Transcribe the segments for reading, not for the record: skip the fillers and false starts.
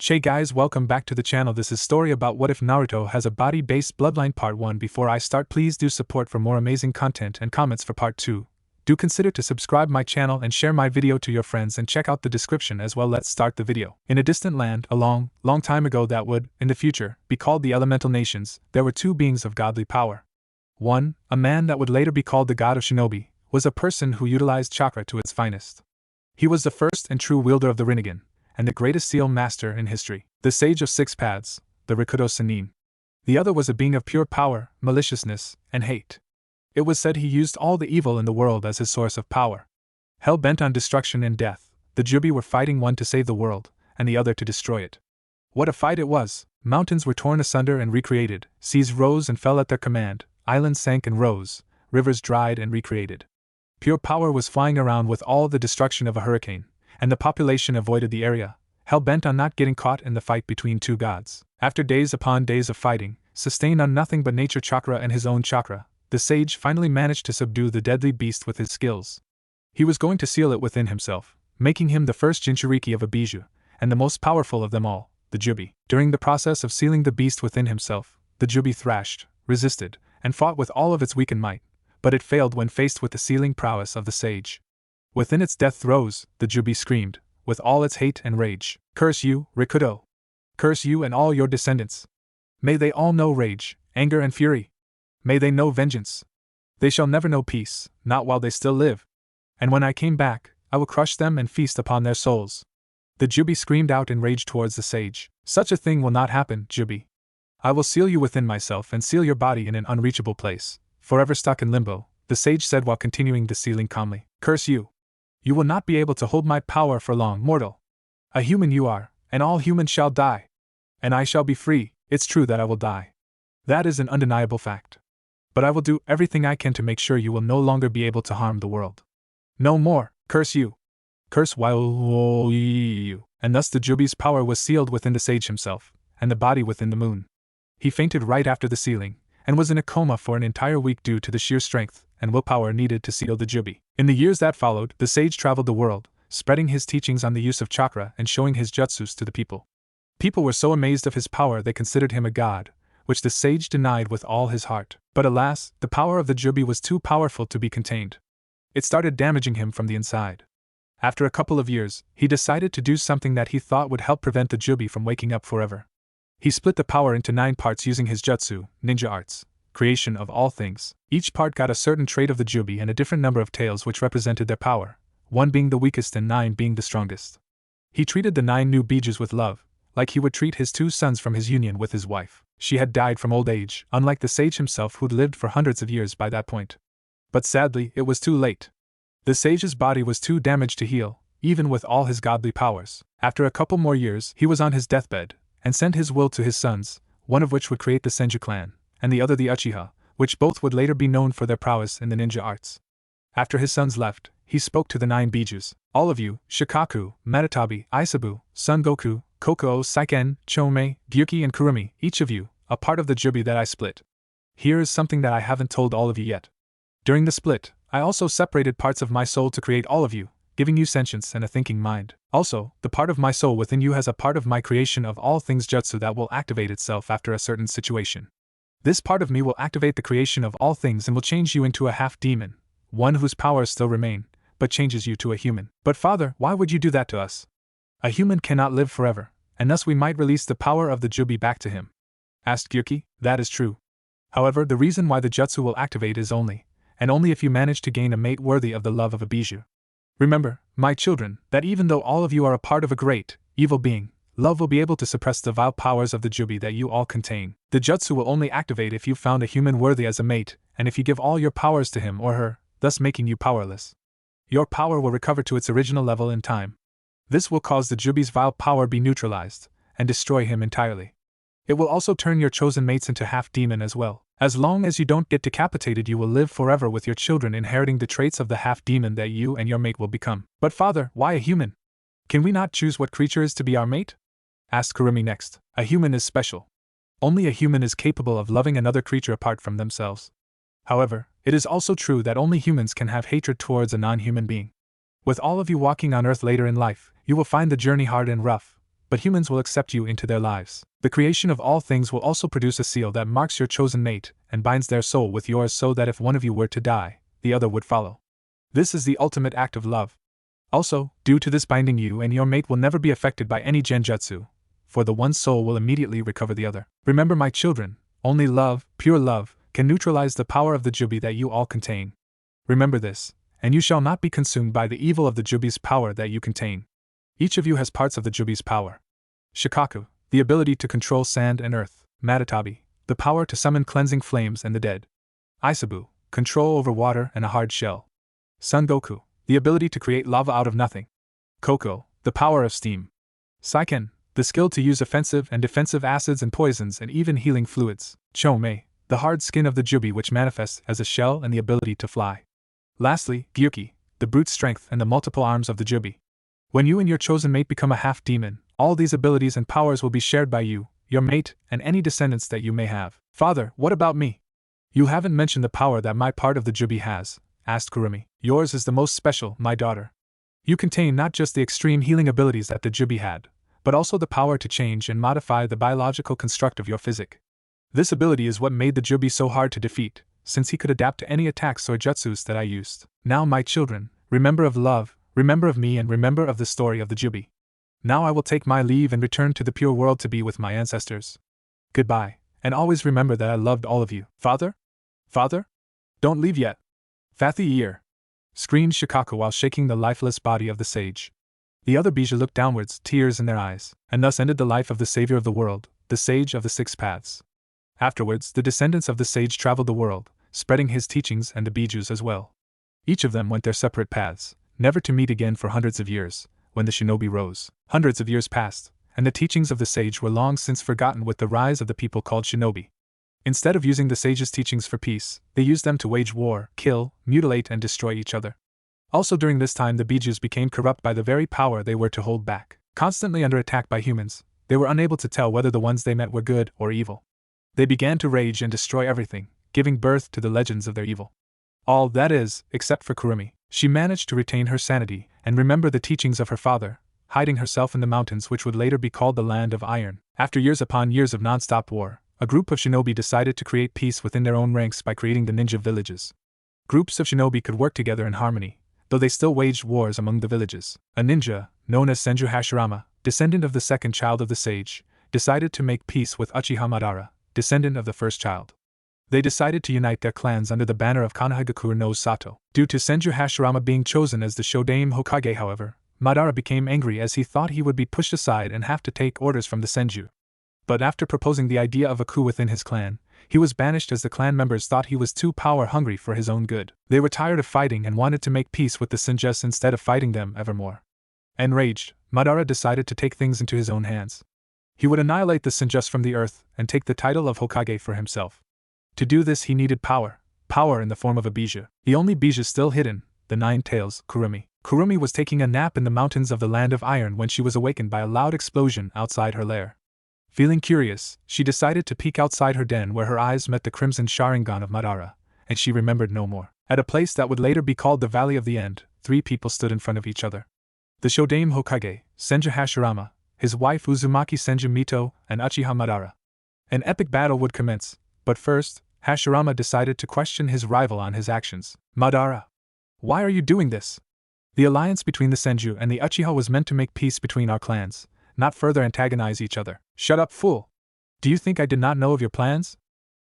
Hey guys, welcome back to the channel. This is story about what if Naruto has a body-based bloodline part 1. Before I start, please do support for more amazing content and comments for part 2. Do consider to subscribe my channel and share my video to your friends and check out the description as well. Let's start the video. In a distant land, a long time ago that would, in the future, be called the Elemental Nations, there were two beings of godly power. One, a man that would later be called the god of shinobi, was a person who utilized chakra to its finest. He was the first and true wielder of the Rinnegan, and the greatest seal master in history, the Sage of Six Paths, the Rikudo Sennin. The other was a being of pure power, maliciousness, and hate. It was said he used all the evil in the world as his source of power. Hell-bent on destruction and death, the jubi were fighting, one to save the world, and the other to destroy it. What a fight it was! Mountains were torn asunder and recreated, seas rose and fell at their command, islands sank and rose, rivers dried and recreated. Pure power was flying around with all the destruction of a hurricane, and the population avoided the area, hell-bent on not getting caught in the fight between two gods. After days upon days of fighting, sustained on nothing but nature chakra and his own chakra, the sage finally managed to subdue the deadly beast with his skills. He was going to seal it within himself, making him the first Jinchuriki of a Bijou, and the most powerful of them all, the jubi. During the process of sealing the beast within himself, the jubi thrashed, resisted, and fought with all of its weakened might, but it failed when faced with the sealing prowess of the sage. Within its death throes, the jubi screamed, with all its hate and rage, "Curse you, Rikudo! Curse you and all your descendants! May they all know rage, anger and fury! May they know vengeance! They shall never know peace, not while they still live! And when I came back, I will crush them and feast upon their souls!" The jubi screamed out in rage towards the sage. "Such a thing will not happen, jubi. I will seal you within myself and seal your body in an unreachable place, forever stuck in limbo," the sage said while continuing the sealing calmly. "Curse you! You will not be able to hold my power for long, mortal. A human you are, and all humans shall die. And I shall be free. It's true that I will die. That is an undeniable fact. But I will do everything I can to make sure you will no longer be able to harm the world. No more, curse you. Curse while you." And thus the jubi's power was sealed within the sage himself, and the body within the moon. He fainted right after the sealing, and was in a coma for an entire week due to the sheer strength and willpower needed to seal the jubi. In the years that followed, the sage traveled the world, spreading his teachings on the use of chakra and showing his jutsus to the people. People were so amazed of his power they considered him a god, which the sage denied with all his heart. But alas, the power of the jubi was too powerful to be contained. It started damaging him from the inside. After a couple of years, he decided to do something that he thought would help prevent the jubi from waking up forever. He split the power into 9 parts using his jutsu, ninja arts, creation of all things. Each part got a certain trait of the jubi and a different number of tails which represented their power, 1 being the weakest and 9 being the strongest. He treated the 9 new Bijus with love, like he would treat his 2 sons from his union with his wife. She had died from old age, unlike the sage himself who'd lived for hundreds of years by that point. But sadly, it was too late. The sage's body was too damaged to heal, even with all his godly powers. After a couple more years, he was on his deathbed, and sent his will to his sons, one of which would create the Senju clan, and the other the Uchiha, which both would later be known for their prowess in the ninja arts. After his sons left, he spoke to the 9 Bijus. "All of you, Shikaku, Matatabi, Isabu, Son Goku, Kokuo, Saiken, Chomei, Gyuki and Kurumi, each of you, a part of the jubi that I split. Here is something that I haven't told all of you yet. During the split, I also separated parts of my soul to create all of you, giving you sentience and a thinking mind. Also, the part of my soul within you has a part of my creation of all things jutsu that will activate itself after a certain situation. This part of me will activate the creation of all things and will change you into a half-demon, one whose powers still remain, but changes you to a human." "But father, why would you do that to us? A human cannot live forever, and thus we might release the power of the jubi back to him," asked Gyuki. "That is true. However, the reason why the jutsu will activate is only if you manage to gain a mate worthy of the love of a Bijou. Remember, my children, that even though all of you are a part of a great, evil being, love will be able to suppress the vile powers of the jubi that you all contain. The jutsu will only activate if you found a human worthy as a mate, and if you give all your powers to him or her, thus making you powerless. Your power will recover to its original level in time. This will cause the jubi's vile power be neutralized, and destroy him entirely. It will also turn your chosen mates into half-demon as well. As long as you don't get decapitated, you will live forever with your children inheriting the traits of the half-demon that you and your mate will become." "But father, why a human? Can we not choose what creature is to be our mate?" asked Kurumi next. "A human is special. Only a human is capable of loving another creature apart from themselves. However, it is also true that only humans can have hatred towards a non-human being. With all of you walking on Earth later in life, you will find the journey hard and rough, but humans will accept you into their lives. The creation of all things will also produce a seal that marks your chosen mate and binds their soul with yours so that if one of you were to die, the other would follow. This is the ultimate act of love. Also, due to this binding, you and your mate will never be affected by any genjutsu, for the one soul will immediately recover the other. Remember, my children, only love, pure love, can neutralize the power of the jubi that you all contain. Remember this, and you shall not be consumed by the evil of the jubi's power that you contain. Each of you has parts of the jubi's power. Shikaku, the ability to control sand and earth. Matatabi, the power to summon cleansing flames and the dead. Isabu, control over water and a hard shell. Son Goku, the ability to create lava out of nothing. Koko, the power of steam. Saiken, the skill to use offensive and defensive acids and poisons and even healing fluids. Chomei, the hard skin of the jubi which manifests as a shell and the ability to fly. Lastly, Gyuki, the brute strength and the multiple arms of the jubi. When you and your chosen mate become a half-demon, all these abilities and powers will be shared by you, your mate, and any descendants that you may have. Father, what about me? You haven't mentioned the power that my part of the jubi has, asked Kurumi. Yours is the most special, my daughter. You contain not just the extreme healing abilities that the jubi had, but also the power to change and modify the biological construct of your physic. This ability is what made the jubi so hard to defeat, since he could adapt to any attacks or jutsus that I used. Now, my children, remember of love, remember of me, and remember of the story of the jubi. Now I will take my leave and return to the pure world to be with my ancestors. Goodbye, and always remember that I loved all of you. Father? Father? Don't leave yet. Fathy ear! Screamed Shikaku while shaking the lifeless body of the sage. The other Bija looked downwards, tears in their eyes, and thus ended the life of the savior of the world, the sage of the six paths. Afterwards, the descendants of the sage traveled the world, spreading his teachings and the Bijus as well. Each of them went their separate paths, never to meet again for hundreds of years. When the shinobi rose, hundreds of years passed, and the teachings of the sage were long since forgotten with the rise of the people called shinobi. Instead of using the sage's teachings for peace, they used them to wage war, kill, mutilate, and destroy each other. Also during this time the Bijus became corrupt by the very power they were to hold back. Constantly under attack by humans, they were unable to tell whether the ones they met were good or evil. They began to rage and destroy everything, giving birth to the legends of their evil. All, that is, except for Kurumi. She managed to retain her sanity and remember the teachings of her father, hiding herself in the mountains which would later be called the Land of Iron. After years upon years of non-stop war, a group of shinobi decided to create peace within their own ranks by creating the ninja villages. Groups of shinobi could work together in harmony, though they still waged wars among the villages. A ninja, known as Senju Hashirama, descendant of the second child of the sage, decided to make peace with Uchiha Madara, descendant of the first child. They decided to unite their clans under the banner of Konoha no Sato. Due to Senju Hashirama being chosen as the Shodaime Hokage, however, Madara became angry as he thought he would be pushed aside and have to take orders from the Senju. But after proposing the idea of a coup within his clan, he was banished as the clan members thought he was too power-hungry for his own good. They were tired of fighting and wanted to make peace with the Senjus instead of fighting them evermore. Enraged, Madara decided to take things into his own hands. He would annihilate the Senjus from the earth and take the title of Hokage for himself. To do this he needed power in the form of a Bija. The only Bija still hidden, the Nine Tails, Kurumi. Kurumi was taking a nap in the mountains of the Land of Iron when she was awakened by a loud explosion outside her lair. Feeling curious, she decided to peek outside her den where her eyes met the crimson Sharingan of Madara, and she remembered no more. At a place that would later be called the Valley of the End, three people stood in front of each other. The Shodaime Hokage, Senju Hashirama, his wife Uzumaki Senju Mito, and Uchiha Madara. An epic battle would commence, but first, Hashirama decided to question his rival on his actions. Madara, why are you doing this? The alliance between the Senju and the Uchiha was meant to make peace between our clans, not further antagonize each other. Shut up, fool! Do you think I did not know of your plans?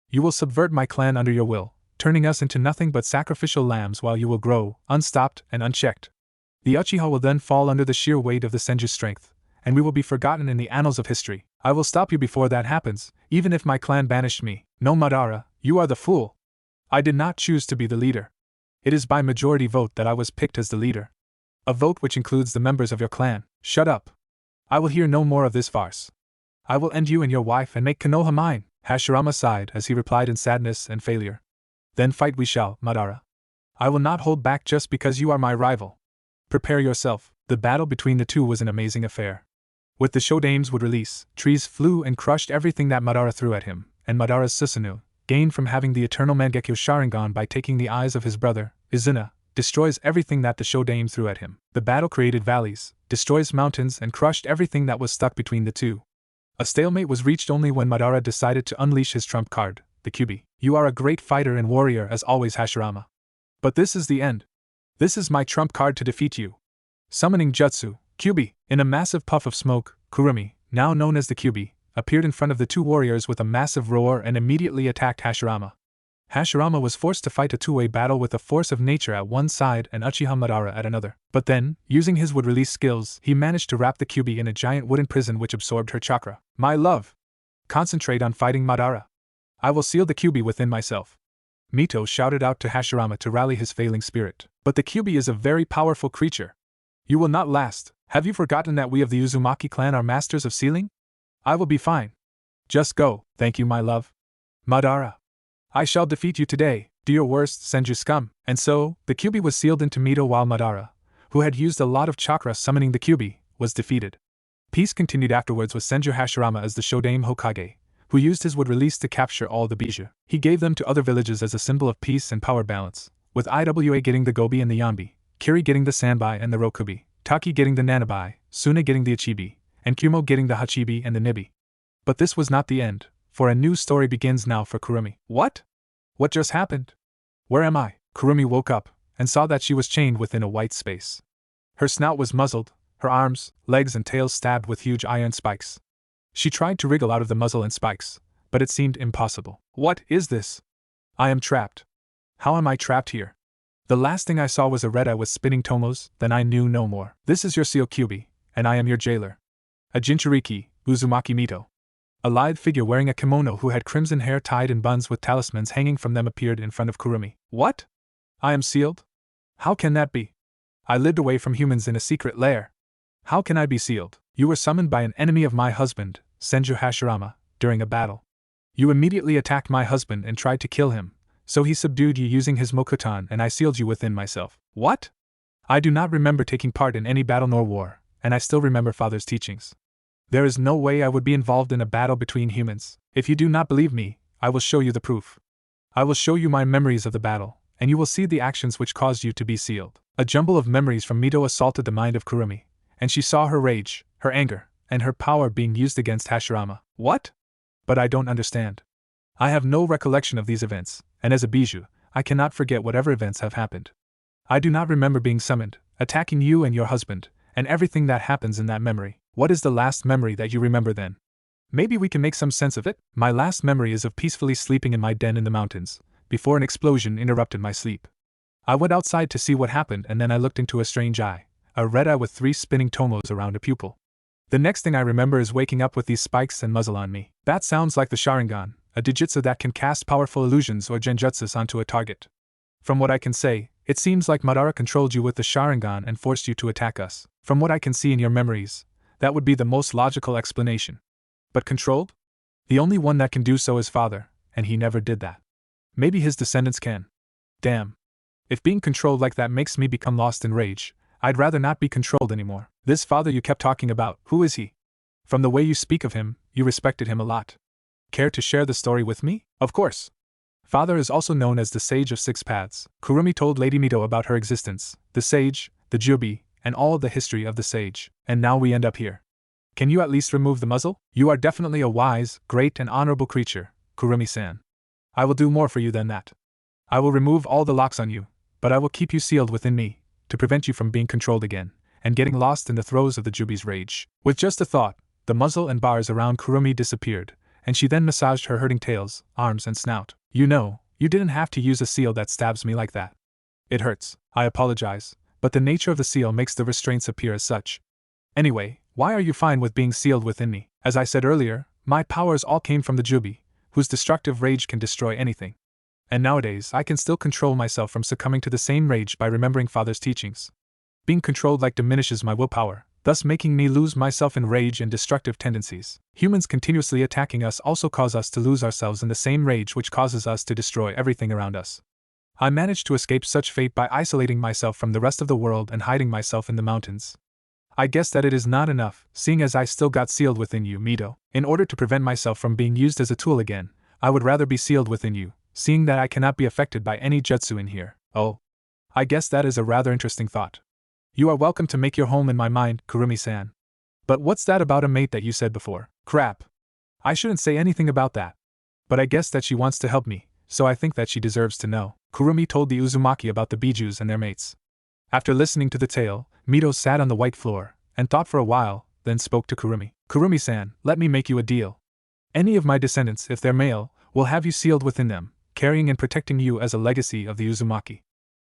You will subvert my clan under your will, turning us into nothing but sacrificial lambs while you will grow, unstopped and unchecked. The Uchiha will then fall under the sheer weight of the Senju's strength, and we will be forgotten in the annals of history. I will stop you before that happens, even if my clan banished me. No, Madara, you are the fool. I did not choose to be the leader. It is by majority vote that I was picked as the leader. A vote which includes the members of your clan. Shut up. I will hear no more of this farce. I will end you and your wife and make Konoha mine. Hashirama sighed as he replied in sadness and failure. Then fight we shall, Madara. I will not hold back just because you are my rival. Prepare yourself. The battle between the two was an amazing affair. With the Shodaimes would release, trees flew and crushed everything that Madara threw at him, and Madara's Susanoo, gained from having the eternal Mangekyo Sharingan by taking the eyes of his brother, Izuna, destroys everything that the Shodaime threw at him. The battle created valleys, destroys mountains, and crushed everything that was stuck between the two. A stalemate was reached only when Madara decided to unleash his trump card, the Jubi. You are a great fighter and warrior as always, Hashirama. But this is the end. This is my trump card to defeat you. Summoning Jutsu, Jubi. In a massive puff of smoke, Kurumi, now known as the Jubi, appeared in front of the two warriors with a massive roar and immediately attacked Hashirama. Hashirama was forced to fight a two-way battle with the force of nature at one side and Uchiha Madara at another. But then, using his wood-release skills, he managed to wrap the Jubi in a giant wooden prison which absorbed her chakra. My love! Concentrate on fighting Madara. I will seal the Jubi within myself. Mito shouted out to Hashirama to rally his failing spirit. But the Jubi is a very powerful creature. You will not last. Have you forgotten that we of the Uzumaki clan are masters of sealing? I will be fine. Just go. Thank you, my love. Madara. I shall defeat you today, do your worst, Senju scum. And so, the Jubi was sealed into Mito while Madara, who had used a lot of chakra summoning the Jubi, was defeated. Peace continued afterwards with Senju Hashirama as the Shodaime Hokage, who used his wood release to capture all the bijou. He gave them to other villages as a symbol of peace and power balance, with Iwa getting the Gobi and the Yanbi, Kiri getting the Sanbai and the Rokubi, Taki getting the Nanabai, Suna getting the Ichibi, and Kumo getting the Hachibi and the Nibi. But this was not the end, for a new story begins now for Kurumi. What? What just happened? Where am I? Kurumi woke up, and saw that she was chained within a white space. Her snout was muzzled, her arms, legs and tail stabbed with huge iron spikes. She tried to wriggle out of the muzzle and spikes, but it seemed impossible. What is this? I am trapped. How am I trapped here? The last thing I saw was a red eye with spinning tomos, then I knew no more. This is your seal Jubi, and I am your jailer. A Jinchuriki, Uzumaki Mito. A lithe figure wearing a kimono who had crimson hair tied in buns with talismans hanging from them appeared in front of Kurumi. What? I am sealed? How can that be? I lived away from humans in a secret lair. How can I be sealed? You were summoned by an enemy of my husband, Senju Hashirama, during a battle. You immediately attacked my husband and tried to kill him, so he subdued you using his Mokutan and I sealed you within myself. What? I do not remember taking part in any battle nor war, and I still remember father's teachings. There is no way I would be involved in a battle between humans. If you do not believe me, I will show you the proof. I will show you my memories of the battle, and you will see the actions which caused you to be sealed. A jumble of memories from Mito assaulted the mind of Kurumi, and she saw her rage, her anger, and her power being used against Hashirama. What? But I don't understand. I have no recollection of these events, and as a bijou, I cannot forget whatever events have happened. I do not remember being summoned, attacking you and your husband, and everything that happens in that memory. What is the last memory that you remember then? Maybe we can make some sense of it? My last memory is of peacefully sleeping in my den in the mountains, before an explosion interrupted my sleep. I went outside to see what happened and then I looked into a strange eye, a red eye with 3 spinning tomos around a pupil. The next thing I remember is waking up with these spikes and muzzle on me. That sounds like the Sharingan, a dijutsu that can cast powerful illusions or genjutsus onto a target. From what I can say, it seems like Madara controlled you with the Sharingan and forced you to attack us. From what I can see in your memories, that would be the most logical explanation. But controlled? The only one that can do so is father, and he never did that. Maybe his descendants can. Damn. If being controlled like that makes me become lost in rage, I'd rather not be controlled anymore. This father you kept talking about, who is he? From the way you speak of him, you respected him a lot. Care to share the story with me? Of course. Father is also known as the Sage of Six Paths. Kurumi told Lady Mito about her existence, the Sage, the Jubi, and all the history of the Sage. And now we end up here. Can you at least remove the muzzle? You are definitely a wise, great and honorable creature, Kurumi-san. I will do more for you than that. I will remove all the locks on you, but I will keep you sealed within me, to prevent you from being controlled again, and getting lost in the throes of the Jubi's rage. With just a thought, the muzzle and bars around Kurumi disappeared, and she then massaged her hurting tails, arms and snout. You know, you didn't have to use a seal that stabs me like that. It hurts, I apologize, but the nature of the seal makes the restraints appear as such. Anyway, why are you fine with being sealed within me? As I said earlier, my powers all came from the Jubi, whose destructive rage can destroy anything. And nowadays I can still control myself from succumbing to the same rage by remembering father's teachings. Being controlled like diminishes my willpower, thus making me lose myself in rage and destructive tendencies. Humans continuously attacking us also cause us to lose ourselves in the same rage which causes us to destroy everything around us. I managed to escape such fate by isolating myself from the rest of the world and hiding myself in the mountains. I guess that it is not enough, seeing as I still got sealed within you, Mito. In order to prevent myself from being used as a tool again, I would rather be sealed within you, seeing that I cannot be affected by any jutsu in here. Oh. I guess that is a rather interesting thought. You are welcome to make your home in my mind, Kurumi-san. But what's that about a mate that you said before? Crap. I shouldn't say anything about that. But I guess that she wants to help me, so I think that she deserves to know. Kurumi told the Uzumaki about the bijus and their mates. After listening to the tale, Mito sat on the white floor, and thought for a while, then spoke to Kurumi. Kurumi-san, let me make you a deal. Any of my descendants, if they're male, will have you sealed within them, carrying and protecting you as a legacy of the Uzumaki.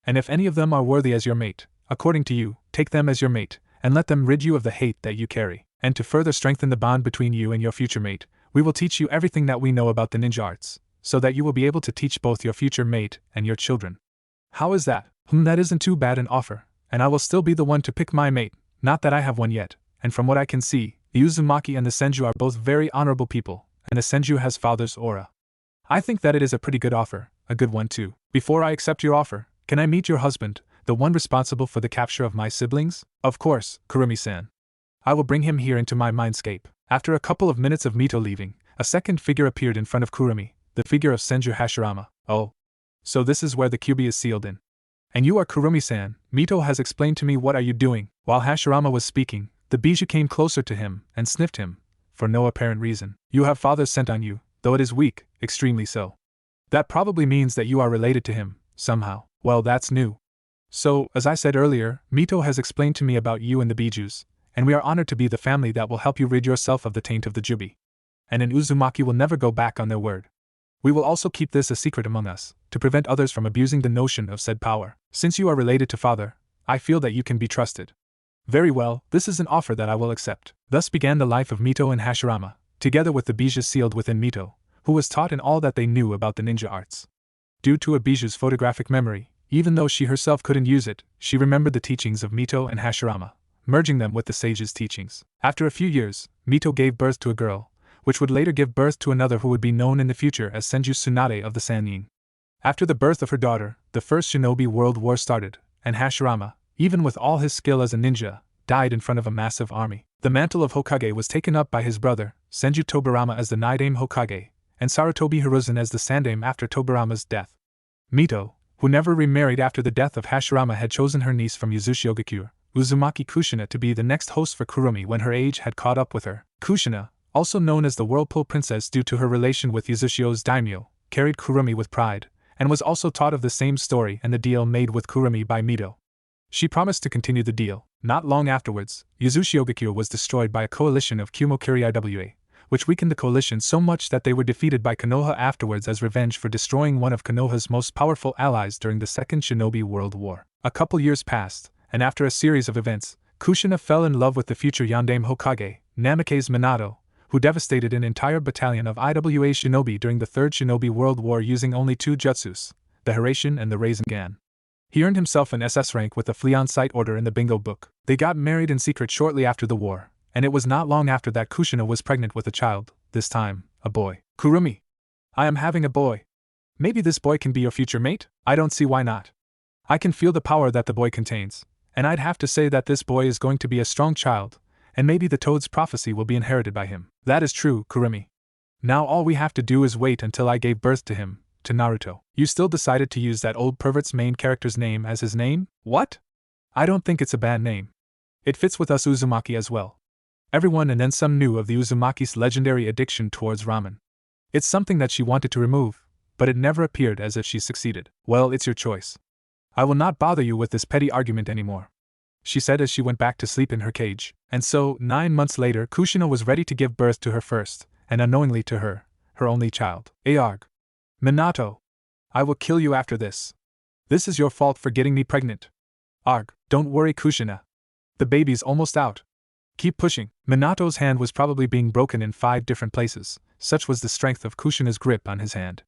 And if any of them are worthy as your mate, according to you, take them as your mate, and let them rid you of the hate that you carry. And to further strengthen the bond between you and your future mate, we will teach you everything that we know about the ninja arts, so that you will be able to teach both your future mate and your children. How is that? That isn't too bad an offer, and I will still be the one to pick my mate, not that I have one yet, and from what I can see, the Uzumaki and the Senju are both very honorable people, and the Senju has father's aura. I think that it is a pretty good offer, a good one too. Before I accept your offer, can I meet your husband, the one responsible for the capture of my siblings? Of course, Kurumi-san. I will bring him here into my mindscape. After a couple of minutes of Mito leaving, a second figure appeared in front of Kurumi, the figure of Senju Hashirama. Oh. So this is where the kyubi is sealed in. And you are Kurumi-san, Mito has explained to me what are you doing. While Hashirama was speaking, the biju came closer to him and sniffed him, for no apparent reason. You have father's scent on you, though it is weak, extremely so. That probably means that you are related to him, somehow. Well, that's new. So, as I said earlier, Mito has explained to me about you and the bijus, and we are honored to be the family that will help you rid yourself of the taint of the jubi. And an Uzumaki will never go back on their word. We will also keep this a secret among us, to prevent others from abusing the notion of said power. Since you are related to father, I feel that you can be trusted. Very well, this is an offer that I will accept. Thus began the life of Mito and Hashirama, together with the bijus sealed within Mito, who was taught in all that they knew about the ninja arts. Due to a biju's photographic memory, even though she herself couldn't use it, she remembered the teachings of Mito and Hashirama, merging them with the sage's teachings. After a few years, Mito gave birth to a girl, which would later give birth to another who would be known in the future as Senju Tsunade of the Sannin. After the birth of her daughter, the First Shinobi World War started, and Hashirama, even with all his skill as a ninja, died in front of a massive army. The mantle of Hokage was taken up by his brother, Senju Tobirama as the Naidame Hokage, and Sarutobi Hiruzen as the Sandame after Tobirama's death. Mito, who never remarried after the death of Hashirama, had chosen her niece from Yuzushiogakure, Uzumaki Kushina, to be the next host for Kurumi when her age had caught up with her. Kushina, also known as the Whirlpool Princess due to her relation with Yuzushio's daimyo, carried Kurumi with pride, and was also taught of the same story and the deal made with Kurumi by Mito. She promised to continue the deal. Not long afterwards, Yuzushiogakure was destroyed by a coalition of Kumokuri Iwa, which weakened the coalition so much that they were defeated by Konoha afterwards as revenge for destroying one of Konoha's most powerful allies during the Second Shinobi World War. A couple years passed, and after a series of events, Kushina fell in love with the future Yandame Hokage, Namikaze Minato, who devastated an entire battalion of Iwa shinobi during the Third Shinobi World War using only two jutsus, the Hiraishin and the Rasengan. He earned himself an SS rank with a flea on sight order in the bingo book. They got married in secret shortly after the war, and it was not long after that Kushina was pregnant with a child, this time, a boy. Kurumi. I am having a boy. Maybe this boy can be your future mate? I don't see why not. I can feel the power that the boy contains, and I'd have to say that this boy is going to be a strong child, and maybe the toad's prophecy will be inherited by him. That is true, Kurumi. Now all we have to do is wait until I gave birth to him, to Naruto. You still decided to use that old pervert's main character's name as his name? What? I don't think it's a bad name. It fits with us Uzumaki as well. Everyone and then some knew of the Uzumaki's legendary addiction towards ramen. It's something that she wanted to remove, but it never appeared as if she succeeded. Well, it's your choice. I will not bother you with this petty argument anymore, she said as she went back to sleep in her cage. And so, 9 months later, Kushina was ready to give birth to her first, and unknowingly to her only child. Arg. Minato. I will kill you after this. This is your fault for getting me pregnant. Arg. Don't worry, Kushina. The baby's almost out. Keep pushing. Minato's hand was probably being broken in 5 different places, such was the strength of Kushina's grip on his hand.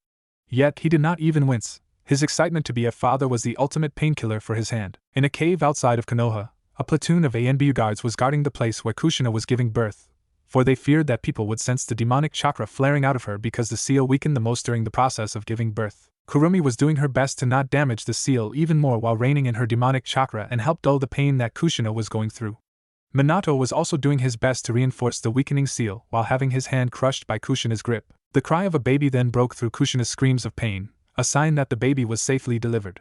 Yet he did not even wince. His excitement to be a father was the ultimate painkiller for his hand. In a cave outside of Konoha, a platoon of ANBU guards was guarding the place where Kushina was giving birth, for they feared that people would sense the demonic chakra flaring out of her because the seal weakened the most during the process of giving birth. Kurumi was doing her best to not damage the seal even more while reining in her demonic chakra and help dull the pain that Kushina was going through. Minato was also doing his best to reinforce the weakening seal while having his hand crushed by Kushina's grip. The cry of a baby then broke through Kushina's screams of pain, a sign that the baby was safely delivered.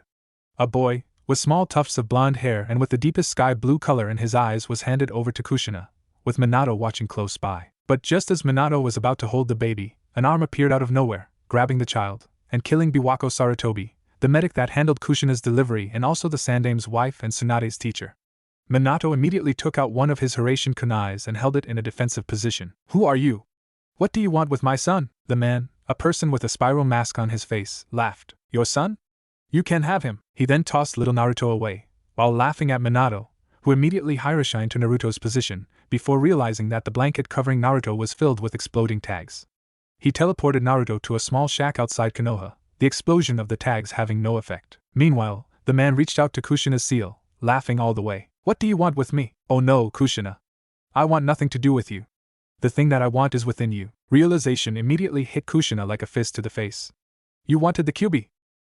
A boy, with small tufts of blonde hair and with the deepest sky blue color in his eyes, was handed over to Kushina, with Minato watching close by. But just as Minato was about to hold the baby, an arm appeared out of nowhere, grabbing the child, and killing Biwako Sarutobi, the medic that handled Kushina's delivery and also the Sandame's wife and Tsunade's teacher. Minato immediately took out one of his Hiraishin kunais and held it in a defensive position. "Who are you? What do you want with my son?" The man, a person with a spiral mask on his face, laughed. "Your son? You can have him." He then tossed little Naruto away, while laughing at Minato, who immediately Hiroshined to Naruto's position, before realizing that the blanket covering Naruto was filled with exploding tags. He teleported Naruto to a small shack outside Konoha, the explosion of the tags having no effect. Meanwhile, the man reached out to Kushina's seal, laughing all the way. "What do you want with me?" "Oh no, Kushina. I want nothing to do with you. The thing that I want is within you." Realization immediately hit Kushina like a fist to the face. "You wanted the Kyuubi?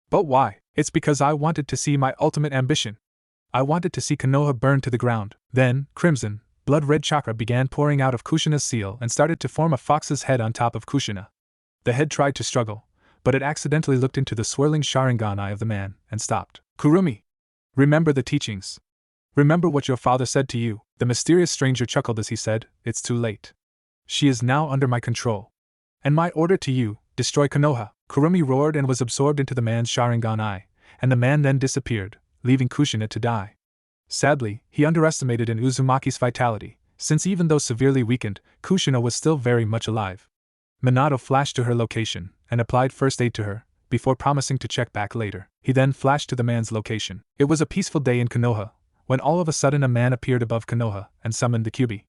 But why?" "It's because I wanted to see my ultimate ambition. I wanted to see Konoha burn to the ground." Then, crimson, blood-red chakra began pouring out of Kushina's seal and started to form a fox's head on top of Kushina. The head tried to struggle, but it accidentally looked into the swirling Sharingan eye of the man and stopped. "Kurumi, remember the teachings. Remember what your father said to you." The mysterious stranger chuckled as he said, "It's too late. She is now under my control. And my order to you, destroy Konoha." Kurumi roared and was absorbed into the man's Sharingan eye, and the man then disappeared, leaving Kushina to die. Sadly, he underestimated in Uzumaki's vitality, since even though severely weakened, Kushina was still very much alive. Minato flashed to her location, and applied first aid to her, before promising to check back later. He then flashed to the man's location. It was a peaceful day in Konoha, when all of a sudden a man appeared above Konoha and summoned the Kyuubi.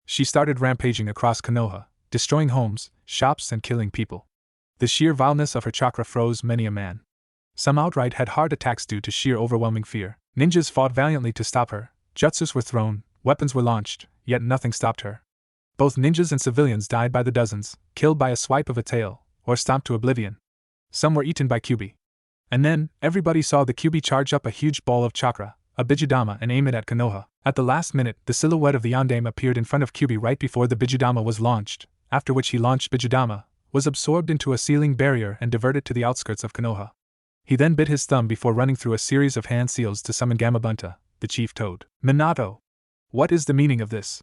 She started rampaging across Konoha, destroying homes, shops and killing people. The sheer vileness of her chakra froze many a man. Some outright had heart attacks due to sheer overwhelming fear. Ninjas fought valiantly to stop her, jutsus were thrown, weapons were launched, yet nothing stopped her. Both ninjas and civilians died by the dozens, killed by a swipe of a tail, or stomped to oblivion. Some were eaten by Kyuubi. And then, everybody saw the Kyuubi charge up a huge ball of chakra, a Bijudama, and aim it at Konoha. At the last minute, the silhouette of the Yandame appeared in front of Kyuubi right before the Bijudama was launched, after which he launched Bijudama, was absorbed into a ceiling barrier and diverted to the outskirts of Konoha. He then bit his thumb before running through a series of hand seals to summon Gamabunta, the chief toad. "Minato, what is the meaning of this?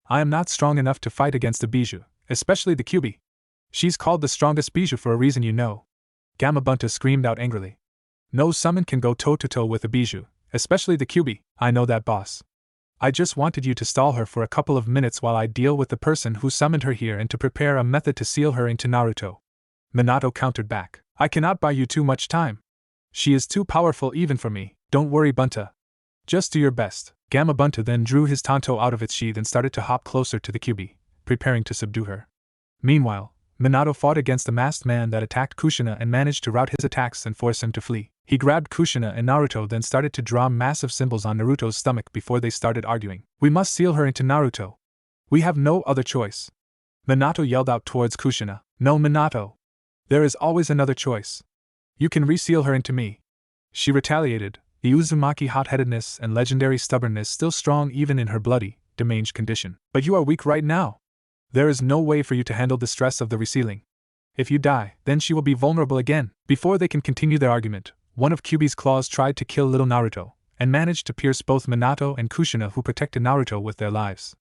I am not strong enough to fight against a Bijou, especially the Kyuubi. She's called the strongest Bijou for a reason, you know." Gamabunta screamed out angrily. "No summon can go toe-to-toe with a Bijou, especially the Kyuubi." "I know that, boss. I just wanted you to stall her for a couple of minutes while I deal with the person who summoned her here and to prepare a method to seal her into Naruto." Minato countered back. "I cannot buy you too much time. She is too powerful even for me." "Don't worry, Bunta. Just do your best." Gamabunta then drew his tanto out of its sheath and started to hop closer to the Kyuubi, preparing to subdue her. Meanwhile, Minato fought against the masked man that attacked Kushina and managed to rout his attacks and force him to flee. He grabbed Kushina and Naruto, then started to draw massive symbols on Naruto's stomach before they started arguing. "We must seal her into Naruto. We have no other choice." Minato yelled out towards Kushina. "No, Minato. There is always another choice. You can reseal her into me." She retaliated, the Uzumaki hot-headedness and legendary stubbornness still strong even in her bloody, deranged condition. "But you are weak right now. There is no way for you to handle the stress of the resealing. If you die, then she will be vulnerable again." Before they can continue their argument, one of Kyuubi's claws tried to kill little Naruto, and managed to pierce both Minato and Kushina, who protected Naruto with their lives.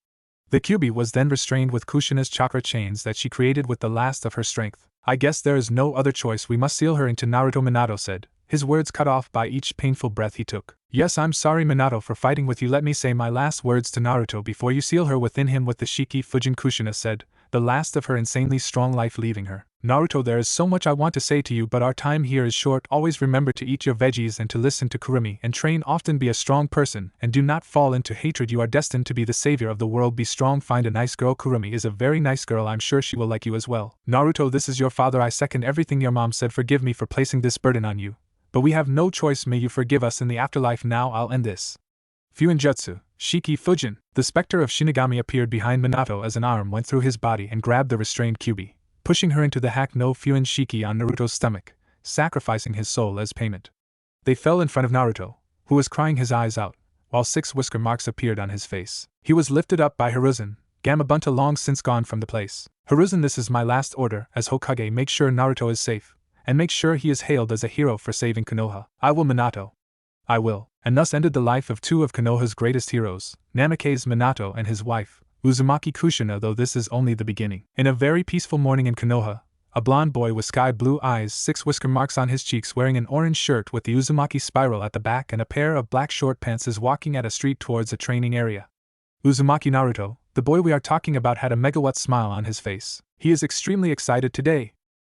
The Kyuubi was then restrained with Kushina's chakra chains that she created with the last of her strength. "I guess there is no other choice, we must seal her into Naruto," Minato said, his words cut off by each painful breath he took. "Yes, I'm sorry, Minato, for fighting with you. Let me say my last words to Naruto before you seal her within him with the Shiki Fujin," Kushina said, the last of her insanely strong life leaving her. "Naruto, there is so much I want to say to you, but our time here is short. Always remember to eat your veggies and to listen to Kurumi and train often. Be a strong person and do not fall into hatred. You are destined to be the savior of the world. Be strong. Find a nice girl. Kurumi is a very nice girl. I'm sure she will like you as well. Naruto, this is your father. I second everything your mom said. Forgive me for placing this burden on you, but we have no choice. May you forgive us in the afterlife. Now I'll end this." Fuinjutsu, Shiki Fujin. The specter of Shinigami appeared behind Minato as an arm went through his body and grabbed the restrained Kyuubi, pushing her into the Hack no Fuin Shiki on Naruto's stomach, sacrificing his soul as payment. They fell in front of Naruto, who was crying his eyes out, while 6 whisker marks appeared on his face. He was lifted up by Hiruzen, Gamabunta long since gone from the place. "Hiruzen, this is my last order as Hokage. Make sure Naruto is safe, and make sure he is hailed as a hero for saving Konoha." "I will, Minato. I will." And thus ended the life of two of Konoha's greatest heroes, Namake's Minato and his wife, Uzumaki Kushina, though this is only the beginning. In a very peaceful morning in Konoha, a blond boy with sky-blue eyes, 6 whisker marks on his cheeks, wearing an orange shirt with the Uzumaki spiral at the back and a pair of black short pants, is walking at a street towards a training area. Uzumaki Naruto, the boy we are talking about, had a megawatt smile on his face. He is extremely excited today.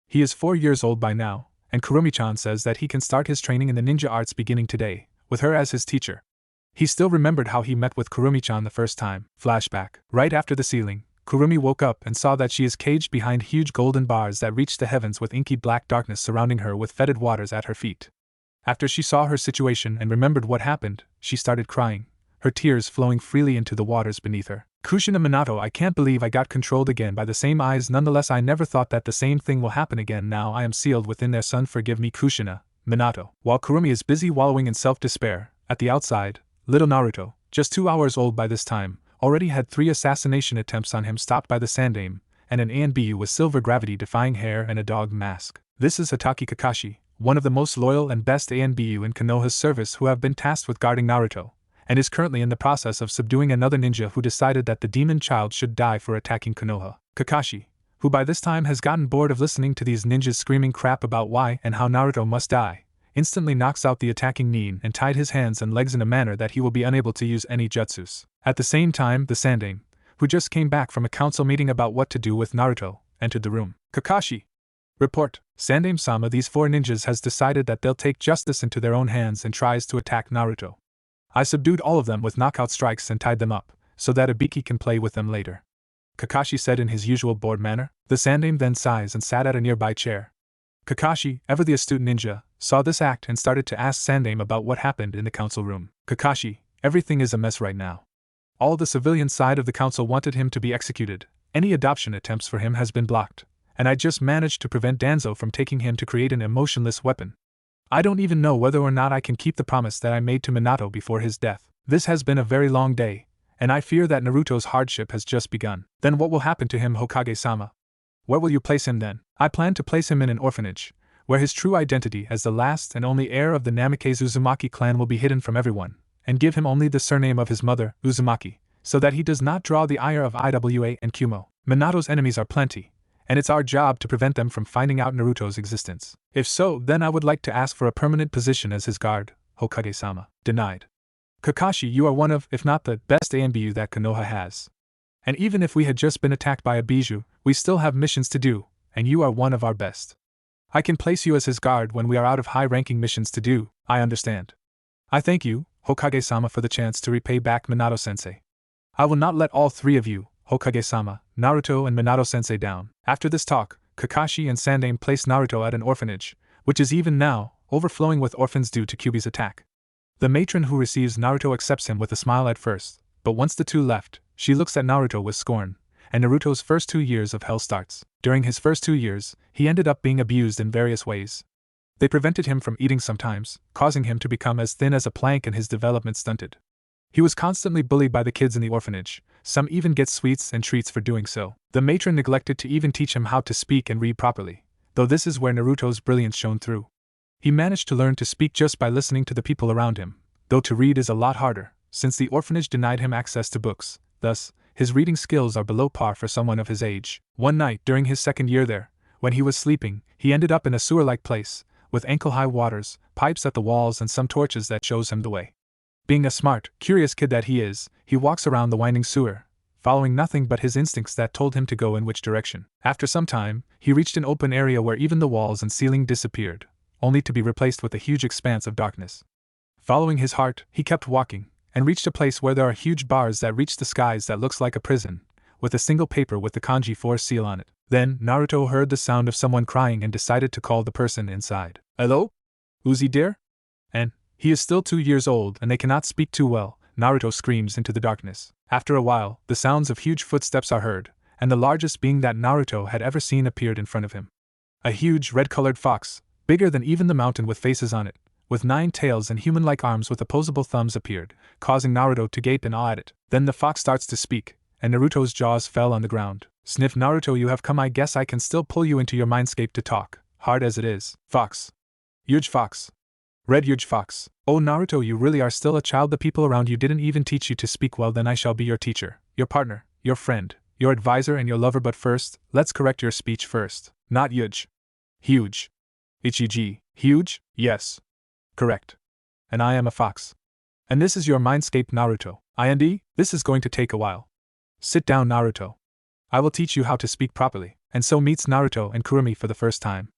He is 4 years old by now, and Kurumi-chan says that he can start his training in the ninja arts beginning today, with her as his teacher. He still remembered how he met with Kurumi-chan the first time. Flashback. Right after the ceiling, Kurumi woke up and saw that she is caged behind huge golden bars that reached the heavens, with inky black darkness surrounding her with fetid waters at her feet. After she saw her situation and remembered what happened, she started crying, her tears flowing freely into the waters beneath her. Kushina Minato, I can't believe I got controlled again by the same eyes. Nonetheless, I never thought that the same thing will happen again. Now I am sealed within their sun. Forgive me, Kushina Minato. While Kurumi is busy wallowing in self-despair, at the outside, little Naruto, just 2 hours old by this time, already had 3 assassination attempts on him, stopped by the Sandame, and an ANBU with silver gravity-defying hair and a dog mask. This is Hatake Kakashi, one of the most loyal and best ANBU in Konoha's service, who have been tasked with guarding Naruto, and is currently in the process of subduing another ninja who decided that the demon child should die for attacking Konoha. Kakashi, who by this time has gotten bored of listening to these ninjas screaming crap about why and how Naruto must die, instantly knocks out the attacking nin and tied his hands and legs in a manner that he will be unable to use any jutsus. At the same time, the Sandame, who just came back from a council meeting about what to do with Naruto, entered the room. Kakashi! Report. Sandame-sama, these 4 ninjas has decided that they'll take justice into their own hands and tries to attack Naruto. I subdued all of them with knockout strikes and tied them up, so that Ibiki can play with them later. Kakashi said in his usual bored manner. The Sandame then sighs and sat at a nearby chair. Kakashi, ever the astute ninja, saw this act and started to ask Sandame about what happened in the council room. Kakashi, everything is a mess right now. All the civilian side of the council wanted him to be executed, any adoption attempts for him has been blocked, and I just managed to prevent Danzo from taking him to create an emotionless weapon. I don't even know whether or not I can keep the promise that I made to Minato before his death. This has been a very long day, and I fear that Naruto's hardship has just begun. Then what will happen to him, Hokage-sama? Where will you place him then? I plan to place him in an orphanage, where his true identity as the last and only heir of the Namake's Uzumaki clan will be hidden from everyone, and give him only the surname of his mother, Uzumaki, so that he does not draw the ire of Iwa and Kumo. Minato's enemies are plenty, and it's our job to prevent them from finding out Naruto's existence. If so, then I would like to ask for a permanent position as his guard, Hokage-sama. Denied. Kakashi, you are one of, if not the, best ANBU that Konoha has. And even if we had just been attacked by a Bijou, we still have missions to do, and you are one of our best. I can place you as his guard when we are out of high-ranking missions to do. I understand. I thank you, Hokage-sama, for the chance to repay back Minato-sensei. I will not let all 3 of you, Hokage-sama, Naruto and Minato-sensei, down. After this talk, Kakashi and Sandame placed Naruto at an orphanage, which is even now overflowing with orphans due to Kyuubi's attack. The matron who receives Naruto accepts him with a smile at first, but once the 2 left, she looks at Naruto with scorn, and Naruto's first 2 years of hell starts. During his first 2 years, he ended up being abused in various ways. They prevented him from eating sometimes, causing him to become as thin as a plank and his development stunted. He was constantly bullied by the kids in the orphanage, some even get sweets and treats for doing so. The matron neglected to even teach him how to speak and read properly, though this is where Naruto's brilliance shone through. He managed to learn to speak just by listening to the people around him, though to read is a lot harder, since the orphanage denied him access to books. Thus, his reading skills are below par for someone of his age. One night during his 2nd year there, when he was sleeping, he ended up in a sewer-like place, with ankle-high waters, pipes at the walls and some torches that shows him the way. Being a smart, curious kid that he is, he walks around the winding sewer, following nothing but his instincts that told him to go in which direction. After some time, he reached an open area where even the walls and ceiling disappeared, only to be replaced with a huge expanse of darkness. Following his heart, he kept walking, and reached a place where there are huge bars that reach the skies that looks like a prison, with a single paper with the kanji 4 seal on it. Then, Naruto heard the sound of someone crying and decided to call the person inside. Hello? Uzi dear? And, he is still 2 years old and they cannot speak too well, Naruto screams into the darkness. After a while, the sounds of huge footsteps are heard, and the largest being that Naruto had ever seen appeared in front of him. A huge red-colored fox, bigger than even the mountain with faces on it, with 9 tails and human-like arms with opposable thumbs appeared, causing Naruto to gape in awe at it. Then the fox starts to speak, and Naruto's jaws fell on the ground. Sniff, Naruto, you have come. I guess I can still pull you into your mindscape to talk, hard as it is. Fox. Huge fox. Red Huge Fox. Oh Naruto, you really are still a child. The people around you didn't even teach you to speak well. Then I shall be your teacher, your partner, your friend, your advisor and your lover. But first, let's correct your speech first. Not huge. Huge. Ichig. Huge? Yes. Correct. And I am a fox. And this is your mindscape, Naruto. This is going to take a while. Sit down, Naruto. I will teach you how to speak properly. And so meets Naruto and Kurumi for the first time.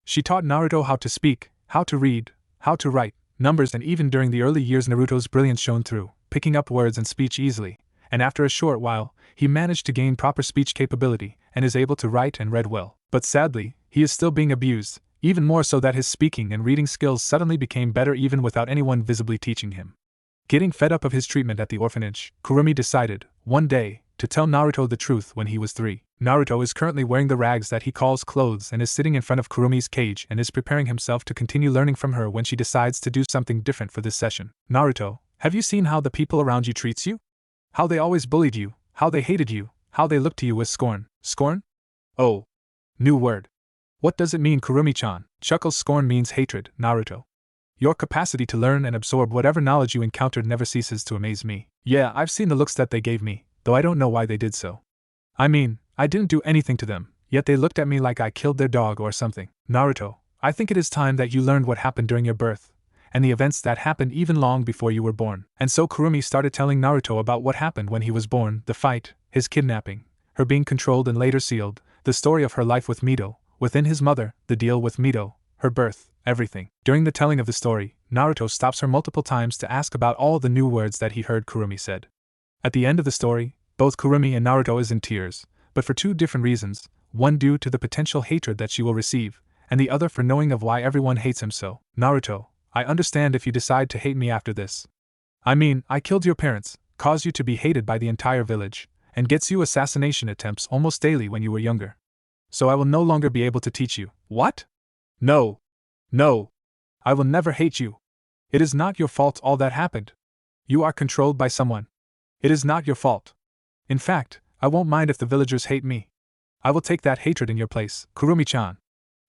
She taught Naruto how to speak, how to read, how to write, numbers, and even during the early years Naruto's brilliance shone through, picking up words and speech easily, and after a short while, he managed to gain proper speech capability and is able to write and read well. But sadly, he is still being abused, even more so that his speaking and reading skills suddenly became better even without anyone visibly teaching him. Getting fed up of his treatment at the orphanage, Kurumi decided, one day, to tell Naruto the truth when he was 3. Naruto is currently wearing the rags that he calls clothes and is sitting in front of Kurumi's cage and is preparing himself to continue learning from her when she decides to do something different for this session. Naruto, have you seen how the people around you treats you? How they always bullied you, how they hated you, how they looked to you with scorn. Scorn? Oh. New word. What does it mean, Kurumi-chan? Chuckles. Scorn means hatred, Naruto. Your capacity to learn and absorb whatever knowledge you encountered never ceases to amaze me. Yeah, I've seen the looks that they gave me, though I don't know why they did so. I mean, I didn't do anything to them, yet they looked at me like I killed their dog or something. Naruto, I think it is time that you learned what happened during your birth, and the events that happened even long before you were born. And so Kurumi started telling Naruto about what happened when he was born, the fight, his kidnapping, her being controlled and later sealed, the story of her life with Mito, within his mother, the deal with Mito, her birth, everything. During the telling of the story, Naruto stops her multiple times to ask about all the new words that he heard Kurumi said. At the end of the story, both Kurumi and Naruto is in tears, but for 2 different reasons, one due to the potential hatred that she will receive, and the other for knowing of why everyone hates him so. Naruto, I understand if you decide to hate me after this. I mean, I killed your parents, caused you to be hated by the entire village, and gets you assassination attempts almost daily when you were younger. So I will no longer be able to teach you. What? No. No. I will never hate you. It is not your fault all that happened. You are controlled by someone. It is not your fault. In fact, I won't mind if the villagers hate me. I will take that hatred in your place, Kurumi-chan.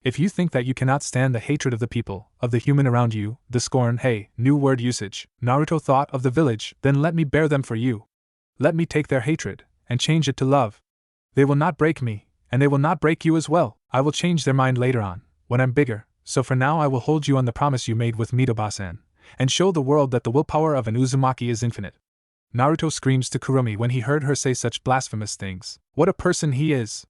If you think that you cannot stand the hatred of the people, of the human around you, the scorn, hey, new word usage, Naruto thought of the village, then let me bear them for you. Let me take their hatred, and change it to love. They will not break me, and they will not break you as well. I will change their mind later on, when I'm bigger, so for now I will hold you on the promise you made with Mito-san, and show the world that the willpower of an Uzumaki is infinite. Naruto screams to Kurumi when he heard her say such blasphemous things. What a person he is!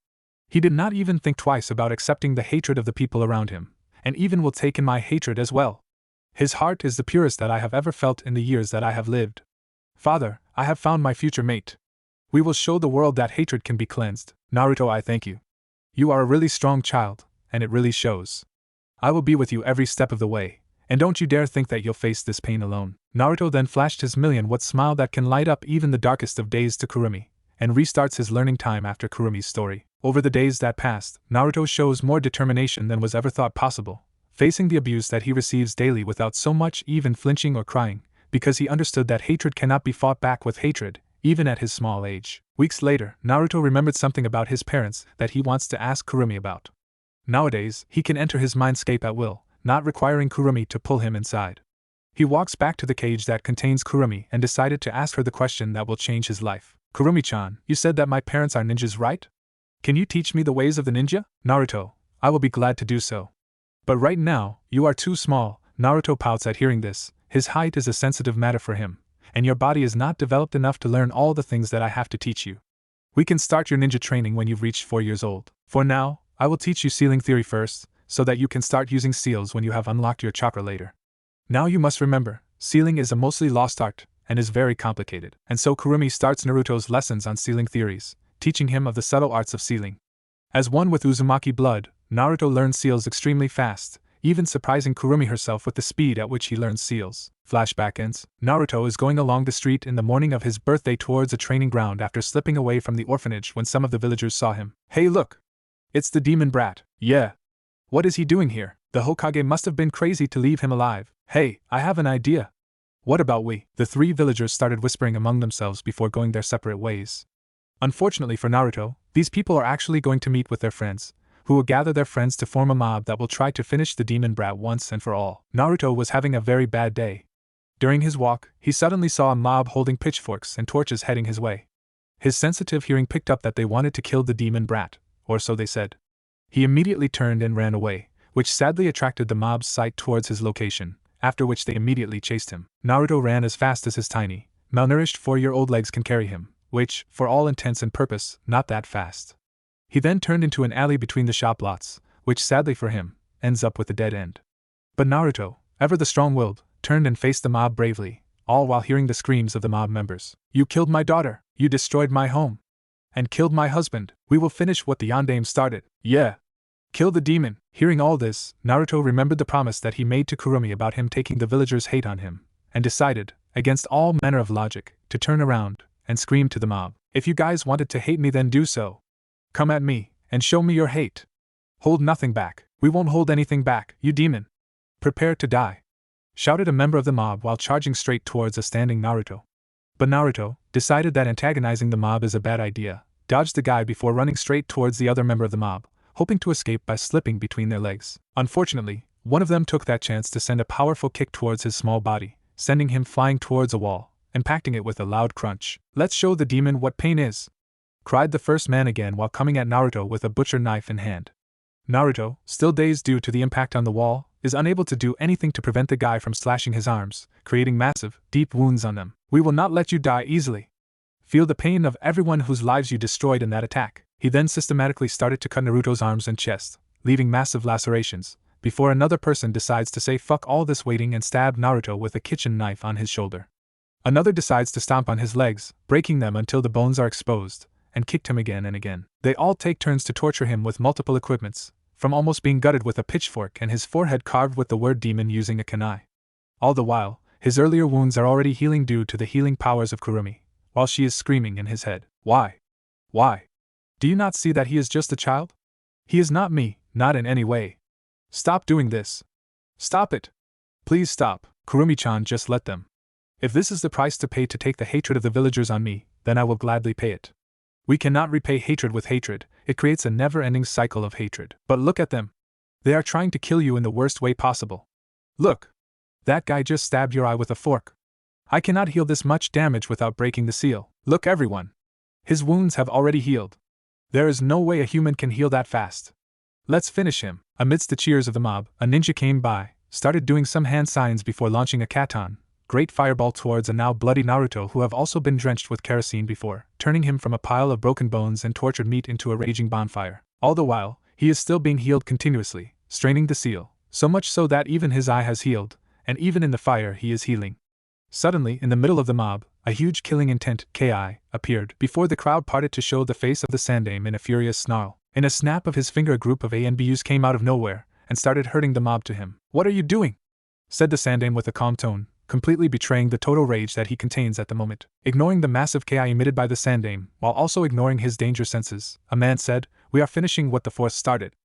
He did not even think twice about accepting the hatred of the people around him, and even will take in my hatred as well. His heart is the purest that I have ever felt in the years that I have lived. Father, I have found my future mate. We will show the world that hatred can be cleansed. Naruto, I thank you. You are a really strong child, and it really shows. I will be with you every step of the way, and don't you dare think that you'll face this pain alone. Naruto then flashed his million-watt smile that can light up even the darkest of days to Kurumi, and restarts his learning time after Kurumi's story. Over the days that passed, Naruto shows more determination than was ever thought possible, facing the abuse that he receives daily without so much even flinching or crying, because he understood that hatred cannot be fought back with hatred, even at his small age. Weeks later, Naruto remembered something about his parents that he wants to ask Kurumi about. Nowadays, he can enter his mindscape at will, not requiring Kurumi to pull him inside. He walks back to the cage that contains Kurumi and decided to ask her the question that will change his life. Kurumi-chan, you said that my parents are ninjas, right? Can you teach me the ways of the ninja? Naruto, I will be glad to do so. But right now, you are too small. Naruto pouts at hearing this. His height is a sensitive matter for him, and your body is not developed enough to learn all the things that I have to teach you. We can start your ninja training when you've reached 4 years old. For now, I will teach you sealing theory first, so that you can start using seals when you have unlocked your chakra later. Now you must remember, sealing is a mostly lost art, and is very complicated. And so Kurumi starts Naruto's lessons on sealing theories, teaching him of the subtle arts of sealing. As one with Uzumaki blood, Naruto learns seals extremely fast, even surprising Kurumi herself with the speed at which he learns seals. Flashback ends. Naruto is going along the street in the morning of his birthday towards a training ground after slipping away from the orphanage when some of the villagers saw him. Hey look! It's the demon brat. Yeah. What is he doing here? The Hokage must have been crazy to leave him alive. Hey, I have an idea. What about we? The 3 villagers started whispering among themselves before going their separate ways. Unfortunately for Naruto, these people are actually going to meet with their friends, who will gather their friends to form a mob that will try to finish the demon brat once and for all. Naruto was having a very bad day. During his walk, he suddenly saw a mob holding pitchforks and torches heading his way. His sensitive hearing picked up that they wanted to kill the demon brat, or so they said. He immediately turned and ran away, which sadly attracted the mob's sight towards his location, after which they immediately chased him. Naruto ran as fast as his tiny, malnourished 4-year-old legs can carry him, which, for all intents and purpose, not that fast. He then turned into an alley between the shop lots, which sadly for him, ends up with a dead end. But Naruto, ever the strong-willed, turned and faced the mob bravely, all while hearing the screams of the mob members. "You killed my daughter! You destroyed my home! And killed my husband! We will finish what the Yondaime started! Yeah! Kill the demon!" Hearing all this, Naruto remembered the promise that he made to Kurumi about him taking the villagers' hate on him, and decided, against all manner of logic, to turn around and scream to the mob, "If you guys wanted to hate me, then do so. Come at me, and show me your hate. Hold nothing back. We won't hold anything back, you demon. Prepare to die," shouted a member of the mob while charging straight towards a standing Naruto. But Naruto decided that antagonizing the mob is a bad idea, dodged the guy before running straight towards the other member of the mob, hoping to escape by slipping between their legs. Unfortunately, one of them took that chance to send a powerful kick towards his small body, sending him flying towards a wall, impacting it with a loud crunch. "Let's show the demon what pain is," cried the first man again while coming at Naruto with a butcher knife in hand. Naruto, still dazed due to the impact on the wall, is unable to do anything to prevent the guy from slashing his arms, creating massive, deep wounds on them. "We will not let you die easily. Feel the pain of everyone whose lives you destroyed in that attack." He then systematically started to cut Naruto's arms and chest, leaving massive lacerations, before another person decides to say fuck all this waiting and stab Naruto with a kitchen knife on his shoulder. Another decides to stomp on his legs, breaking them until the bones are exposed, and kicked him again and again. They all take turns to torture him with multiple equipments, from almost being gutted with a pitchfork and his forehead carved with the word demon using a kunai. All the while, his earlier wounds are already healing due to the healing powers of Kurumi, while she is screaming in his head, "Why? Why? Do you not see that he is just a child? He is not me, not in any way. Stop doing this. Stop it. Please stop, Kurumi-chan, just let them. If this is the price to pay to take the hatred of the villagers on me, then I will gladly pay it. We cannot repay hatred with hatred, it creates a never-ending cycle of hatred. But look at them. They are trying to kill you in the worst way possible. Look. That guy just stabbed your eye with a fork. I cannot heal this much damage without breaking the seal. Look everyone. His wounds have already healed. There is no way a human can heal that fast. Let's finish him." Amidst the cheers of the mob, a ninja came by, started doing some hand signs before launching a katon, great fireball towards a now bloody Naruto who have also been drenched with kerosene before, turning him from a pile of broken bones and tortured meat into a raging bonfire. All the while, he is still being healed continuously, straining the seal, so much so that even his eye has healed, and even in the fire he is healing. Suddenly, in the middle of the mob, a huge killing intent (KI) appeared before the crowd parted to show the face of the Sandaime in a furious snarl. In a snap of his finger, a group of ANBUs came out of nowhere and started herding the mob to him. "What are you doing?" said the Sandaime with a calm tone, completely betraying the total rage that he contains at the moment. Ignoring the massive KI emitted by the Sandaime, while also ignoring his danger senses, a man said, "We are finishing what the force started.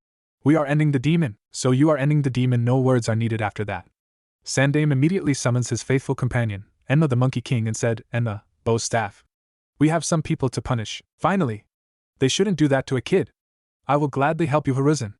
We are ending the demon." "So you are ending the demon, no words are needed after that." Sandaime immediately summons his faithful companion, Enma the Monkey King, and said, "Enma, bow staff. We have some people to punish." "Finally! They shouldn't do that to a kid. I will gladly help you, Hiruzen.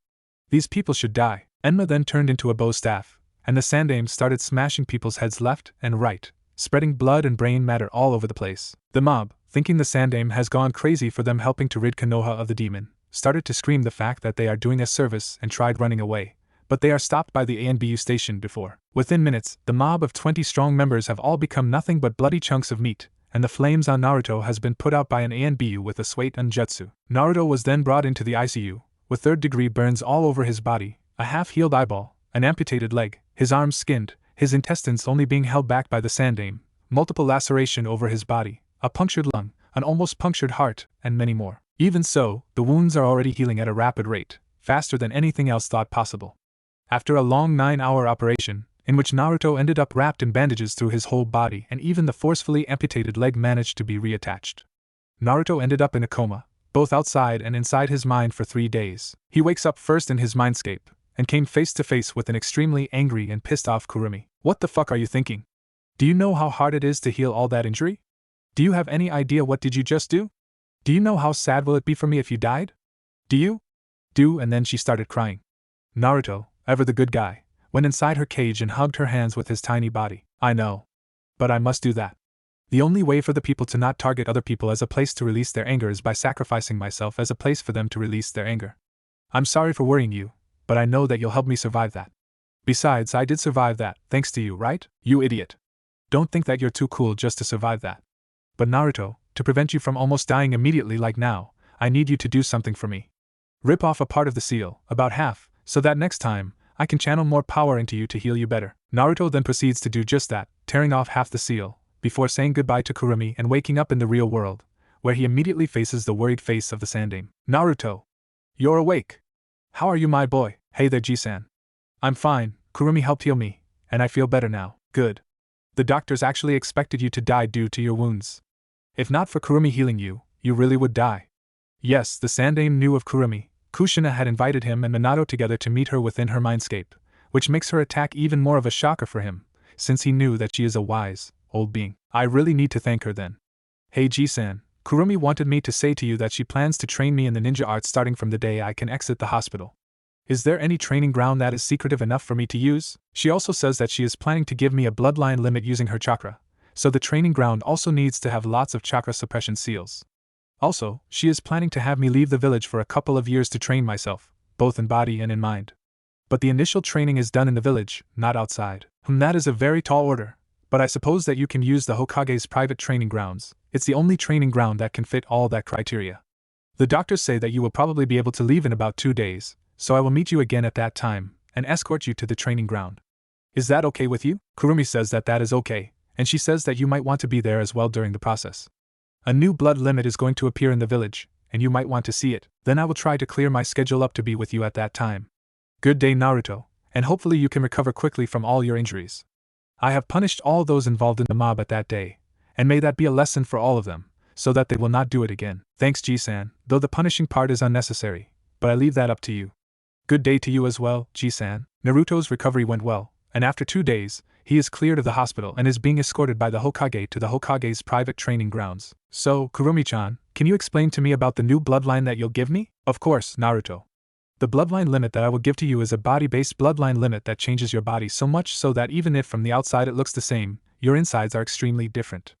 These people should die." Enma then turned into a bow staff, and the Sandaime started smashing people's heads left and right, spreading blood and brain matter all over the place. The mob, thinking the Sandaime has gone crazy for them helping to rid Konoha of the demon, started to scream the fact that they are doing a service and tried running away, but they are stopped by the ANBU station before. Within minutes, the mob of 20 strong members have all become nothing but bloody chunks of meat, and the flames on Naruto has been put out by an ANBU with a Swate Unjutsu. Naruto was then brought into the ICU, with third-degree burns all over his body, a half-healed eyeball, an amputated leg, his arms skinned, his intestines only being held back by the Sandaime, multiple laceration over his body, a punctured lung, an almost punctured heart, and many more. Even so, the wounds are already healing at a rapid rate, faster than anything else thought possible. After a long 9-hour operation, in which Naruto ended up wrapped in bandages through his whole body and even the forcefully amputated leg managed to be reattached, Naruto ended up in a coma, both outside and inside his mind for 3 days. He wakes up first in his mindscape, and came face to face with an extremely angry and pissed off Kurumi. "What the fuck are you thinking? Do you know how hard it is to heal all that injury? Do you have any idea what did you just do? Do you know how sad will it be for me if you died? Do you? Do, and then she started crying. Naruto, ever the good guy, went inside her cage and hugged her hands with his tiny body. I know. But I must do that. The only way for the people to not target other people as a place to release their anger is by sacrificing myself as a place for them to release their anger. I'm sorry for worrying you, but I know that you'll help me survive that. Besides, I did survive that, thanks to you, right? You idiot. Don't think that you're too cool just to survive that. But Naruto, to prevent you from almost dying immediately like now, I need you to do something for me. Rip off a part of the seal, about half, so that next time, I can channel more power into you to heal you better. Naruto then proceeds to do just that, tearing off half the seal, before saying goodbye to Kurumi and waking up in the real world, where he immediately faces the worried face of the Sandame. Naruto! You're awake! How are you, my boy? Hey there, G-san. I'm fine, Kurumi helped heal me, and I feel better now. Good. The doctors actually expected you to die due to your wounds. If not for Kurumi healing you, you really would die. Yes, the Sandame knew of Kurumi. Kushina had invited him and Minato together to meet her within her mindscape, which makes her attack even more of a shocker for him, since he knew that she is a wise, old being. I really need to thank her then. Hey G-san, Kurumi wanted me to say to you that she plans to train me in the ninja arts starting from the day I can exit the hospital. Is there any training ground that is secretive enough for me to use? She also says that she is planning to give me a bloodline limit using her chakra, so the training ground also needs to have lots of chakra suppression seals. Also, she is planning to have me leave the village for a couple of years to train myself, both in body and in mind. But the initial training is done in the village, not outside. That is a very tall order, but I suppose that you can use the Hokage's private training grounds. It's the only training ground that can fit all that criteria. The doctors say that you will probably be able to leave in about 2 days, so I will meet you again at that time, and escort you to the training ground. Is that okay with you? Kurumi says that that is okay, and she says that you might want to be there as well during the process. A new blood limit is going to appear in the village, and you might want to see it. Then I will try to clear my schedule up to be with you at that time. Good day, Naruto, and hopefully you can recover quickly from all your injuries. I have punished all those involved in the mob at that day, and may that be a lesson for all of them, so that they will not do it again. Thanks, G-san, though the punishing part is unnecessary, but I leave that up to you. Good day to you as well, G-san. Naruto's recovery went well, and after 2 days, he is cleared of the hospital and is being escorted by the Hokage to the Hokage's private training grounds. So, Kurumi-chan, can you explain to me about the new bloodline that you'll give me? Of course, Naruto. The bloodline limit that I will give to you is a body-based bloodline limit that changes your body so much so that even if from the outside it looks the same, your insides are extremely different.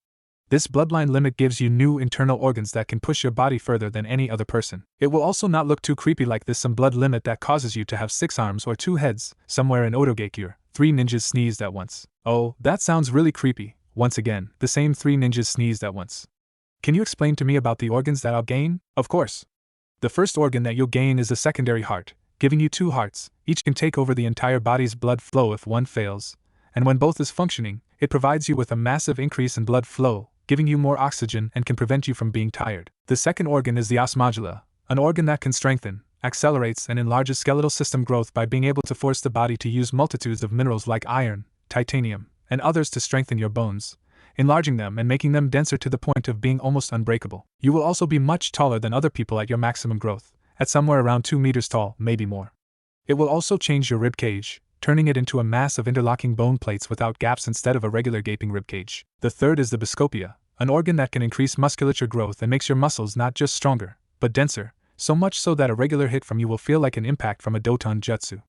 This bloodline limit gives you new internal organs that can push your body further than any other person. It will also not look too creepy like this some blood limit that causes you to have 6 arms or 2 heads, somewhere in Otogekure. 3 ninjas sneezed at once. Oh, that sounds really creepy. Once again, the same 3 ninjas sneezed at once. Can you explain to me about the organs that I'll gain? Of course. The first organ that you'll gain is a secondary heart, giving you 2 hearts. Each can take over the entire body's blood flow if one fails, and when both is functioning, it provides you with a massive increase in blood flow, giving you more oxygen and can prevent you from being tired. The second organ is the osmodula, an organ that can strengthen, accelerates and enlarges skeletal system growth by being able to force the body to use multitudes of minerals like iron, titanium, and others to strengthen your bones, enlarging them and making them denser to the point of being almost unbreakable. You will also be much taller than other people at your maximum growth, at somewhere around 2 meters tall, maybe more. It will also change your rib cage, turning it into a mass of interlocking bone plates without gaps instead of a regular gaping rib cage. The third is the biscopia, an organ that can increase musculature growth and makes your muscles not just stronger, but denser, so much so that a regular hit from you will feel like an impact from a Doton jutsu.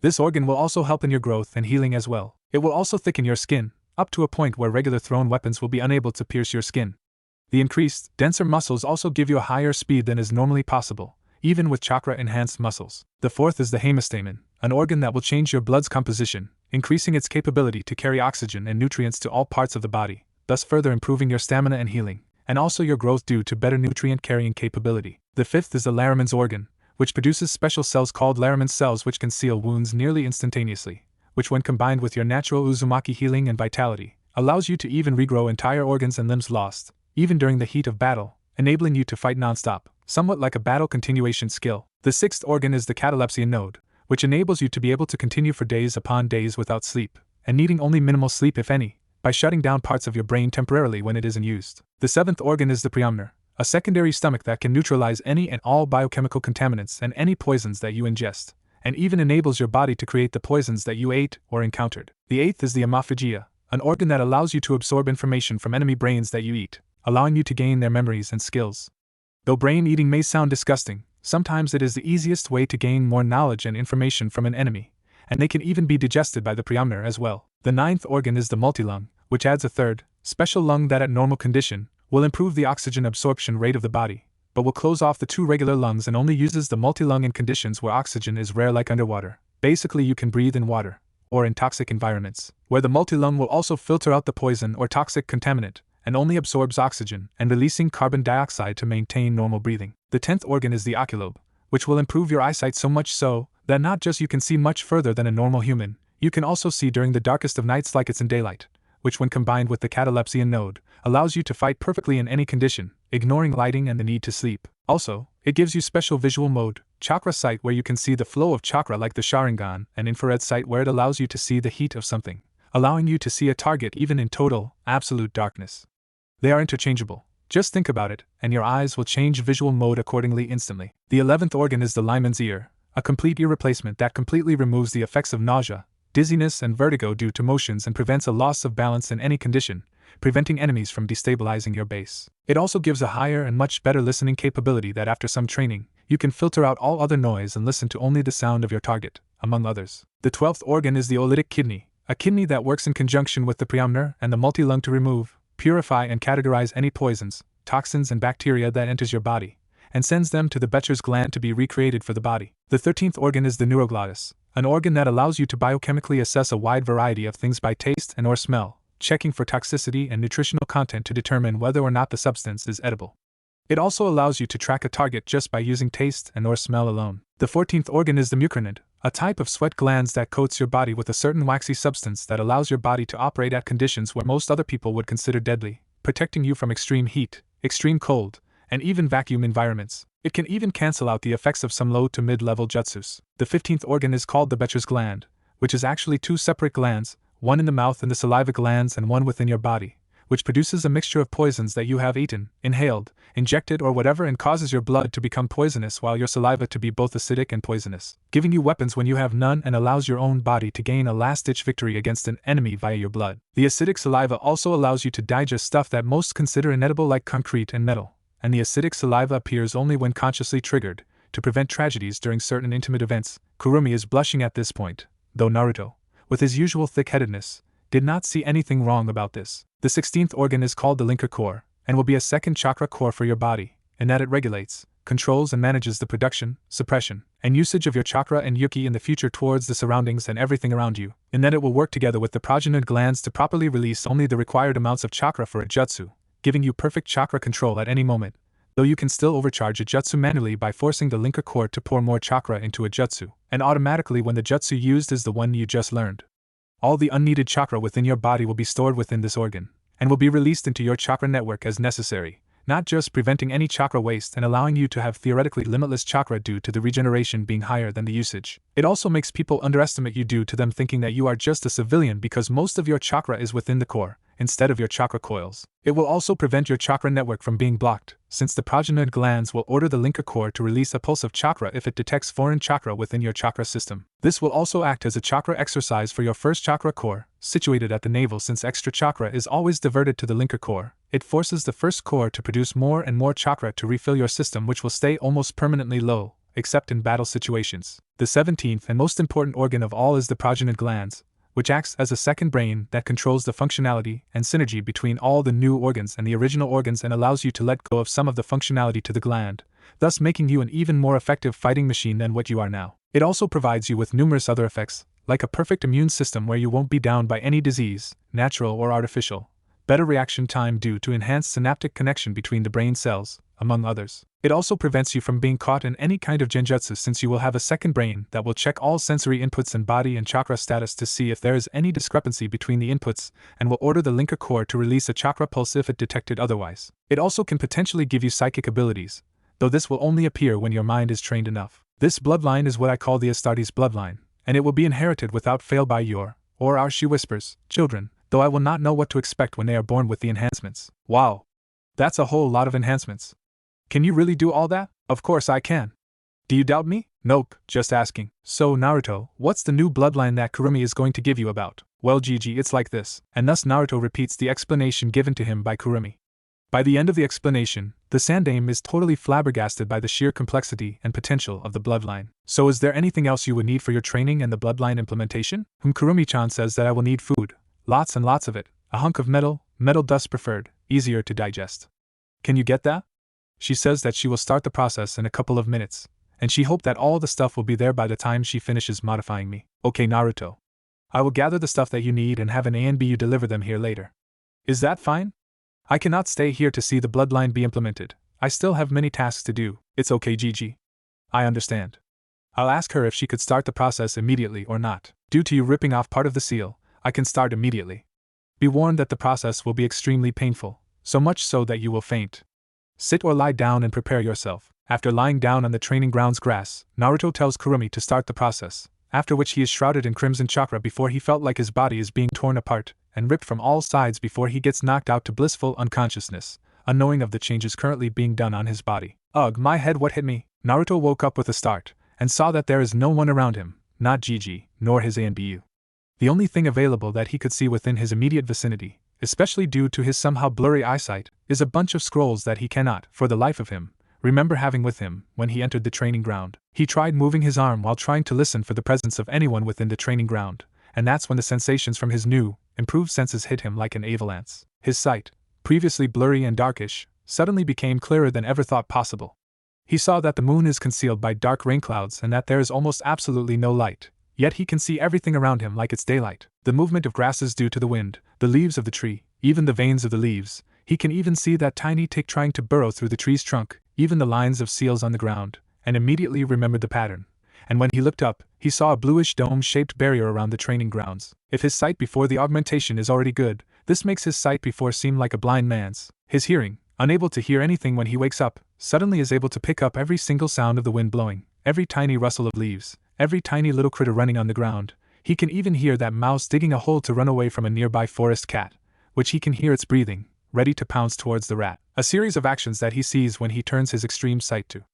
This organ will also help in your growth and healing as well. It will also thicken your skin, up to a point where regular thrown weapons will be unable to pierce your skin. The increased, denser muscles also give you a higher speed than is normally possible, even with chakra-enhanced muscles. The fourth is the hemostamen, an organ that will change your blood's composition, increasing its capability to carry oxygen and nutrients to all parts of the body, thus further improving your stamina and healing, and also your growth due to better nutrient-carrying capability. The fifth is the Laramens organ, which produces special cells called Laramens cells which can seal wounds nearly instantaneously, which when combined with your natural Uzumaki healing and vitality, allows you to even regrow entire organs and limbs lost, even during the heat of battle, enabling you to fight non-stop, somewhat like a battle continuation skill. The sixth organ is the catalepsia node, which enables you to be able to continue for days upon days without sleep, and needing only minimal sleep if any, by shutting down parts of your brain temporarily when it isn't used. The seventh organ is the preumner, a secondary stomach that can neutralize any and all biochemical contaminants and any poisons that you ingest, and even enables your body to create the poisons that you ate or encountered. The eighth is the amophagia, an organ that allows you to absorb information from enemy brains that you eat, allowing you to gain their memories and skills. Though brain eating may sound disgusting, Sometimes it is the easiest way to gain more knowledge and information from an enemy, and they can even be digested by the preamner as well. The ninth organ is the multilung, which adds a third, special lung that at normal condition will improve the oxygen absorption rate of the body, but will close off the two regular lungs and only uses the multilung in conditions where oxygen is rare, like underwater. Basically, you can breathe in water, or in toxic environments, where the multilung will also filter out the poison or toxic contaminant, and only absorbs oxygen and releasing carbon dioxide to maintain normal breathing. The 10th organ is the oculobe, which will improve your eyesight so much so that not just you can see much further than a normal human, you can also see during the darkest of nights like it's in daylight, which when combined with the catalepsian node, allows you to fight perfectly in any condition, ignoring lighting and the need to sleep. Also, it gives you special visual mode, chakra sight, where you can see the flow of chakra like the Sharingan, and infrared sight where it allows you to see the heat of something, allowing you to see a target even in total, absolute darkness. They are interchangeable. Just think about it, and your eyes will change visual mode accordingly instantly. The 11th organ is the liman's ear, a complete ear replacement that completely removes the effects of nausea, dizziness and vertigo due to motions and prevents a loss of balance in any condition, preventing enemies from destabilizing your base. It also gives a higher and much better listening capability that after some training, you can filter out all other noise and listen to only the sound of your target, among others. The 12th organ is the olytic kidney, a kidney that works in conjunction with the preamner and the multilung to remove, purify and categorize any poisons, toxins and bacteria that enters your body, and sends them to the Becher's gland to be recreated for the body. The 13th organ is the neuroglottis, an organ that allows you to biochemically assess a wide variety of things by taste and or smell, checking for toxicity and nutritional content to determine whether or not the substance is edible. It also allows you to track a target just by using taste and or smell alone. The 14th organ is the mucrinid, a type of sweat glands that coats your body with a certain waxy substance that allows your body to operate at conditions where most other people would consider deadly, protecting you from extreme heat, extreme cold, and even vacuum environments. It can even cancel out the effects of some low to mid-level jutsus. The 15th organ is called the Becher's gland, which is actually two separate glands, one in the mouth and the saliva glands and one within your body, which produces a mixture of poisons that you have eaten, inhaled, injected or whatever, and causes your blood to become poisonous while your saliva to be both acidic and poisonous, giving you weapons when you have none and allows your own body to gain a last-ditch victory against an enemy via your blood. The acidic saliva also allows you to digest stuff that most consider inedible like concrete and metal, and the acidic saliva appears only when consciously triggered, to prevent tragedies during certain intimate events. Kurumi is blushing at this point, though Naruto, with his usual thick-headedness, did not see anything wrong about this. The 16th organ is called the linker core, and will be a second chakra core for your body, in that it regulates, controls and manages the production, suppression, and usage of your chakra and yuki in the future towards the surroundings and everything around you, in that it will work together with the progenitor glands to properly release only the required amounts of chakra for a jutsu, giving you perfect chakra control at any moment, though you can still overcharge a jutsu manually by forcing the linker core to pour more chakra into a jutsu, and automatically when the jutsu used is the one you just learned. All the unneeded chakra within your body will be stored within this organ, and will be released into your chakra network as necessary, not just preventing any chakra waste and allowing you to have theoretically limitless chakra due to the regeneration being higher than the usage. It also makes people underestimate you due to them thinking that you are just a civilian because most of your chakra is within the core, instead of your chakra coils. It will also prevent your chakra network from being blocked, since the progenitor glands will order the linker core to release a pulse of chakra if it detects foreign chakra within your chakra system. This will also act as a chakra exercise for your first chakra core, situated at the navel. Since extra chakra is always diverted to the linker core, it forces the first core to produce more and more chakra to refill your system, which will stay almost permanently low, except in battle situations. The 17th and most important organ of all is the progenitor glands, which acts as a second brain that controls the functionality and synergy between all the new organs and the original organs and allows you to let go of some of the functionality to the gland, thus making you an even more effective fighting machine than what you are now. It also provides you with numerous other effects, like a perfect immune system where you won't be downed by any disease, natural or artificial, better reaction time due to enhanced synaptic connection between the brain cells, among others. It also prevents you from being caught in any kind of genjutsu since you will have a second brain that will check all sensory inputs and body and chakra status to see if there is any discrepancy between the inputs and will order the linker core to release a chakra pulse if it detected otherwise. It also can potentially give you psychic abilities, though this will only appear when your mind is trained enough. This bloodline is what I call the Astartes bloodline, and it will be inherited without fail by your, or our, she whispers, children, though I will not know what to expect when they are born with the enhancements. Wow! That's a whole lot of enhancements. Can you really do all that? Of course I can. Do you doubt me? Nope, just asking. So Naruto, what's the new bloodline that Kurumi is going to give you about? Well Gigi, it's like this. And thus Naruto repeats the explanation given to him by Kurumi. By the end of the explanation, the Sandaime is totally flabbergasted by the sheer complexity and potential of the bloodline. So is there anything else you would need for your training and the bloodline implementation? Kurumi-chan says that I will need food, lots and lots of it, a hunk of metal dust preferred, easier to digest. Can you get that? She says that she will start the process in a couple of minutes, and she hoped that all the stuff will be there by the time she finishes modifying me. Okay, Naruto. I will gather the stuff that you need and have an ANBU deliver them here later. Is that fine? I cannot stay here to see the bloodline be implemented. I still have many tasks to do. It's okay, Gigi. I understand. I'll ask her if she could start the process immediately or not. Due to you ripping off part of the seal, I can start immediately. Be warned that the process will be extremely painful, so much so that you will faint. Sit or lie down and prepare yourself. After lying down on the training grounds grass, Naruto tells Kurumi to start the process, after which he is shrouded in crimson chakra before he felt like his body is being torn apart and ripped from all sides before he gets knocked out to blissful unconsciousness, unknowing of the changes currently being done on his body. Ugh, my head, what hit me? Naruto woke up with a start, and saw that there is no one around him, not Gigi, nor his ANBU. The only thing available that he could see within his immediate vicinity, especially due to his somehow blurry eyesight, is a bunch of scrolls that he cannot, for the life of him, remember having with him when he entered the training ground. He tried moving his arm while trying to listen for the presence of anyone within the training ground, and that's when the sensations from his new, improved senses hit him like an avalanche. His sight, previously blurry and darkish, suddenly became clearer than ever thought possible. He saw that the moon is concealed by dark rain clouds and that there is almost absolutely no light, yet he can see everything around him like it's daylight. The movement of grasses due to the wind, the leaves of the tree, even the veins of the leaves. He can even see that tiny tick trying to burrow through the tree's trunk, even the lines of seals on the ground, and immediately remembered the pattern. And when he looked up, he saw a bluish dome-shaped barrier around the training grounds. If his sight before the augmentation is already good, this makes his sight before seem like a blind man's. His hearing, unable to hear anything when he wakes up, suddenly is able to pick up every single sound of the wind blowing, every tiny rustle of leaves, every tiny little critter running on the ground. He can even hear that mouse digging a hole to run away from a nearby forest cat, which he can hear its breathing, ready to pounce towards the rat. A series of actions that he sees when he turns his extreme sight to.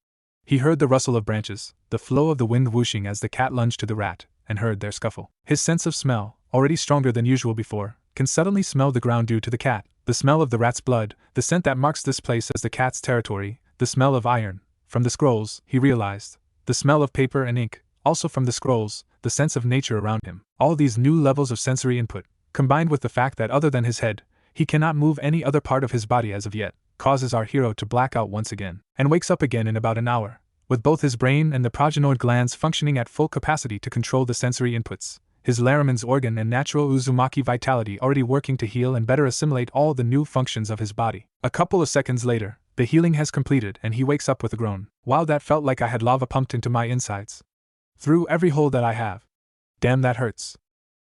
He heard the rustle of branches, the flow of the wind whooshing as the cat lunged to the rat, and heard their scuffle. His sense of smell, already stronger than usual before, can suddenly smell the ground due to the cat, the smell of the rat's blood, the scent that marks this place as the cat's territory, the smell of iron. From the scrolls, he realized, the smell of paper and ink, also from the scrolls, the sense of nature around him. All these new levels of sensory input, combined with the fact that other than his head, he cannot move any other part of his body as of yet, causes our hero to black out once again, and wakes up again in about an hour, with both his brain and the progenoid glands functioning at full capacity to control the sensory inputs, his Laraman's organ and natural Uzumaki vitality already working to heal and better assimilate all the new functions of his body. A couple of seconds later, the healing has completed and he wakes up with a groan. Wow, that felt like I had lava pumped into my insides. Through every hole that I have. Damn, that hurts.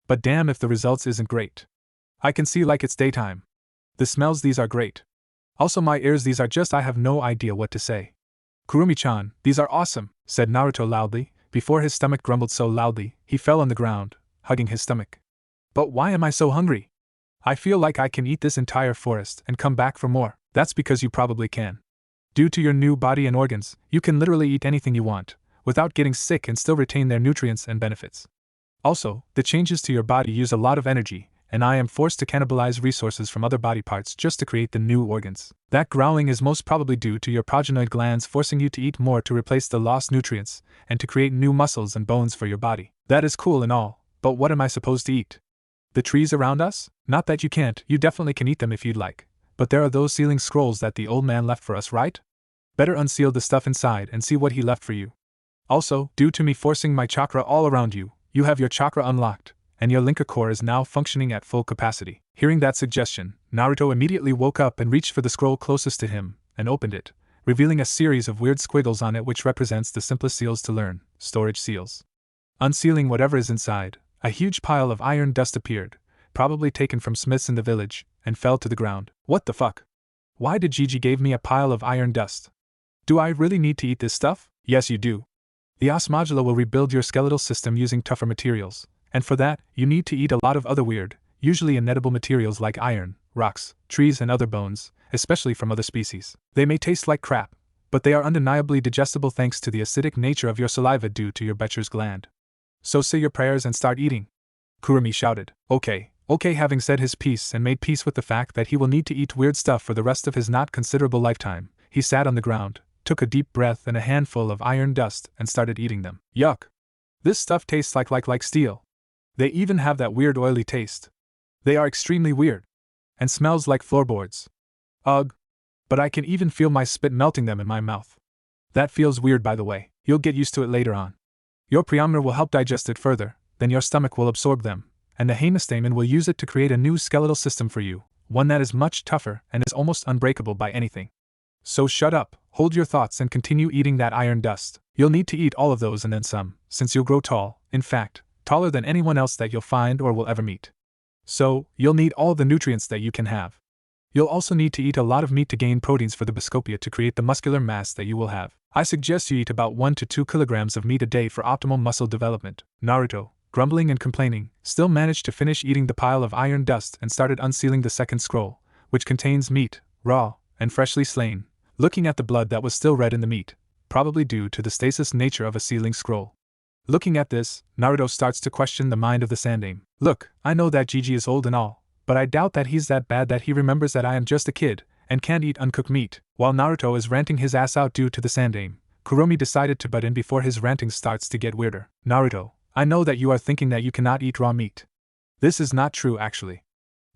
But damn if the results isn't great. I can see like it's daytime. The smells, these are great. Also my ears, these are just, I have no idea what to say. Kurumi-chan, these are awesome, said Naruto loudly, before his stomach grumbled so loudly, he fell on the ground, hugging his stomach. But why am I so hungry? I feel like I can eat this entire forest and come back for more. That's because you probably can. Due to your new body and organs, you can literally eat anything you want, without getting sick and still retain their nutrients and benefits. Also, the changes to your body use a lot of energy, and I am forced to cannibalize resources from other body parts just to create the new organs. That growling is most probably due to your progenoid glands forcing you to eat more to replace the lost nutrients, and to create new muscles and bones for your body. That is cool and all, but what am I supposed to eat? The trees around us? Not that you can't, you definitely can eat them if you'd like. But there are those sealing scrolls that the old man left for us, right? Better unseal the stuff inside and see what he left for you. Also, due to me forcing my chakra all around you, you have your chakra unlocked, and your linker core is now functioning at full capacity. Hearing that suggestion, Naruto immediately woke up and reached for the scroll closest to him, and opened it, revealing a series of weird squiggles on it which represents the simplest seals to learn, storage seals. Unsealing whatever is inside, a huge pile of iron dust appeared, probably taken from smiths in the village, and fell to the ground. What the fuck? Why did Gigi give me a pile of iron dust? Do I really need to eat this stuff? Yes, you do. The osmodula will rebuild your skeletal system using tougher materials, and for that, you need to eat a lot of other weird, usually inedible materials like iron, rocks, trees and other bones, especially from other species. They may taste like crap, but they are undeniably digestible thanks to the acidic nature of your saliva due to your Becher's gland. So say your prayers and start eating. Kurumi shouted. Okay, Okay, having said his piece and made peace with the fact that he will need to eat weird stuff for the rest of his not considerable lifetime, he sat on the ground, took a deep breath and a handful of iron dust and started eating them. Yuck! This stuff tastes like steel. They even have that weird oily taste. They are extremely weird. And smells like floorboards. Ugh! But I can even feel my spit melting them in my mouth. That feels weird, by the way. You'll get used to it later on. Your preamner will help digest it further, then your stomach will absorb them, and the hemostamine will use it to create a new skeletal system for you, one that is much tougher and is almost unbreakable by anything. So shut up, hold your thoughts and continue eating that iron dust. You'll need to eat all of those and then some, since you'll grow tall, in fact, taller than anyone else that you'll find or will ever meet. So, you'll need all the nutrients that you can have. You'll also need to eat a lot of meat to gain proteins for the Biscopia to create the muscular mass that you will have. I suggest you eat about 1 to 2 kilograms of meat a day for optimal muscle development. Naruto, grumbling and complaining, still managed to finish eating the pile of iron dust and started unsealing the second scroll, which contains meat, raw, and freshly slain, looking at the blood that was still red in the meat, probably due to the stasis nature of a sealing scroll. Looking at this, Naruto starts to question the mind of the Sandaime. Look, I know that Gigi is old and all, but I doubt that he's that bad that he remembers that I am just a kid, and can't eat uncooked meat. While Naruto is ranting his ass out due to the Sandaime, Kurumi decided to butt in before his ranting starts to get weirder. Naruto, I know that you are thinking that you cannot eat raw meat. This is not true actually.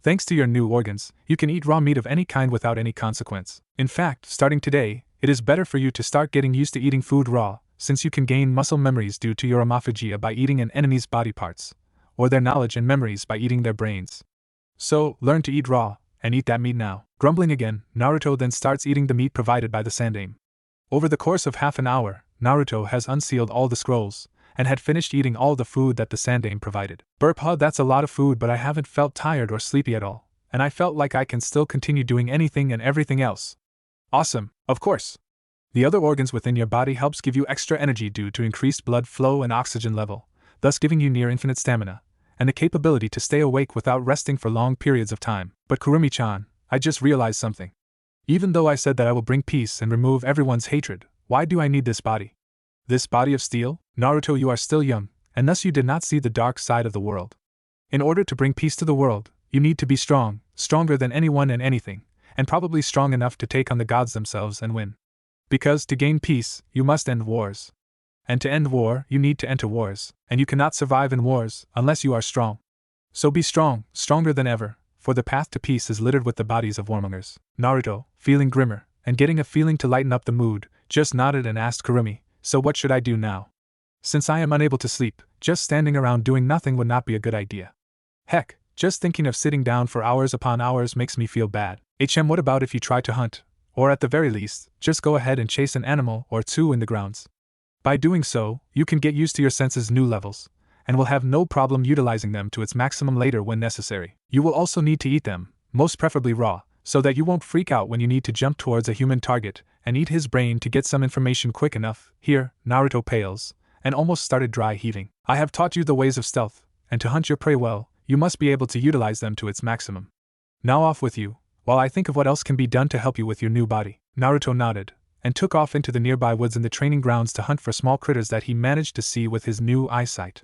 Thanks to your new organs, you can eat raw meat of any kind without any consequence. In fact, starting today, it is better for you to start getting used to eating food raw, since you can gain muscle memories due to your omophagia by eating an enemy's body parts, or their knowledge and memories by eating their brains. So, learn to eat raw, and eat that meat now. Grumbling again, Naruto then starts eating the meat provided by the Sandaime. Over the course of half an hour, Naruto has unsealed all the scrolls, and had finished eating all the food that the Sandaime provided. Burp, that's a lot of food, but I haven't felt tired or sleepy at all, and I felt like I can still continue doing anything and everything else. Awesome, of course. The other organs within your body helps give you extra energy due to increased blood flow and oxygen level, thus giving you near infinite stamina, and the capability to stay awake without resting for long periods of time. But Kurumi-chan, I just realized something. Even though I said that I will bring peace and remove everyone's hatred, why do I need this body? This body of steel? Naruto, you are still young, and thus you did not see the dark side of the world. In order to bring peace to the world, you need to be strong, stronger than anyone and anything, and probably strong enough to take on the gods themselves and win. Because to gain peace, you must end wars. And to end war, you need to enter wars, and you cannot survive in wars unless you are strong. So be strong, stronger than ever, for the path to peace is littered with the bodies of warmongers. Naruto, feeling grimmer, and getting a feeling to lighten up the mood, just nodded and asked Kurumi, so what should I do now? Since I am unable to sleep, just standing around doing nothing would not be a good idea. Heck, just thinking of sitting down for hours upon hours makes me feel bad. What about if you try to hunt? Or at the very least, just go ahead and chase an animal or two in the grounds. By doing so, you can get used to your senses' new levels, and will have no problem utilizing them to its maximum later when necessary. You will also need to eat them, most preferably raw, so that you won't freak out when you need to jump towards a human target and eat his brain to get some information quick enough. Here, Naruto pales, and almost started dry heaving. I have taught you the ways of stealth, and to hunt your prey well, you must be able to utilize them to its maximum. Now off with you, while I think of what else can be done to help you with your new body. Naruto nodded, and took off into the nearby woods and the training grounds to hunt for small critters that he managed to see with his new eyesight.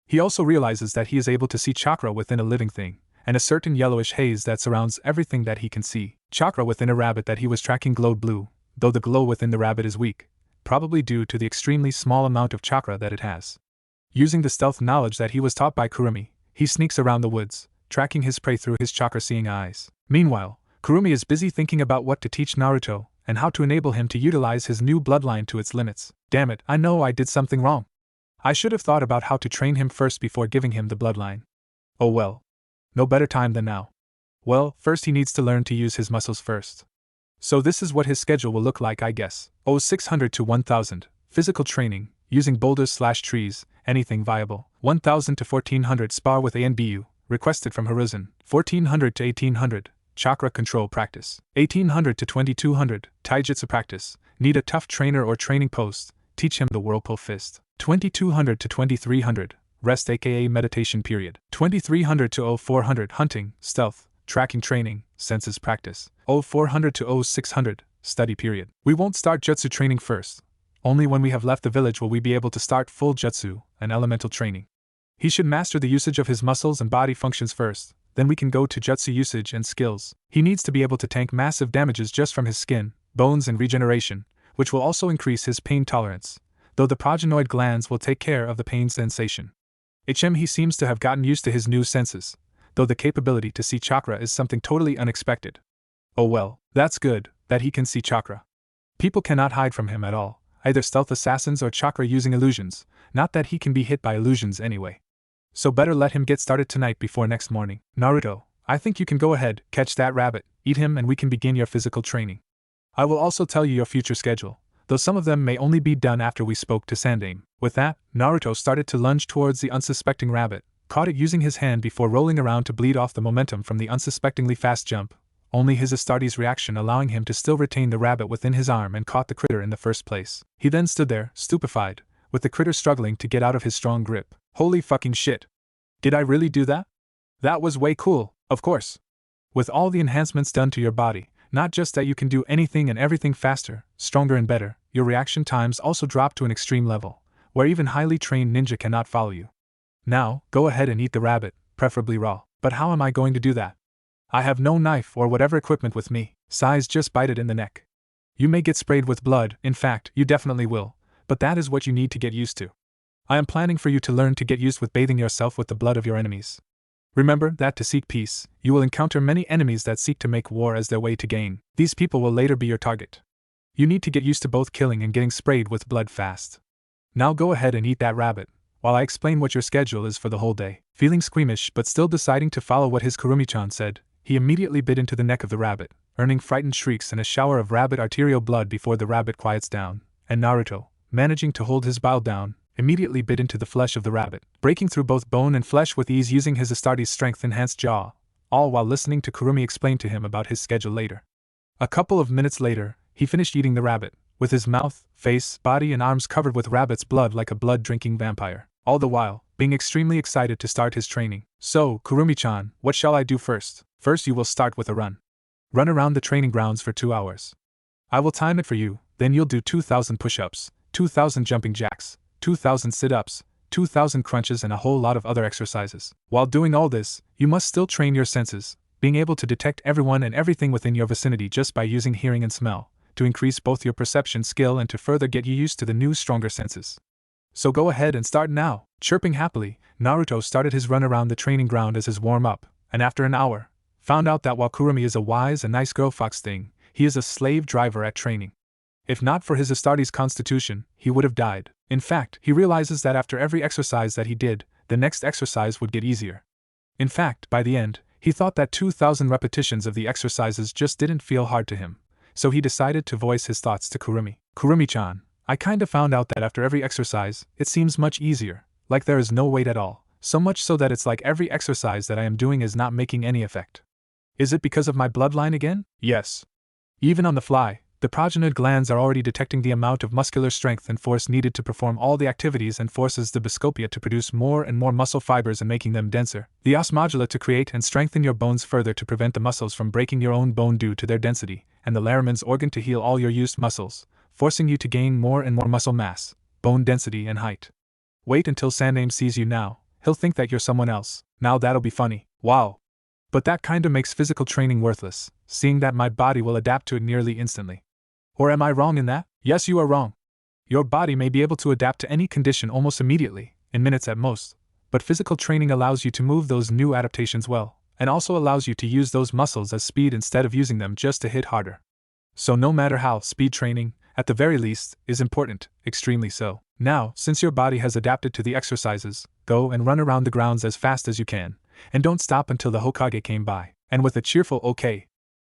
He also realizes that he is able to see chakra within a living thing, and a certain yellowish haze that surrounds everything that he can see. Chakra within a rabbit that he was tracking glowed blue, though the glow within the rabbit is weak, probably due to the extremely small amount of chakra that it has. Using the stealth knowledge that he was taught by Kurumi, he sneaks around the woods, tracking his prey through his chakra-seeing eyes. Meanwhile, Kurumi is busy thinking about what to teach Naruto, and how to enable him to utilize his new bloodline to its limits. Damn it, I know I did something wrong. I should have thought about how to train him first before giving him the bloodline. Oh well. No better time than now. Well, first he needs to learn to use his muscles first. So this is what his schedule will look like, I guess. 600 to 1000, physical training, using boulders/trees, anything viable. 1000 to 1400 spar with A and BU, requested from Hiruzen. 1400 to 1800, chakra control practice. 1800 to 2200, taijutsu practice, need a tough trainer or training post, teach him the whirlpool fist. 2200 to 2300, rest aka meditation period. 2300 to 0400, hunting, stealth, tracking training, senses practice. 0400 to 0600, study period. We won't start jutsu training first. Only when we have left the village will we be able to start full jutsu and elemental training. He should master the usage of his muscles and body functions first, then we can go to jutsu usage and skills. He needs to be able to tank massive damages just from his skin, bones and regeneration, which will also increase his pain tolerance, though the progenoid glands will take care of the pain sensation. He seems to have gotten used to his new senses, though the capability to see chakra is something totally unexpected. Oh well, that's good, that he can see chakra. People cannot hide from him at all, either stealth assassins or chakra using illusions, not that he can be hit by illusions anyway. So better let him get started tonight before next morning. Naruto, I think you can go ahead, catch that rabbit, eat him and we can begin your physical training. I will also tell you your future schedule, though some of them may only be done after we spoke to Sandaime. With that, Naruto started to lunge towards the unsuspecting rabbit, caught it using his hand before rolling around to bleed off the momentum from the unsuspectingly fast jump, only his Astartes reaction allowing him to still retain the rabbit within his arm and caught the critter in the first place. He then stood there, stupefied, with the critter struggling to get out of his strong grip. Holy fucking shit. Did I really do that? That was way cool, of course. With all the enhancements done to your body, not just that you can do anything and everything faster, stronger and better, your reaction times also drop to an extreme level, where even highly trained ninja cannot follow you. Now, go ahead and eat the rabbit, preferably raw. But how am I going to do that? I have no knife or whatever equipment with me. Size just bite it in the neck. You may get sprayed with blood, in fact, you definitely will, but that is what you need to get used to. I am planning for you to learn to get used with bathing yourself with the blood of your enemies. Remember that to seek peace, you will encounter many enemies that seek to make war as their way to gain. These people will later be your target. You need to get used to both killing and getting sprayed with blood fast. Now go ahead and eat that rabbit, while I explain what your schedule is for the whole day. Feeling squeamish but still deciding to follow what his Kurumi-chan said, he immediately bit into the neck of the rabbit, earning frightened shrieks and a shower of rabbit arterial blood before the rabbit quiets down, and Naruto, managing to hold his bile down, immediately bit into the flesh of the rabbit, breaking through both bone and flesh with ease using his Astartes strength-enhanced jaw, all while listening to Kurumi explain to him about his schedule later. A couple of minutes later, he finished eating the rabbit, with his mouth, face, body and arms covered with rabbit's blood like a blood-drinking vampire, all the while being extremely excited to start his training. So, Kurumi-chan, what shall I do first? First you will start with a run. Run around the training grounds for 2 hours. I will time it for you, then you'll do 2,000 push-ups, 2,000 jumping jacks, 2,000 sit-ups, 2,000 crunches and a whole lot of other exercises. While doing all this, you must still train your senses, being able to detect everyone and everything within your vicinity just by using hearing and smell, to increase both your perception skill and to further get you used to the new stronger senses. So go ahead and start now. Chirping happily, Naruto started his run around the training ground as his warm-up, and after an hour, found out that while Kurumi is a wise and nice girl fox thing, he is a slave driver at training. If not for his Astartes constitution, he would have died. In fact, he realizes that after every exercise that he did, the next exercise would get easier. In fact, by the end, he thought that 2,000 repetitions of the exercises just didn't feel hard to him, so he decided to voice his thoughts to Kurumi. Kurumi-chan, I kinda found out that after every exercise, it seems much easier, like there is no weight at all, so much so that it's like every exercise that I am doing is not making any effect. Is it because of my bloodline again? Yes. Even on the fly, the progenoid glands are already detecting the amount of muscular strength and force needed to perform all the activities and forces the biscopia to produce more and more muscle fibers and making them denser, the os modula to create and strengthen your bones further to prevent the muscles from breaking your own bone due to their density, and the Laraman's organ to heal all your used muscles, forcing you to gain more and more muscle mass, bone density and height. Wait until Sandaime sees you now, he'll think that you're someone else. Now that'll be funny. Wow. But that kinda makes physical training worthless, seeing that my body will adapt to it nearly instantly. Or am I wrong in that? Yes, you are wrong. Your body may be able to adapt to any condition almost immediately, in minutes at most, but physical training allows you to move those new adaptations well, and also allows you to use those muscles as speed instead of using them just to hit harder. So no matter how, speed training, at the very least, is important, extremely so. Now, since your body has adapted to the exercises, go and run around the grounds as fast as you can, and don't stop until the Hokage came by, and with a cheerful okay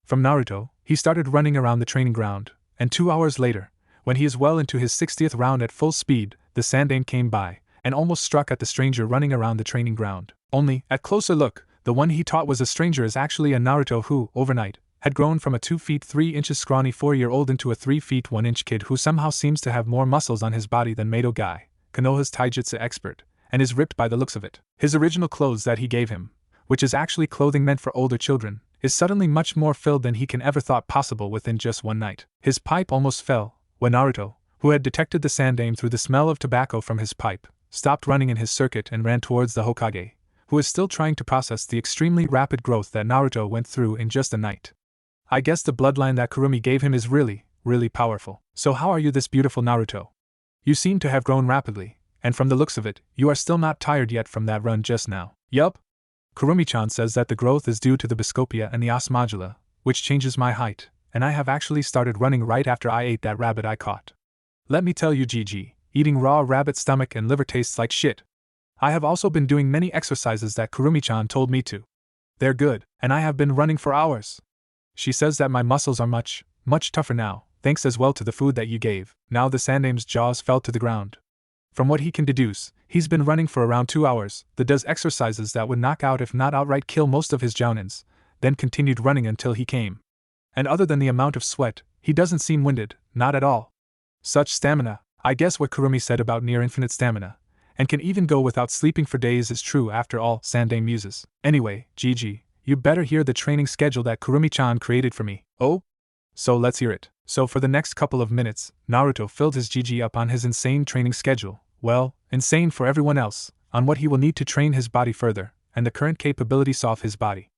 from Naruto, he started running around the training ground. And 2 hours later, when he is well into his 60th round at full speed, the Sandaime came by, and almost struck at the stranger running around the training ground. Only, at closer look, the one he thought was a stranger is actually a Naruto who, overnight, had grown from a 2 feet 3 inches scrawny 4-year-old into a 3 feet 1 inch kid who somehow seems to have more muscles on his body than Mito Guy, Konoha's taijutsu expert, and is ripped by the looks of it. His original clothes that he gave him, which is actually clothing meant for older children, is suddenly much more filled than he can ever thought possible within just one night. His pipe almost fell, when Naruto, who had detected the Sandaime through the smell of tobacco from his pipe, stopped running in his circuit and ran towards the Hokage, who is still trying to process the extremely rapid growth that Naruto went through in just a night. I guess the bloodline that Kurumi gave him is really, really powerful. So how are you this beautiful Naruto? You seem to have grown rapidly, and from the looks of it, you are still not tired yet from that run just now. Yup. Kurumi-chan says that the growth is due to the Biscopia and the Osmodula, which changes my height, and I have actually started running right after I ate that rabbit I caught. Let me tell you GG, eating raw rabbit stomach and liver tastes like shit. I have also been doing many exercises that Kurumi-chan told me to. They're good, and I have been running for hours. She says that my muscles are much, much tougher now, thanks as well to the food that you gave. Now the Sandame's jaws fell to the ground. From what he can deduce, he's been running for around 2 hours, does exercises that would knock out if not outright kill most of his jounins, then continued running until he came. And other than the amount of sweat, he doesn't seem winded, not at all. Such stamina, I guess what Kurumi said about near infinite stamina, and can even go without sleeping for days is true after all, Sandame muses. Anyway, GG, you better hear the training schedule that Kurumi-chan created for me. Oh? So let's hear it. So for the next couple of minutes, Naruto filled his GG up on his insane training schedule. Well, insane for everyone else, on what he will need to train his body further, and the current capabilities of his body.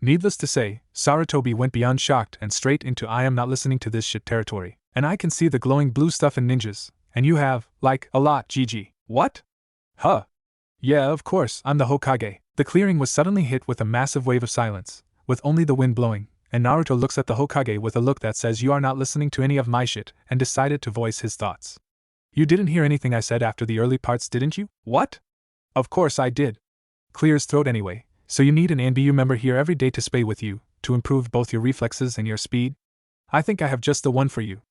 Needless to say, Sarutobi went beyond shocked and straight into I am not listening to this shit territory. And I can see the glowing blue stuff in ninjas, and you have, like, a lot, GG. What? Huh. Yeah, of course, I'm the Hokage. The clearing was suddenly hit with a massive wave of silence, with only the wind blowing, and Naruto looks at the Hokage with a look that says you are not listening to any of my shit, and decided to voice his thoughts. You didn't hear anything I said after the early parts, didn't you? What? Of course I did. Clear his throat anyway, so you need an ANBU member here every day to spay with you, to improve both your reflexes and your speed? I think I have just the one for you.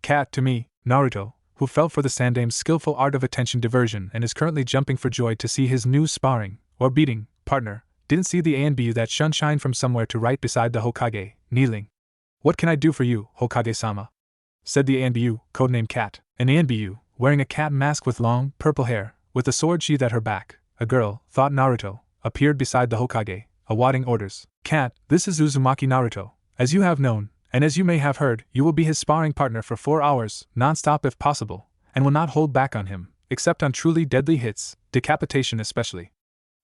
Cat to me, Naruto, who fell for the Sandame's skillful art of attention diversion and is currently jumping for joy to see his new sparring, or beating, partner, didn't see the ANBU that shine from somewhere to right beside the Hokage, kneeling. What can I do for you, Hokage-sama? Said the ANBU, codename Cat, an ANBU, wearing a cat mask with long, purple hair, with a sword sheath at her back. A girl, thought Naruto, appeared beside the Hokage, awaiting orders. Cat, this is Uzumaki Naruto. As you have known, and as you may have heard, you will be his sparring partner for 4 hours, non-stop if possible, and will not hold back on him, except on truly deadly hits, decapitation especially.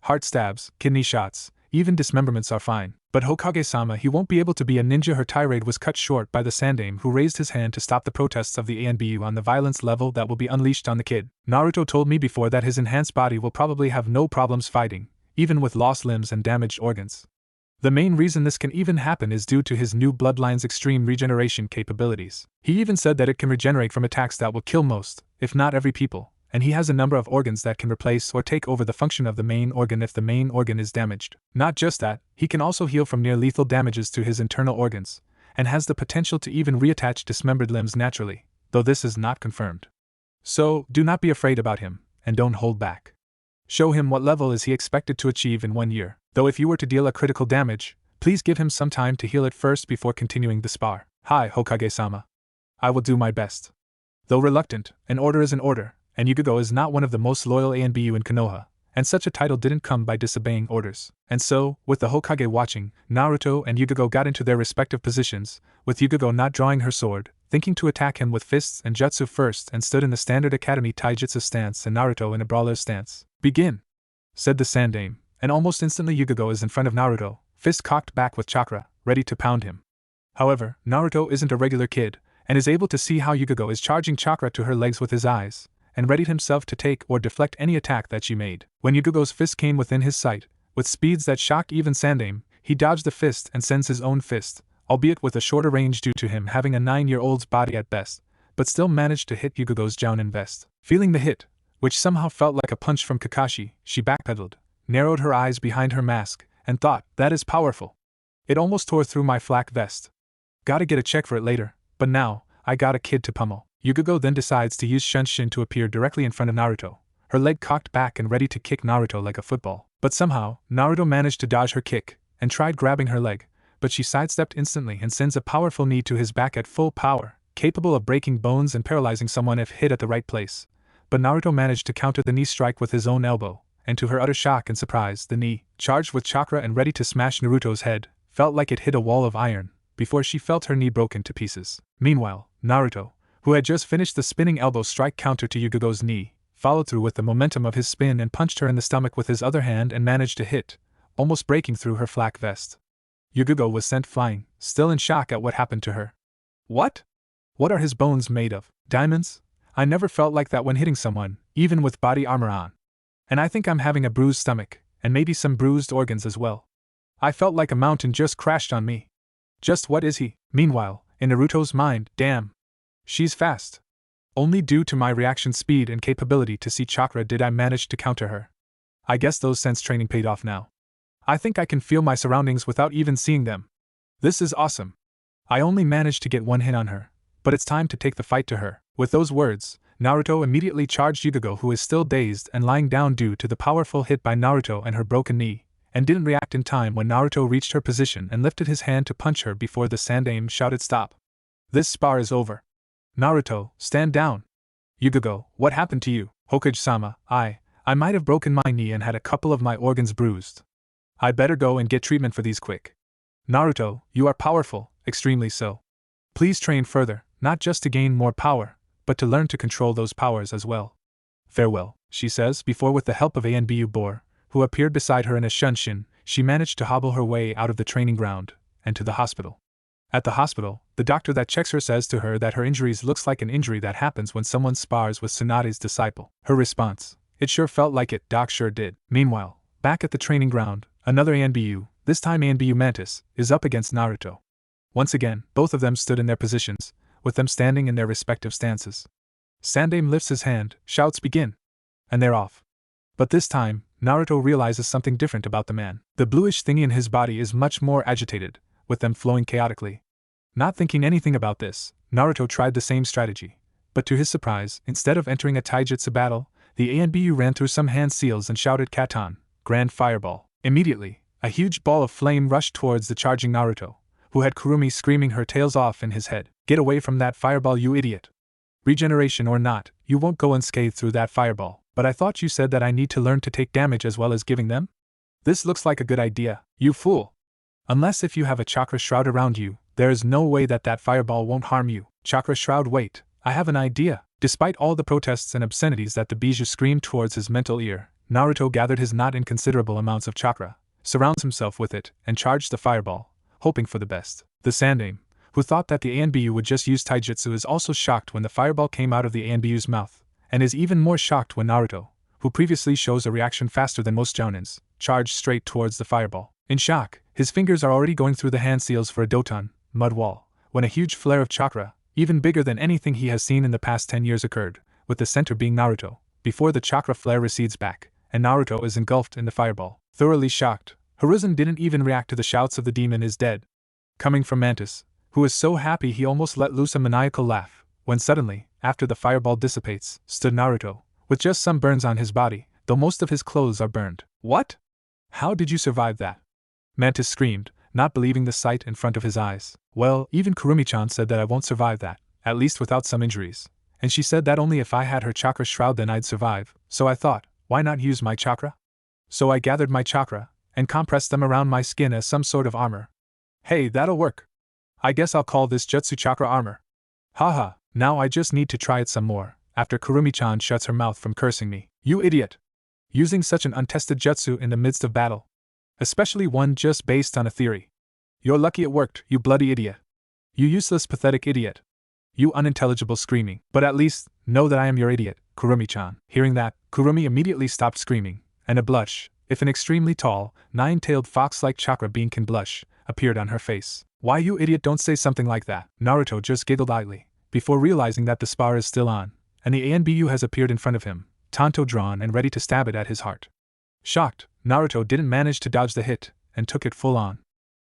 Heart stabs, kidney shots, even dismemberments are fine. But Hokage-sama, he won't be able to be a ninja. Her tirade was cut short by the Sandame, who raised his hand to stop the protests of the ANBU on the violence level that will be unleashed on the kid. Naruto told me before that his enhanced body will probably have no problems fighting, even with lost limbs and damaged organs. The main reason this can even happen is due to his new bloodline's extreme regeneration capabilities. He even said that it can regenerate from attacks that will kill most, if not every people, and he has a number of organs that can replace or take over the function of the main organ if the main organ is damaged. Not just that, he can also heal from near-lethal damages to his internal organs, and has the potential to even reattach dismembered limbs naturally, though this is not confirmed. So, do not be afraid about him, and don't hold back. Show him what level is he expected to achieve in 1 year, though if you were to deal a critical damage, please give him some time to heal it first before continuing the spar. Hi, Hokage-sama. I will do my best. Though reluctant, an order is an order, and Yugo is not one of the most loyal ANBU in Konoha, and such a title didn't come by disobeying orders. And so, with the Hokage watching, Naruto and Yugo got into their respective positions, with Yugo not drawing her sword, thinking to attack him with fists and jutsu first, and stood in the standard academy taijutsu stance and Naruto in a brawler stance. Begin! Said the Sandame, and almost instantly Yugo is in front of Naruto, fist cocked back with chakra, ready to pound him. However, Naruto isn't a regular kid, and is able to see how Yugo is charging chakra to her legs with his eyes, and readied himself to take or deflect any attack that she made. When Yugo's fist came within his sight, with speeds that shocked even Sandame, he dodged the fist and sends his own fist, albeit with a shorter range due to him having a 9-year-old's body at best, but still managed to hit Yugo's jounin vest. Feeling the hit, which somehow felt like a punch from Kakashi, she backpedaled, narrowed her eyes behind her mask, and thought, that is powerful. It almost tore through my flak vest. Gotta get a check for it later, but now, I got a kid to pummel. Yugo then decides to use Shunshin to appear directly in front of Naruto, her leg cocked back and ready to kick Naruto like a football. But somehow, Naruto managed to dodge her kick, and tried grabbing her leg, but she sidestepped instantly and sends a powerful knee to his back at full power, capable of breaking bones and paralyzing someone if hit at the right place. But Naruto managed to counter the knee strike with his own elbow, and to her utter shock and surprise, the knee, charged with chakra and ready to smash Naruto's head, felt like it hit a wall of iron, before she felt her knee broken to pieces. Meanwhile, Naruto, who had just finished the spinning elbow strike counter to Yugo's knee, followed through with the momentum of his spin and punched her in the stomach with his other hand and managed to hit, almost breaking through her flak vest. Yugo was sent flying, still in shock at what happened to her. What? What are his bones made of? Diamonds? I never felt like that when hitting someone, even with body armor on. And I think I'm having a bruised stomach, and maybe some bruised organs as well. I felt like a mountain just crashed on me. Just what is he? Meanwhile, in Naruto's mind, damn. She's fast. Only due to my reaction speed and capability to see chakra did I manage to counter her. I guess those sense training paid off now. I think I can feel my surroundings without even seeing them. This is awesome. I only managed to get one hit on her, but it's time to take the fight to her. With those words, Naruto immediately charged Yugo, who is still dazed and lying down due to the powerful hit by Naruto and her broken knee, and didn't react in time when Naruto reached her position and lifted his hand to punch her before the Sandaime shouted stop. This spar is over. Naruto, stand down. Yugo, what happened to you? Hokage-sama, I might have broken my knee and had a couple of my organs bruised. I better go and get treatment for these quick. Naruto, you are powerful, extremely so. Please train further, not just to gain more power, but to learn to control those powers as well. Farewell, she says before with the help of Anbu Bor, who appeared beside her in a shunshin, she managed to hobble her way out of the training ground, and to the hospital. At the hospital, the doctor that checks her says to her that her injuries looks like an injury that happens when someone spars with Tsunade's disciple. Her response, it sure felt like it, doc sure did. Meanwhile, back at the training ground, another Anbu, this time Anbu Mantis, is up against Naruto. Once again, both of them stood in their positions, with them standing in their respective stances. Sandaime lifts his hand, shouts begin. And they're off. But this time, Naruto realizes something different about the man. The bluish thingy in his body is much more agitated, with them flowing chaotically. Not thinking anything about this, Naruto tried the same strategy. But to his surprise, instead of entering a taijutsu battle, the Anbu ran through some hand seals and shouted Katan, Grand Fireball. Immediately, a huge ball of flame rushed towards the charging Naruto, who had Kurumi screaming her tails off in his head. Get away from that fireball, you idiot. Regeneration or not, you won't go unscathed through that fireball. But I thought you said that I need to learn to take damage as well as giving them? This looks like a good idea, you fool. Unless if you have a chakra shroud around you, there is no way that that fireball won't harm you. Chakra shroud, wait, I have an idea. Despite all the protests and obscenities that the Bijou screamed towards his mental ear, Naruto gathered his not inconsiderable amounts of chakra, surrounds himself with it, and charged the fireball, hoping for the best. The Sandaime, who thought that the Anbu would just use taijutsu, is also shocked when the fireball came out of the Anbu's mouth, and is even more shocked when Naruto, who previously shows a reaction faster than most jounins, charged straight towards the fireball. In shock, his fingers are already going through the hand seals for a doton, mud wall, when a huge flare of chakra, even bigger than anything he has seen in the past 10 years occurred, with the center being Naruto, before the chakra flare recedes back, and Naruto is engulfed in the fireball. Thoroughly shocked, Hiruzen didn't even react to the shouts of the demon is dead. Coming from Mantis, who is so happy he almost let loose a maniacal laugh, when suddenly, after the fireball dissipates, stood Naruto, with just some burns on his body, though most of his clothes are burned. What? How did you survive that? Mantis screamed, not believing the sight in front of his eyes. Well, even Kurumi-chan said that I won't survive that, at least without some injuries. And she said that only if I had her chakra shroud then I'd survive, so I thought, why not use my chakra? So I gathered my chakra, and compressed them around my skin as some sort of armor. Hey, that'll work. I guess I'll call this Jutsu Chakra armor. Haha, now I just need to try it some more, after Kurumi-chan shuts her mouth from cursing me. You idiot! Using such an untested jutsu in the midst of battle. Especially one just based on a theory. You're lucky it worked, you bloody idiot. You useless pathetic idiot. You unintelligible screaming. But at least, know that I am your idiot, Kurumi-chan. Hearing that, Kurumi immediately stopped screaming, and a blush, if an extremely tall, nine-tailed fox-like chakra being can blush, appeared on her face. Why you idiot, don't say something like that. Naruto just giggled lightly, before realizing that the spar is still on, and the Anbu has appeared in front of him, tanto drawn and ready to stab it at his heart. Shocked, Naruto didn't manage to dodge the hit, and took it full on.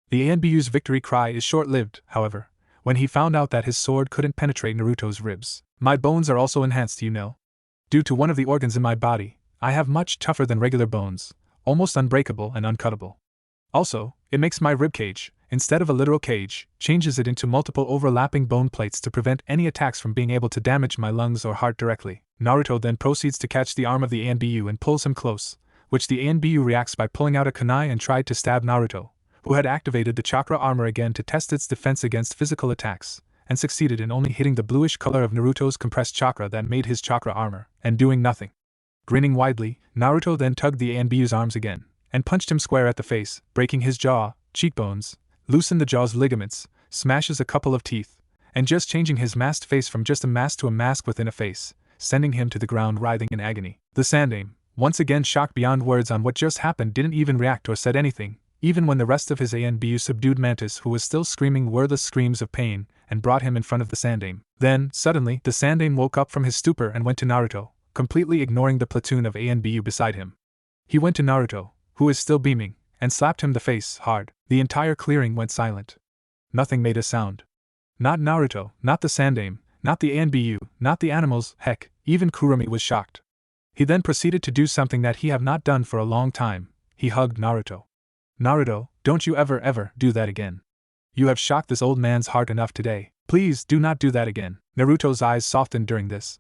The Anbu's victory cry is short-lived, however, when he found out that his sword couldn't penetrate Naruto's ribs. My bones are also enhanced, you know. Due to one of the organs in my body, I have much tougher than regular bones, almost unbreakable and uncuttable. Also, it makes my rib cage, instead of a literal cage, changes it into multiple overlapping bone plates to prevent any attacks from being able to damage my lungs or heart directly. Naruto then proceeds to catch the arm of the Anbu and pulls him close, which the Anbu reacts by pulling out a kunai and tried to stab Naruto, who had activated the chakra armor again to test its defense against physical attacks, and succeeded in only hitting the bluish color of Naruto's compressed chakra that made his chakra armor, and doing nothing. Grinning widely, Naruto then tugged the ANBU's arms again, and punched him square at the face, breaking his jaw, cheekbones, loosened the jaw's ligaments, smashes a couple of teeth, and just changing his masked face from just a mask to a mask within a face, sending him to the ground writhing in agony. The Sandaime, once again shocked beyond words on what just happened, didn't even react or said anything, even when the rest of his ANBU subdued Mantis, who was still screaming wordless screams of pain, and brought him in front of the Sandaime. Then, suddenly, the Sandaime woke up from his stupor and went to Naruto, completely ignoring the platoon of ANBU beside him. He went to Naruto, who is still beaming, and slapped him the face hard. The entire clearing went silent. Nothing made a sound. Not Naruto, not the Sandaime, not the ANBU, not the animals, heck, even Kurumi was shocked. He then proceeded to do something that he have not done for a long time. He hugged Naruto. Naruto, don't you ever do that again. You have shocked this old man's heart enough today. Please do not do that again. Naruto's eyes softened during this.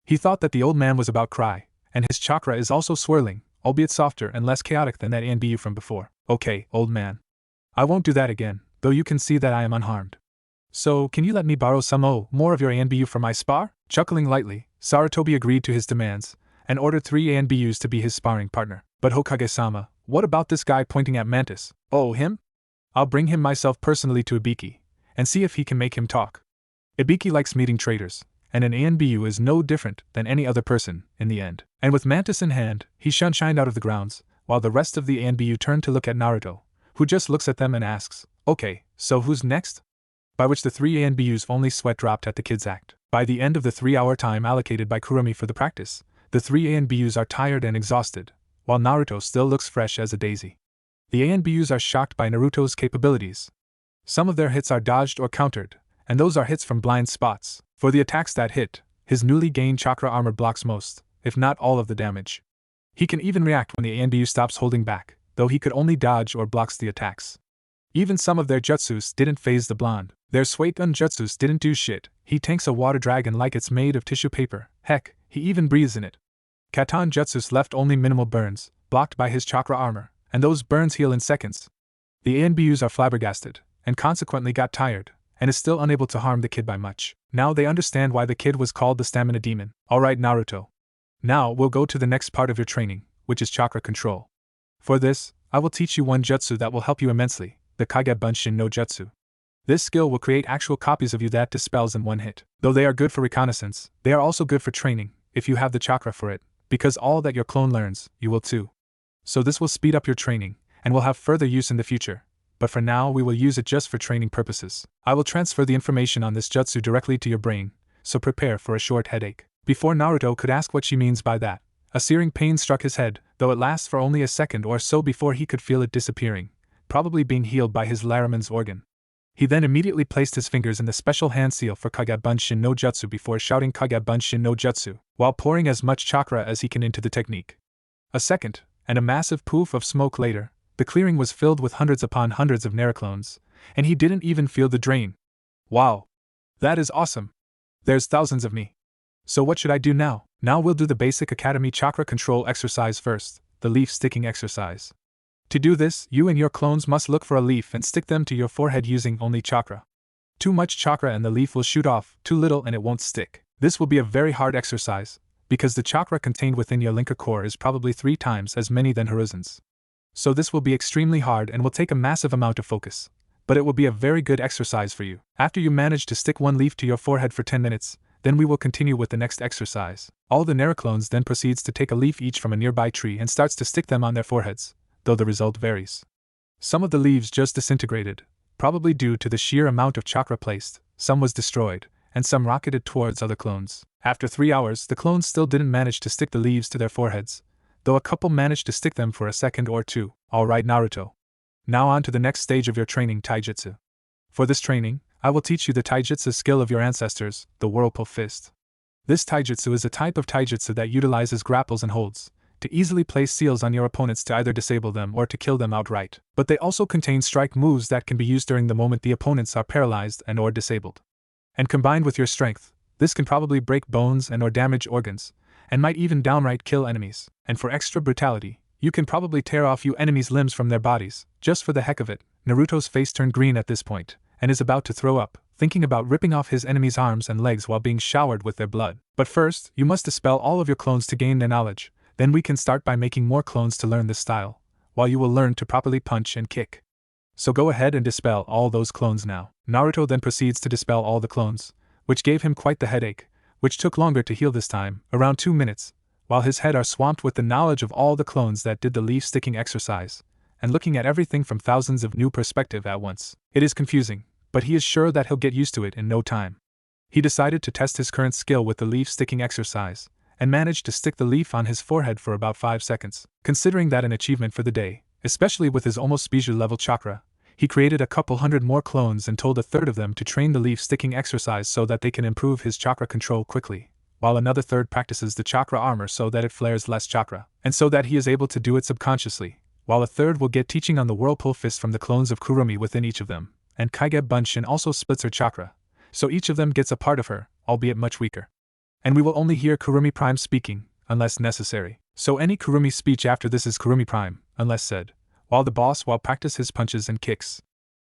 He thought that the old man was about to cry, and his chakra is also swirling, albeit softer and less chaotic than that ANBU from before. Okay, old man. I won't do that again, though you can see that I am unharmed. So, can you let me borrow some more of your ANBU for my spar? Chuckling lightly, Sarutobi agreed to his demands, and ordered 3 ANBUs to be his sparring partner. But Hokage-sama, what about this guy pointing at Mantis? Oh, him? I'll bring him myself personally to Ibiki, and see if he can make him talk. Ibiki likes meeting traitors, and an ANBU is no different than any other person, in the end. And with Mantis in hand, he shined out of the grounds, while the rest of the ANBU turned to look at Naruto, who just looks at them and asks, okay, so who's next? By which the 3 ANBU's only sweat dropped at the kid's act. By the end of the 3-hour time allocated by Kurumi for the practice, the 3 ANBU's are tired and exhausted, while Naruto still looks fresh as a daisy. The ANBU's are shocked by Naruto's capabilities. Some of their hits are dodged or countered, and those are hits from blind spots. For the attacks that hit, his newly gained chakra armor blocks most, if not all of the damage. He can even react when the ANBU stops holding back, though he could only dodge or blocks the attacks. Even some of their jutsus didn't phase the blonde. Their Suigun jutsus didn't do shit. He tanks a water dragon like it's made of tissue paper. Heck, he even breathes in it. Katan jutsus left only minimal burns, blocked by his chakra armor, and those burns heal in seconds. The ANBUs are flabbergasted, and consequently got tired, and is still unable to harm the kid by much. Now they understand why the kid was called the Stamina Demon. Alright, Naruto. Now we'll go to the next part of your training, which is chakra control. For this, I will teach you one jutsu that will help you immensely, the Kage Bunshin no Jutsu. This skill will create actual copies of you that dispels in one hit. Though they are good for reconnaissance, they are also good for training, if you have the chakra for it, because all that your clone learns, you will too. So this will speed up your training, and will have further use in the future, but for now we will use it just for training purposes. I will transfer the information on this jutsu directly to your brain, so prepare for a short headache. Before Naruto could ask what she means by that, a searing pain struck his head, though it lasts for only a second or so before he could feel it disappearing, probably being healed by his Laraman's organ. He then immediately placed his fingers in the special hand seal for Kage Bunshin no Jutsu before shouting Kage Bunshin no Jutsu, while pouring as much chakra as he can into the technique. A second, and a massive poof of smoke later, the clearing was filled with hundreds upon hundreds of Naraclones, and he didn't even feel the drain. Wow! That is awesome! There's thousands of me. So what should I do now? Now we'll do the basic academy chakra control exercise first, the leaf sticking exercise. To do this, you and your clones must look for a leaf and stick them to your forehead using only chakra. Too much chakra and the leaf will shoot off, too little and it won't stick. This will be a very hard exercise, because the chakra contained within your linker core is probably 3 times as many than Hiruzen's. So this will be extremely hard and will take a massive amount of focus, but it will be a very good exercise for you. After you manage to stick one leaf to your forehead for 10 minutes, then we will continue with the next exercise. All the Naraclones then proceeds to take a leaf each from a nearby tree and starts to stick them on their foreheads, though the result varies. Some of the leaves just disintegrated, probably due to the sheer amount of chakra placed, some was destroyed, and some rocketed towards other clones. After 3 hours, the clones still didn't manage to stick the leaves to their foreheads, though a couple managed to stick them for a second or two. Alright, Naruto. Now on to the next stage of your training, Taijutsu. For this training, I will teach you the Taijutsu skill of your ancestors, the Whirlpool Fist. This Taijutsu is a type of Taijutsu that utilizes grapples and holds, to easily place seals on your opponents to either disable them or to kill them outright. But they also contain strike moves that can be used during the moment the opponents are paralyzed and or disabled. And combined with your strength, this can probably break bones and or damage organs, and might even downright kill enemies. And for extra brutality, you can probably tear off you enemies' limbs from their bodies, just for the heck of it. Naruto's face turned green at this point, and is about to throw up, thinking about ripping off his enemies' arms and legs while being showered with their blood. But first, you must dispel all of your clones to gain their knowledge, Then we can start by making more clones to learn this style, while you will learn to properly punch and kick. So go ahead and dispel all those clones now. Naruto then proceeds to dispel all the clones, which gave him quite the headache, which took longer to heal this time, around 2 minutes, while his head are swamped with the knowledge of all the clones that did the leaf sticking exercise, and looking at everything from thousands of new perspective at once. It is confusing, but he is sure that he'll get used to it in no time. He decided to test his current skill with the leaf sticking exercise, and managed to stick the leaf on his forehead for about 5 seconds. Considering that an achievement for the day, especially with his almost species level chakra, he created a couple hundred more clones and told a third of them to train the leaf sticking exercise so that they can improve his chakra control quickly, while another third practices the chakra armor so that it flares less chakra, and so that he is able to do it subconsciously, while a third will get teaching on the whirlpool fist from the clones of Kurumi within each of them, and Kaige Bunshin also splits her chakra, so each of them gets a part of her, albeit much weaker. And we will only hear Kurumi Prime speaking, unless necessary. So any Kurumi speech after this is Kurumi Prime, unless said, while the boss will practice his punches and kicks.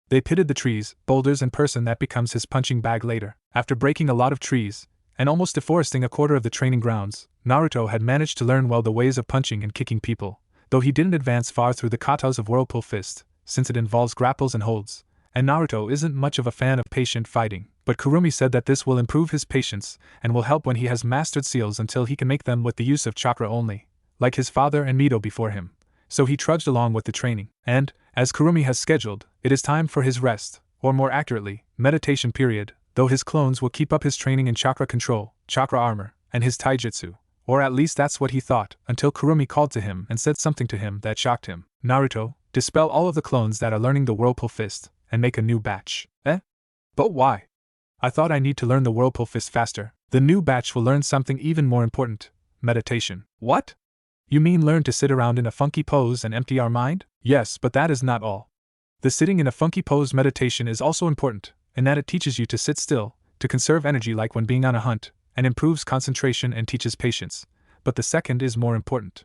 They pitted the trees, boulders and person that becomes his punching bag later. After breaking a lot of trees, and almost deforesting a quarter of the training grounds, Naruto had managed to learn well the ways of punching and kicking people, though he didn't advance far through the katas of Whirlpool Fist, since it involves grapples and holds, and Naruto isn't much of a fan of patient fighting, but Kurumi said that this will improve his patience and will help when he has mastered seals until he can make them with the use of chakra only, like his father and Mito before him. So he trudged along with the training, and, as Kurumi has scheduled, it is time for his rest, or more accurately, meditation period, though his clones will keep up his training in chakra control, chakra armor, and his taijutsu, or at least that's what he thought, until Kurumi called to him and said something to him that shocked him. Naruto, dispel all of the clones that are learning the Whirlpool Fist, and make a new batch. Eh? But why? I thought I need to learn the Whirlpool Fist faster. The new batch will learn something even more important. Meditation. What? You mean learn to sit around in a funky pose and empty our mind? Yes, but that is not all. The sitting in a funky pose meditation is also important, in that it teaches you to sit still, to conserve energy like when being on a hunt, and improves concentration and teaches patience. But the second is more important.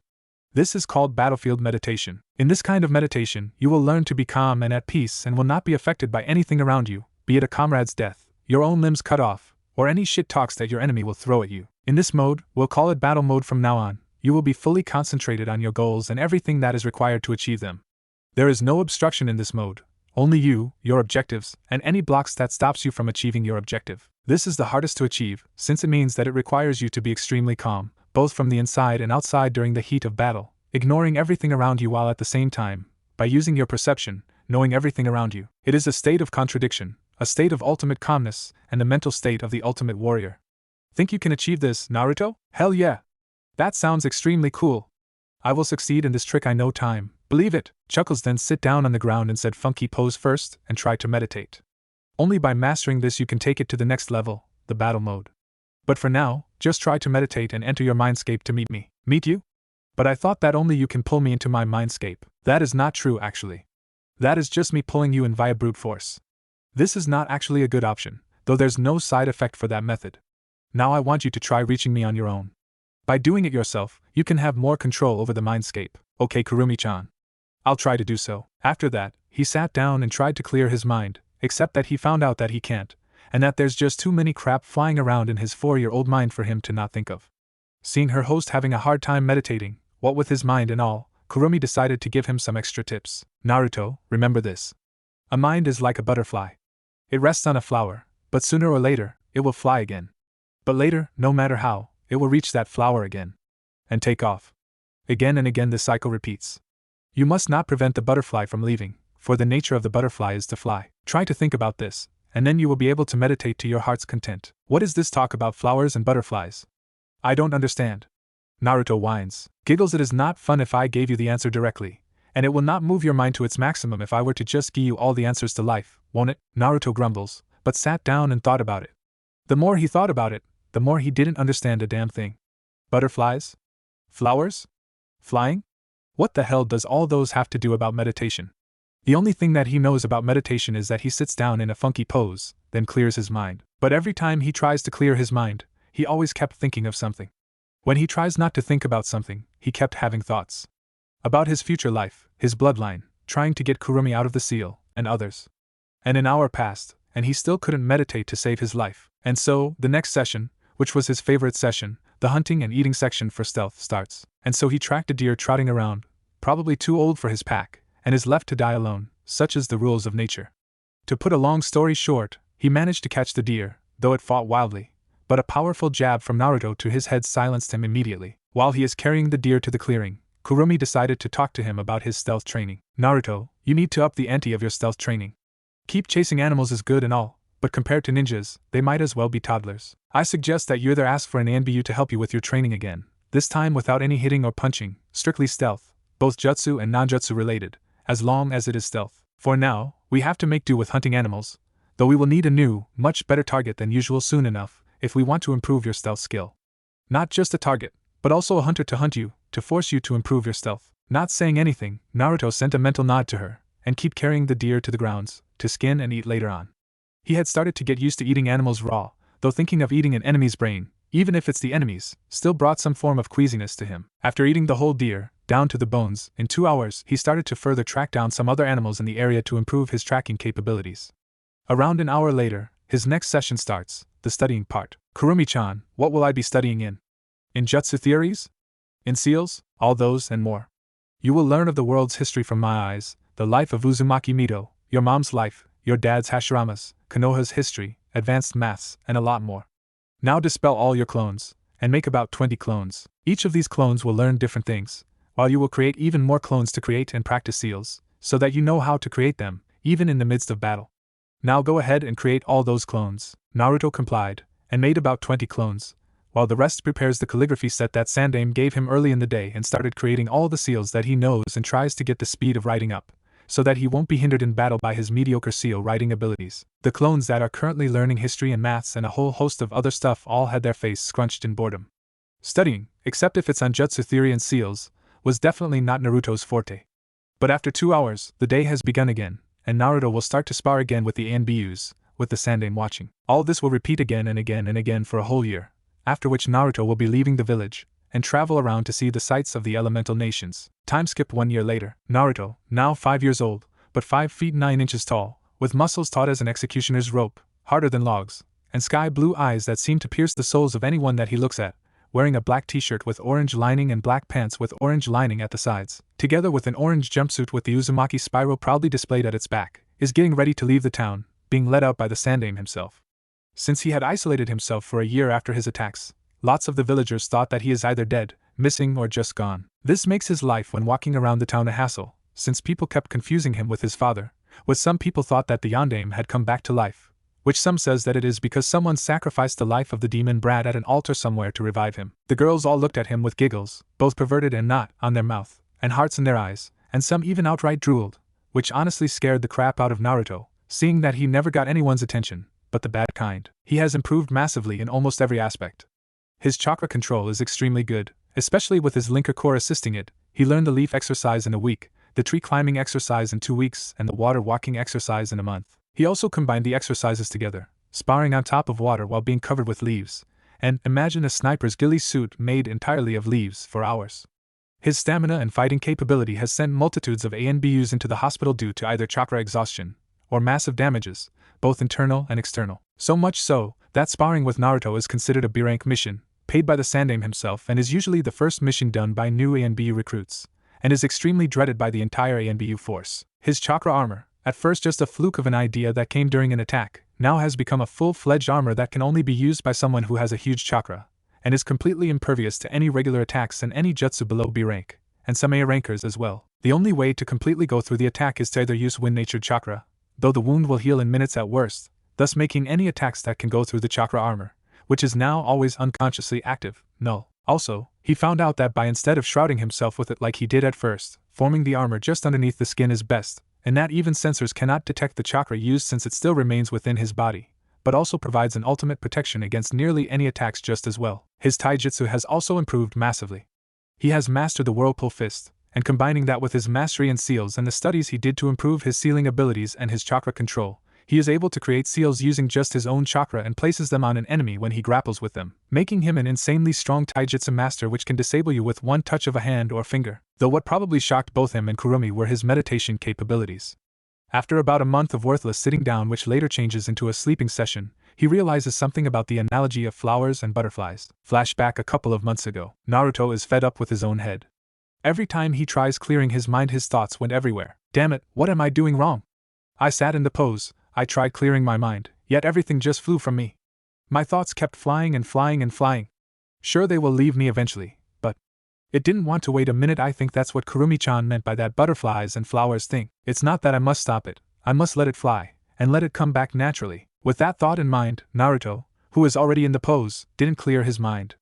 This is called battlefield meditation. In this kind of meditation, you will learn to be calm and at peace and will not be affected by anything around you, be it a comrade's death, your own limbs cut off, or any shit talks that your enemy will throw at you. In this mode, we'll call it battle mode from now on, you will be fully concentrated on your goals and everything that is required to achieve them. There is no obstruction in this mode, only you, your objectives, and any blocks that stops you from achieving your objective. This is the hardest to achieve, since it means that it requires you to be extremely calm, both from the inside and outside during the heat of battle, ignoring everything around you while at the same time, by using your perception, knowing everything around you. It is a state of contradiction, a state of ultimate calmness, and the mental state of the ultimate warrior. Think you can achieve this, Naruto? Hell yeah! That sounds extremely cool. I will succeed in this trick in no time, believe it. Chuckles then sit down on the ground and said funky pose first, and try to meditate. Only by mastering this you can take it to the next level, the battle mode. But for now, just try to meditate and enter your mindscape to meet me. Meet you? But I thought that only you can pull me into my mindscape. That is not true actually. That is just me pulling you in via brute force. This is not actually a good option, though there's no side effect for that method. Now I want you to try reaching me on your own. By doing it yourself, you can have more control over the mindscape. Okay, Kurumi-chan. I'll try to do so. After that, he sat down and tried to clear his mind, except that he found out that he can't, and that there's just too many crap flying around in his 4-year-old mind for him to not think of. Seeing her host having a hard time meditating, what with his mind and all, Kurumi decided to give him some extra tips. Naruto, remember this. A mind is like a butterfly. It rests on a flower, but sooner or later, it will fly again. But later, no matter how, it will reach that flower again. And take off. Again and again the cycle repeats. You must not prevent the butterfly from leaving, for the nature of the butterfly is to fly. Try to think about this, and then you will be able to meditate to your heart's content. What is this talk about flowers and butterflies? I don't understand. Naruto whines. Giggles. It is not fun if I gave you the answer directly, and it will not move your mind to its maximum if I were to just give you all the answers to life, won't it? Naruto grumbles, but sat down and thought about it. The more he thought about it, the more he didn't understand a damn thing. Butterflies? Flowers? Flying? What the hell does all those have to do about meditation? The only thing that he knows about meditation is that he sits down in a funky pose, then clears his mind. But every time he tries to clear his mind, he always kept thinking of something. When he tries not to think about something, he kept having thoughts. About his future life, his bloodline, trying to get Kurumi out of the seal, and others. And an hour passed, and he still couldn't meditate to save his life. And so, the next session, which was his favorite session, the hunting and eating section for stealth starts. And so he tracked a deer trotting around, probably too old for his pack, and is left to die alone, such is the rules of nature. To put a long story short, he managed to catch the deer, though it fought wildly, but a powerful jab from Naruto to his head silenced him immediately. While he is carrying the deer to the clearing, Kurumi decided to talk to him about his stealth training. Naruto, you need to up the ante of your stealth training. Keep chasing animals is good and all, but compared to ninjas, they might as well be toddlers. I suggest that you either ask for an ANBU to help you with your training again, this time without any hitting or punching, strictly stealth, both jutsu and non-jutsu related, as long as it is stealth. For now, we have to make do with hunting animals, though we will need a new, much better target than usual soon enough, if we want to improve your stealth skill. Not just a target, but also a hunter to hunt you, to force you to improve your stealth. Not saying anything, Naruto sent a mental nod to her, and keep carrying the deer to the grounds, to skin and eat later on. He had started to get used to eating animals raw, though thinking of eating an enemy's brain, even if it's the enemy's, still brought some form of queasiness to him. After eating the whole deer, down to the bones, in 2 hours he started to further track down some other animals in the area to improve his tracking capabilities. Around an hour later, his next session starts, the studying part. Kurumi-chan, what will I be studying in? In jutsu theories? In seals? All those and more. You will learn of the world's history from my eyes, the life of Uzumaki Mito, your mom's life, your dad's Hashirama's, Konoha's history, advanced maths, and a lot more. Now dispel all your clones, and make about 20 clones. Each of these clones will learn different things, while you will create even more clones to create and practice seals, so that you know how to create them, even in the midst of battle. Now go ahead and create all those clones. Naruto complied, and made about 20 clones, while the rest prepares the calligraphy set that Sandaime gave him early in the day and started creating all the seals that he knows and tries to get the speed of writing up, so that he won't be hindered in battle by his mediocre seal writing abilities. The clones that are currently learning history and maths and a whole host of other stuff all had their face scrunched in boredom. Studying, except if it's on jutsu theory and seals, was definitely not Naruto's forte. But after 2 hours, the day has begun again, and Naruto will start to spar again with the ANBUs, with the Sandaime watching. All this will repeat again and again and again for a whole year, after which Naruto will be leaving the village, and travel around to see the sights of the elemental nations. Time skip 1 year later. Naruto, now 5 years old, but 5 feet 9 inches tall, with muscles taut as an executioner's rope, harder than logs, and sky-blue eyes that seem to pierce the souls of anyone that he looks at, wearing a black t-shirt with orange lining and black pants with orange lining at the sides, together with an orange jumpsuit with the Uzumaki spiral proudly displayed at its back, is getting ready to leave the town, being led out by the Sandaime himself. Since he had isolated himself for a year after his attacks, lots of the villagers thought that he is either dead, missing or just gone. This makes his life when walking around the town a hassle, since people kept confusing him with his father, with some people thought that the Yondaime had come back to life, which some says that it is because someone sacrificed the life of the demon brat at an altar somewhere to revive him. The girls all looked at him with giggles, both perverted and not, on their mouth, and hearts in their eyes, and some even outright drooled, which honestly scared the crap out of Naruto, seeing that he never got anyone's attention, but the bad kind. He has improved massively in almost every aspect. His chakra control is extremely good, especially with his linker core assisting it. He learned the leaf exercise in a week, the tree climbing exercise in 2 weeks, and the water walking exercise in a month. He also combined the exercises together, sparring on top of water while being covered with leaves, and imagine a sniper's ghillie suit made entirely of leaves for hours. His stamina and fighting capability has sent multitudes of ANBUs into the hospital due to either chakra exhaustion, or massive damages, both internal and external. So much so, that sparring with Naruto is considered a B-rank mission, paid by the Sandaime himself and is usually the first mission done by new ANBU recruits, and is extremely dreaded by the entire ANBU force. His chakra armor, at first just a fluke of an idea that came during an attack, now has become a full-fledged armor that can only be used by someone who has a huge chakra, and is completely impervious to any regular attacks and any jutsu below B rank, and some A rankers as well. The only way to completely go through the attack is to either use wind-natured chakra, though the wound will heal in minutes at worst, thus making any attacks that can go through the chakra armor, which is now always unconsciously active, null. Also, he found out that by instead of shrouding himself with it like he did at first, forming the armor just underneath the skin is best, and that even sensors cannot detect the chakra used since it still remains within his body, but also provides an ultimate protection against nearly any attacks just as well. His taijutsu has also improved massively. He has mastered the Whirlpool Fist, and combining that with his mastery in seals and the studies he did to improve his sealing abilities and his chakra control, he is able to create seals using just his own chakra and places them on an enemy when he grapples with them, making him an insanely strong taijutsu master which can disable you with one touch of a hand or finger, though what probably shocked both him and Kurumi were his meditation capabilities. After about a month of worthless sitting down, which later changes into a sleeping session, he realizes something about the analogy of flowers and butterflies. Flashback a couple of months ago. Naruto is fed up with his own head. Every time he tries clearing his mind, his thoughts went everywhere. Damn it, what am I doing wrong? I sat in the pose, I tried clearing my mind, yet everything just flew from me. My thoughts kept flying and flying and flying. Sure, they will leave me eventually, but it didn't want to wait a minute. I think that's what Kurumi-chan meant by that butterflies and flowers thing. It's not that I must stop it, I must let it fly, and let it come back naturally. With that thought in mind, Naruto, who was already in the pose, didn't clear his mind.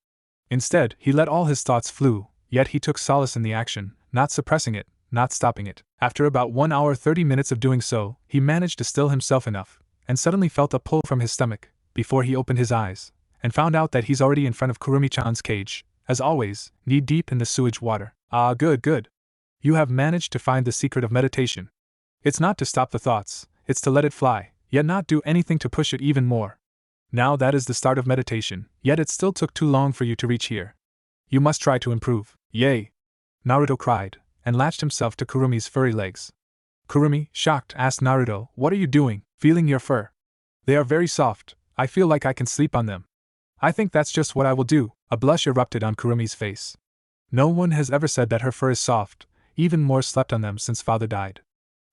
Instead, he let all his thoughts flew, yet he took solace in the action, not suppressing it, not stopping it. After about 1 hour 30 minutes of doing so, he managed to still himself enough, and suddenly felt a pull from his stomach, before he opened his eyes, and found out that he's already in front of Kurumi-chan's cage, as always, knee-deep in the sewage water. Ah, good. You have managed to find the secret of meditation. It's not to stop the thoughts, it's to let it fly, yet not do anything to push it even more. Now that is the start of meditation, yet it still took too long for you to reach here. You must try to improve. Yay! Naruto cried, and latched himself to Kurumi's furry legs. Kurumi, shocked, asked Naruto, "What are you doing, feeling your fur? They are very soft, I feel like I can sleep on them." "I think that's just what I will do." A blush erupted on Kurumi's face. No one has ever said that her fur is soft, even more slept on them since father died.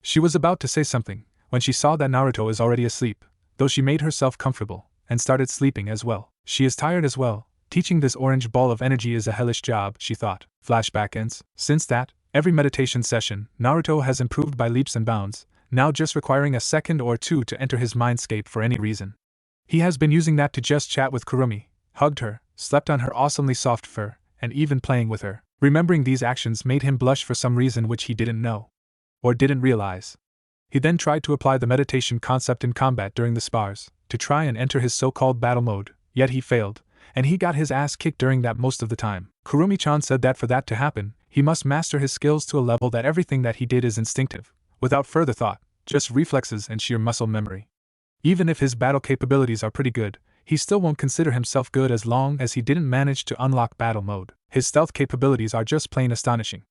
She was about to say something, when she saw that Naruto is already asleep, though she made herself comfortable, and started sleeping as well. She is tired as well. Teaching this orange ball of energy is a hellish job, she thought. Flashback ends. Since that, every meditation session, Naruto has improved by leaps and bounds, now just requiring a second or two to enter his mindscape for any reason. He has been using that to just chat with Kurumi, hugged her, slept on her awesomely soft fur, and even playing with her. Remembering these actions made him blush for some reason which he didn't know. Or didn't realize. He then tried to apply the meditation concept in combat during the spars, to try and enter his so-called battle mode, yet he failed, and he got his ass kicked during that most of the time. Kurumi-chan said that for that to happen, he must master his skills to a level that everything that he did is instinctive, without further thought, just reflexes and sheer muscle memory. Even if his battle capabilities are pretty good, he still won't consider himself good as long as he didn't manage to unlock battle mode. His stealth capabilities are just plain astonishing.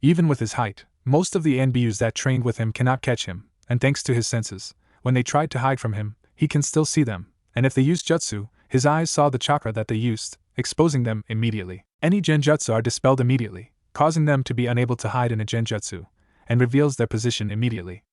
Even with his height, most of the NBUs that trained with him cannot catch him, and thanks to his senses, when they tried to hide from him, he can still see them, and if they used jutsu, his eyes saw the chakra that they used, exposing them immediately. Any genjutsu are dispelled immediately, causing them to be unable to hide in a genjutsu, and reveals their position immediately.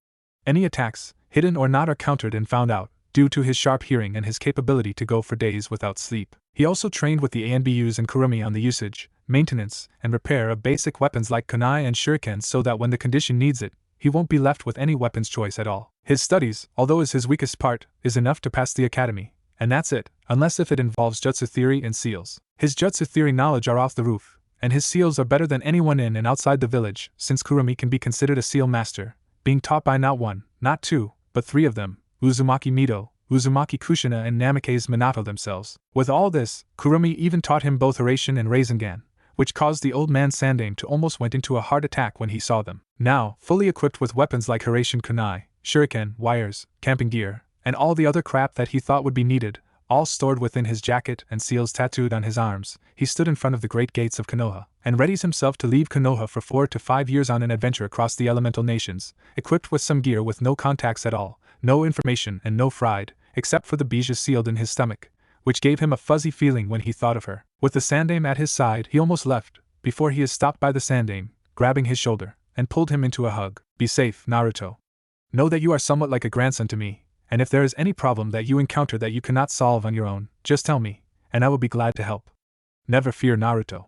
Any attacks, hidden or not, are countered and found out, due to his sharp hearing and his capability to go for days without sleep. He also trained with the ANBUs and Kurumi on the usage, maintenance, and repair of basic weapons like kunai and shurikens so that when the condition needs it, he won't be left with any weapons choice at all. His studies, although is his weakest part, is enough to pass the academy, and that's it, unless if it involves jutsu theory and seals. His jutsu theory knowledge are off the roof, and his seals are better than anyone in and outside the village, since Kurumi can be considered a seal master, being taught by not one, not two, but three of them, Uzumaki Mito, Uzumaki Kushina and Namake's Minato themselves. With all this, Kurumi even taught him both Haraishin and Rasengan, which caused the old man Sandaime to almost went into a heart attack when he saw them. Now, fully equipped with weapons like Haraishin kunai, shuriken, wires, camping gear, and all the other crap that he thought would be needed, all stored within his jacket and seals tattooed on his arms, he stood in front of the great gates of Konoha, and readies himself to leave Konoha for 4 to 5 years on an adventure across the elemental nations, equipped with some gear with no contacts at all, no information and no fried, except for the bija sealed in his stomach, which gave him a fuzzy feeling when he thought of her. With the Sandaime at his side, he almost left, before he is stopped by the Sandaime, grabbing his shoulder, and pulled him into a hug. "Be safe, Naruto. Know that you are somewhat like a grandson to me, and if there is any problem that you encounter that you cannot solve on your own, just tell me, and I will be glad to help. Never fear, Naruto.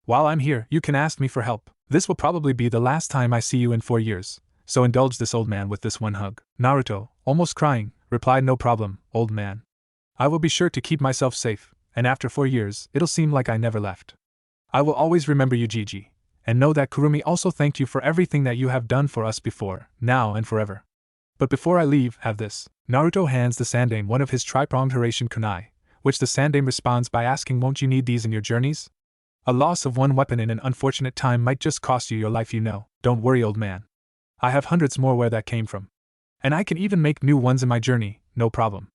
While I'm here, you can ask me for help. This will probably be the last time I see you in 4 years, so indulge this old man with this one hug." Naruto, almost crying, replied, "No problem, old man. I will be sure to keep myself safe, and after 4 years, it'll seem like I never left. I will always remember you, Gigi, and know that Kurumi also thanked you for everything that you have done for us before, now and forever. But before I leave, have this." Naruto hands the Sandaime one of his tri-pronged Haraishin kunai, which the Sandaime responds by asking, "Won't you need these in your journeys? A loss of one weapon in an unfortunate time might just cost you your life, you know." "Don't worry, old man. I have hundreds more where that came from. And I can even make new ones in my journey, no problem.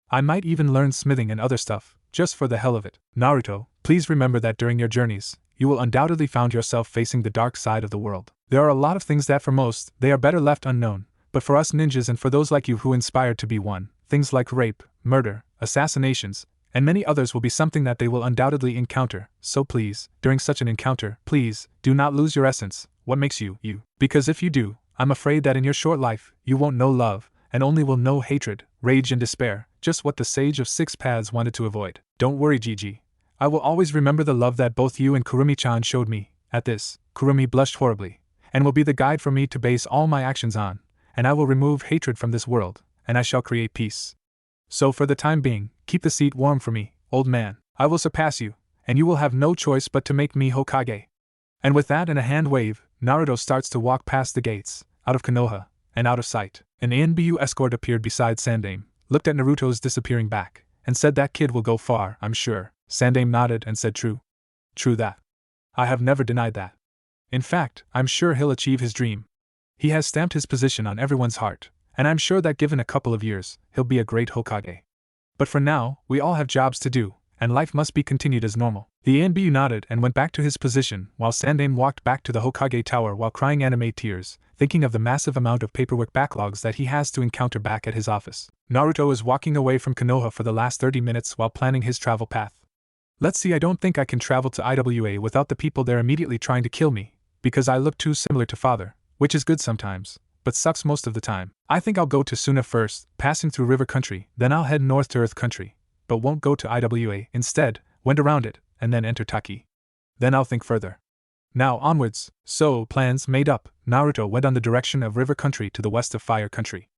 I might even learn smithing and other stuff, just for the hell of it. Naruto, please remember that during your journeys, you will undoubtedly find yourself facing the dark side of the world. There are a lot of things that for most, they are better left unknown, But for us ninjas and for those like you who inspired to be one, things like rape, murder, assassinations, and many others will be something that they will undoubtedly encounter, so please, during such an encounter, please, do not lose your essence, what makes you, you. Because if you do, I'm afraid that in your short life, you won't know love, and only will know hatred, rage and despair, just what the sage of six paths wanted to avoid. Don't worry, Gigi. I will always remember the love that both you and Kurumi-chan showed me. At this, Kurumi blushed horribly, and will be the guide for me to base all my actions on, and I will remove hatred from this world, and I shall create peace. So for the time being, keep the seat warm for me, old man. I will surpass you, and you will have no choice but to make me Hokage. And with that and a hand wave, Naruto starts to walk past the gates, out of Konoha, and out of sight. An ANBU escort appeared beside Sandame, looked at Naruto's disappearing back, and said that kid will go far, I'm sure. Sandame nodded and said true. True that. I have never denied that. In fact, I'm sure he'll achieve his dream. He has stamped his position on everyone's heart, and I'm sure that given a couple of years, he'll be a great Hokage. But for now, we all have jobs to do, and life must be continued as normal. The ANBU nodded and went back to his position, while Sandame walked back to the Hokage Tower while crying anime tears, thinking of the massive amount of paperwork backlogs that he has to encounter back at his office. Naruto is walking away from Konoha for the last 30 minutes while planning his travel path. Let's see, I don't think I can travel to IWA without the people there immediately trying to kill me, because I look too similar to father, which is good sometimes, but sucks most of the time. I think I'll go to Suna first, passing through River Country, then I'll head north to Earth Country, but won't go to IWA, instead, went around it, and then enter Taki. Then I'll think further. Now onwards. So, plans made up, Naruto went on the direction of River Country to the west of Fire Country.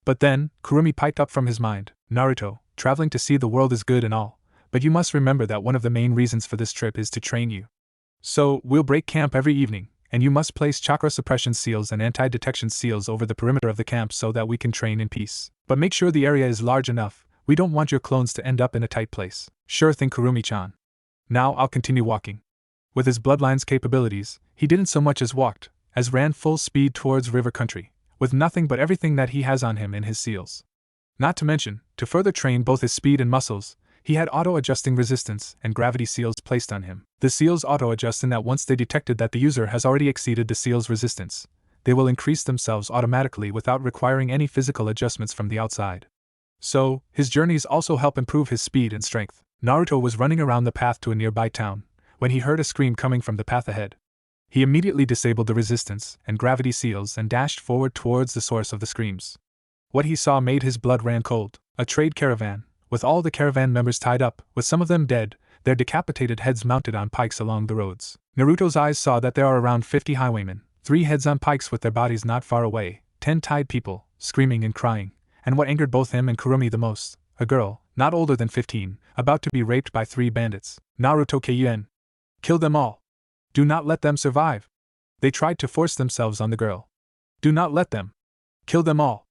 But then, Kurumi piped up from his mind, Naruto, traveling to see the world is good and all, but you must remember that one of the main reasons for this trip is to train you. So, we'll break camp every evening, and you must place chakra suppression seals and anti-detection seals over the perimeter of the camp so that we can train in peace. But make sure the area is large enough, we don't want your clones to end up in a tight place. Sure thing, Kurumi-chan. Now I'll continue walking. With his bloodline's capabilities, he didn't so much as walked, as ran full speed towards River Country, with nothing but everything that he has on him in his seals. Not to mention, to further train both his speed and muscles, he had auto-adjusting resistance and gravity seals placed on him. The seals auto-adjust in that once they detected that the user has already exceeded the seal's resistance, they will increase themselves automatically without requiring any physical adjustments from the outside. So, his journeys also help improve his speed and strength. Naruto was running around the path to a nearby town, when he heard a scream coming from the path ahead. He immediately disabled the resistance and gravity seals and dashed forward towards the source of the screams. What he saw made his blood run cold. A trade caravan, with all the caravan members tied up, with some of them dead, their decapitated heads mounted on pikes along the roads. Naruto's eyes saw that there are around 50 highwaymen, 3 heads on pikes with their bodies not far away, 10 tied people, screaming and crying, and what angered both him and Kurumi the most, a girl, not older than 15, about to be raped by 3 bandits. Naruto Keien. Kill them all. Do not let them survive. They tried to force themselves on the girl. Do not let them. Kill them all.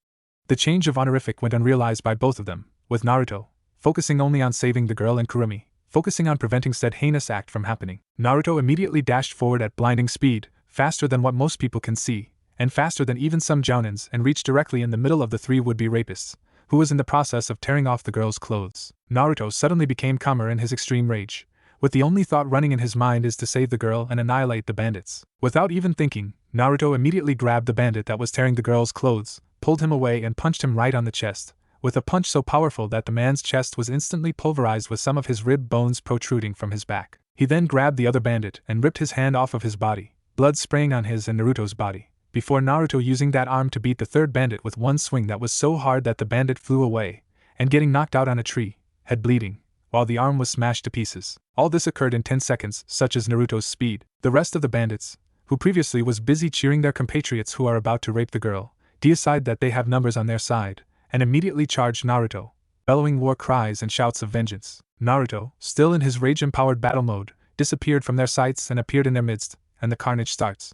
The change of honorific went unrealized by both of them, with Naruto focusing only on saving the girl and Kurumi focusing on preventing said heinous act from happening. Naruto immediately dashed forward at blinding speed, faster than what most people can see, and faster than even some jounins, and reached directly in the middle of the 3 would-be rapists, who was in the process of tearing off the girl's clothes. Naruto suddenly became calmer in his extreme rage, with the only thought running in his mind is to save the girl and annihilate the bandits. Without even thinking, Naruto immediately grabbed the bandit that was tearing the girl's clothes, pulled him away and punched him right on the chest, with a punch so powerful that the man's chest was instantly pulverized with some of his rib bones protruding from his back. He then grabbed the other bandit and ripped his hand off of his body, blood spraying on his and Naruto's body, before Naruto using that arm to beat the 3rd bandit with one swing that was so hard that the bandit flew away, and getting knocked out on a tree, head bleeding, while the arm was smashed to pieces. All this occurred in 10 seconds, such as Naruto's speed. The rest of the bandits, who previously was busy cheering their compatriots who are about to rape the girl, decide that they have numbers on their side, and immediately charged Naruto, bellowing war cries and shouts of vengeance. Naruto, still in his rage-empowered battle mode, disappeared from their sights and appeared in their midst, and the carnage starts.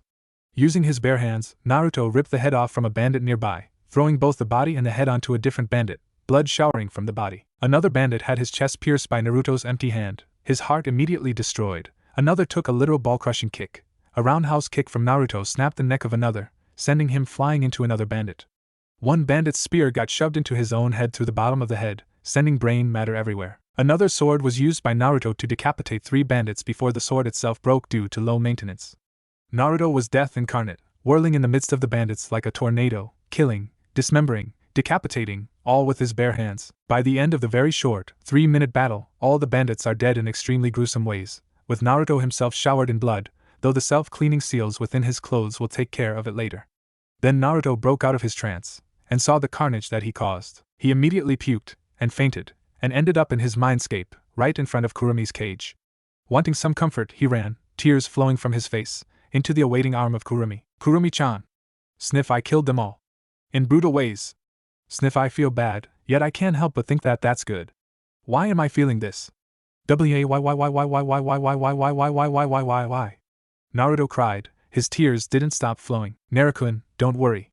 Using his bare hands, Naruto ripped the head off from a bandit nearby, throwing both the body and the head onto a different bandit, blood showering from the body. Another bandit had his chest pierced by Naruto's empty hand, his heart immediately destroyed. Another took a literal ball-crushing kick. A roundhouse kick from Naruto snapped the neck of another, sending him flying into another bandit. One bandit's spear got shoved into his own head through the bottom of the head, sending brain matter everywhere. Another sword was used by Naruto to decapitate 3 bandits before the sword itself broke due to low maintenance. Naruto was death incarnate, whirling in the midst of the bandits like a tornado, killing, dismembering, decapitating, all with his bare hands. By the end of the very short, 3-minute battle, all the bandits are dead in extremely gruesome ways, with Naruto himself showered in blood, though the self-cleaning seals within his clothes will take care of it later. Then Naruto broke out of his trance, and saw the carnage that he caused. He immediately puked, and fainted, and ended up in his mindscape, right in front of Kurumi's cage. Wanting some comfort, he ran, tears flowing from his face, into the awaiting arm of Kurumi. Kurumi-chan. Sniff, I killed them all. In brutal ways. Sniff, I feel bad, yet I can't help but think that that's good. Why am I feeling this? Why? Naruto cried, his tears didn't stop flowing. Naruto-kun, don't worry.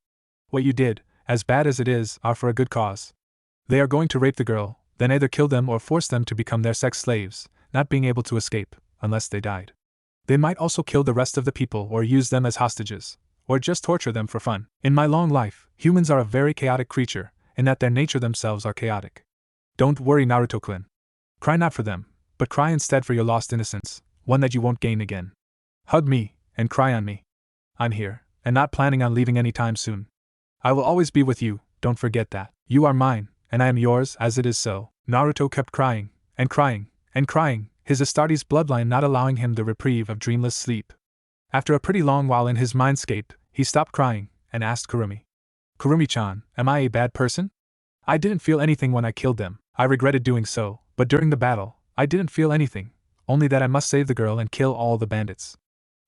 What you did, as bad as it is, are for a good cause. They are going to rape the girl, then either kill them or force them to become their sex slaves, not being able to escape, unless they died. They might also kill the rest of the people or use them as hostages, or just torture them for fun. In my long life, humans are a very chaotic creature, in that their nature themselves are chaotic. Don't worry, Naruto-kun. Cry not for them, but cry instead for your lost innocence, one that you won't gain again. Hug me, and cry on me. I'm here, and not planning on leaving any time soon. I will always be with you, don't forget that. You are mine, and I am yours, as it is so. Naruto kept crying, and crying, and crying, his Astartes bloodline not allowing him the reprieve of dreamless sleep. After a pretty long while in his mindscape, he stopped crying, and asked Kurumi. Kurumi-chan, am I a bad person? I didn't feel anything when I killed them. I regretted doing so, but during the battle, I didn't feel anything, only that I must save the girl and kill all the bandits.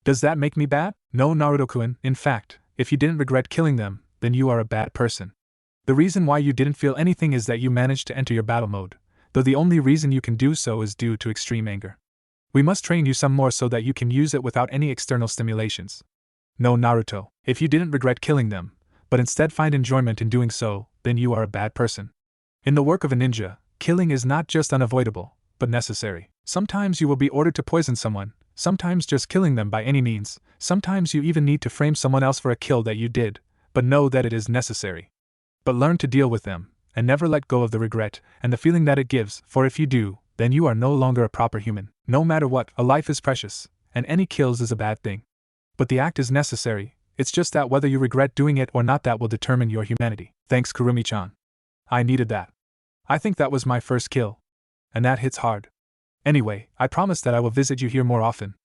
Does that make me bad? No, Naruto-kun, in fact, if you didn't regret killing them, then you are a bad person. The reason why you didn't feel anything is that you managed to enter your battle mode, though the only reason you can do so is due to extreme anger. We must train you some more so that you can use it without any external stimulations. No, Naruto, if you didn't regret killing them, but instead find enjoyment in doing so, then you are a bad person. In the work of a ninja, killing is not just unavoidable, but necessary. Sometimes you will be ordered to poison someone, sometimes just killing them by any means, sometimes you even need to frame someone else for a kill that you did, but know that it is necessary. But learn to deal with them, and never let go of the regret and the feeling that it gives, for if you do, then you are no longer a proper human. No matter what, a life is precious, and any kills is a bad thing. But the act is necessary, it's just that whether you regret doing it or not that will determine your humanity. Thanks, Kurumi-chan. I needed that. I think that was my first kill. And that hits hard. Anyway, I promise that I will visit you here more often.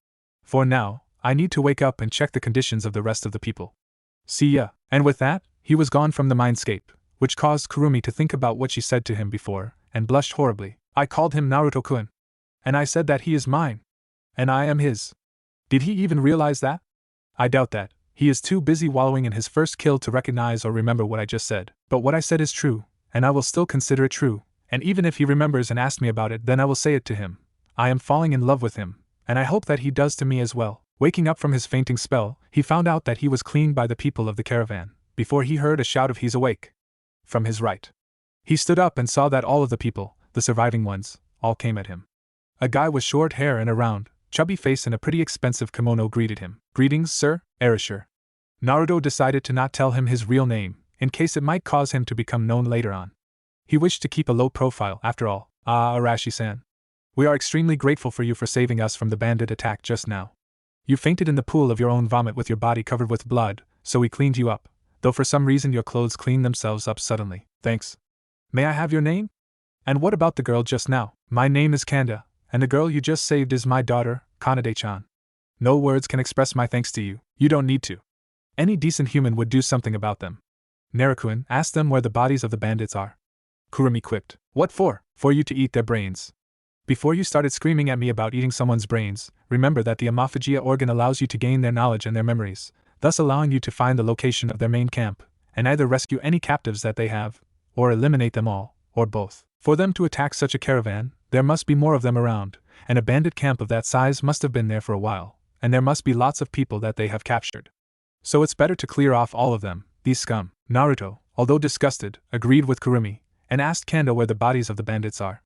For now, I need to wake up and check the conditions of the rest of the people. See ya. And with that, he was gone from the mindscape, which caused Kurumi to think about what she said to him before, and blushed horribly. I called him Naruto-kun. And I said that he is mine. And I am his. Did he even realize that? I doubt that. He is too busy wallowing in his first kill to recognize or remember what I just said. But what I said is true, and I will still consider it true, and even if he remembers and asks me about it, then I will say it to him. I am falling in love with him, and I hope that he does to me as well. Waking up from his fainting spell, he found out that he was cleaned by the people of the caravan, before he heard a shout of "He's awake!" from his right. He stood up and saw that all of the people, the surviving ones, all came at him. A guy with short hair and a round, chubby face and a pretty expensive kimono greeted him. Greetings, sir, Arashir. Naruto decided to not tell him his real name, in case it might cause him to become known later on. He wished to keep a low profile, after all. Ah, Arashi-san. We are extremely grateful for you for saving us from the bandit attack just now. You fainted in the pool of your own vomit with your body covered with blood, so we cleaned you up, though for some reason your clothes cleaned themselves up suddenly. Thanks. May I have your name? And what about the girl just now? My name is Kanda, and the girl you just saved is my daughter, Kanade-chan. No words can express my thanks to you. You don't need to. Any decent human would do something about them. Naruto-kun, ask them where the bodies of the bandits are. Kurumi quipped. What for? For you to eat their brains. Before you started screaming at me about eating someone's brains, remember that the Amophagia organ allows you to gain their knowledge and their memories, thus allowing you to find the location of their main camp, and either rescue any captives that they have, or eliminate them all, or both. For them to attack such a caravan, there must be more of them around, and a bandit camp of that size must have been there for a while, and there must be lots of people that they have captured. So it's better to clear off all of them, these scum. Naruto, although disgusted, agreed with Kurumi, and asked Kanda where the bodies of the bandits are.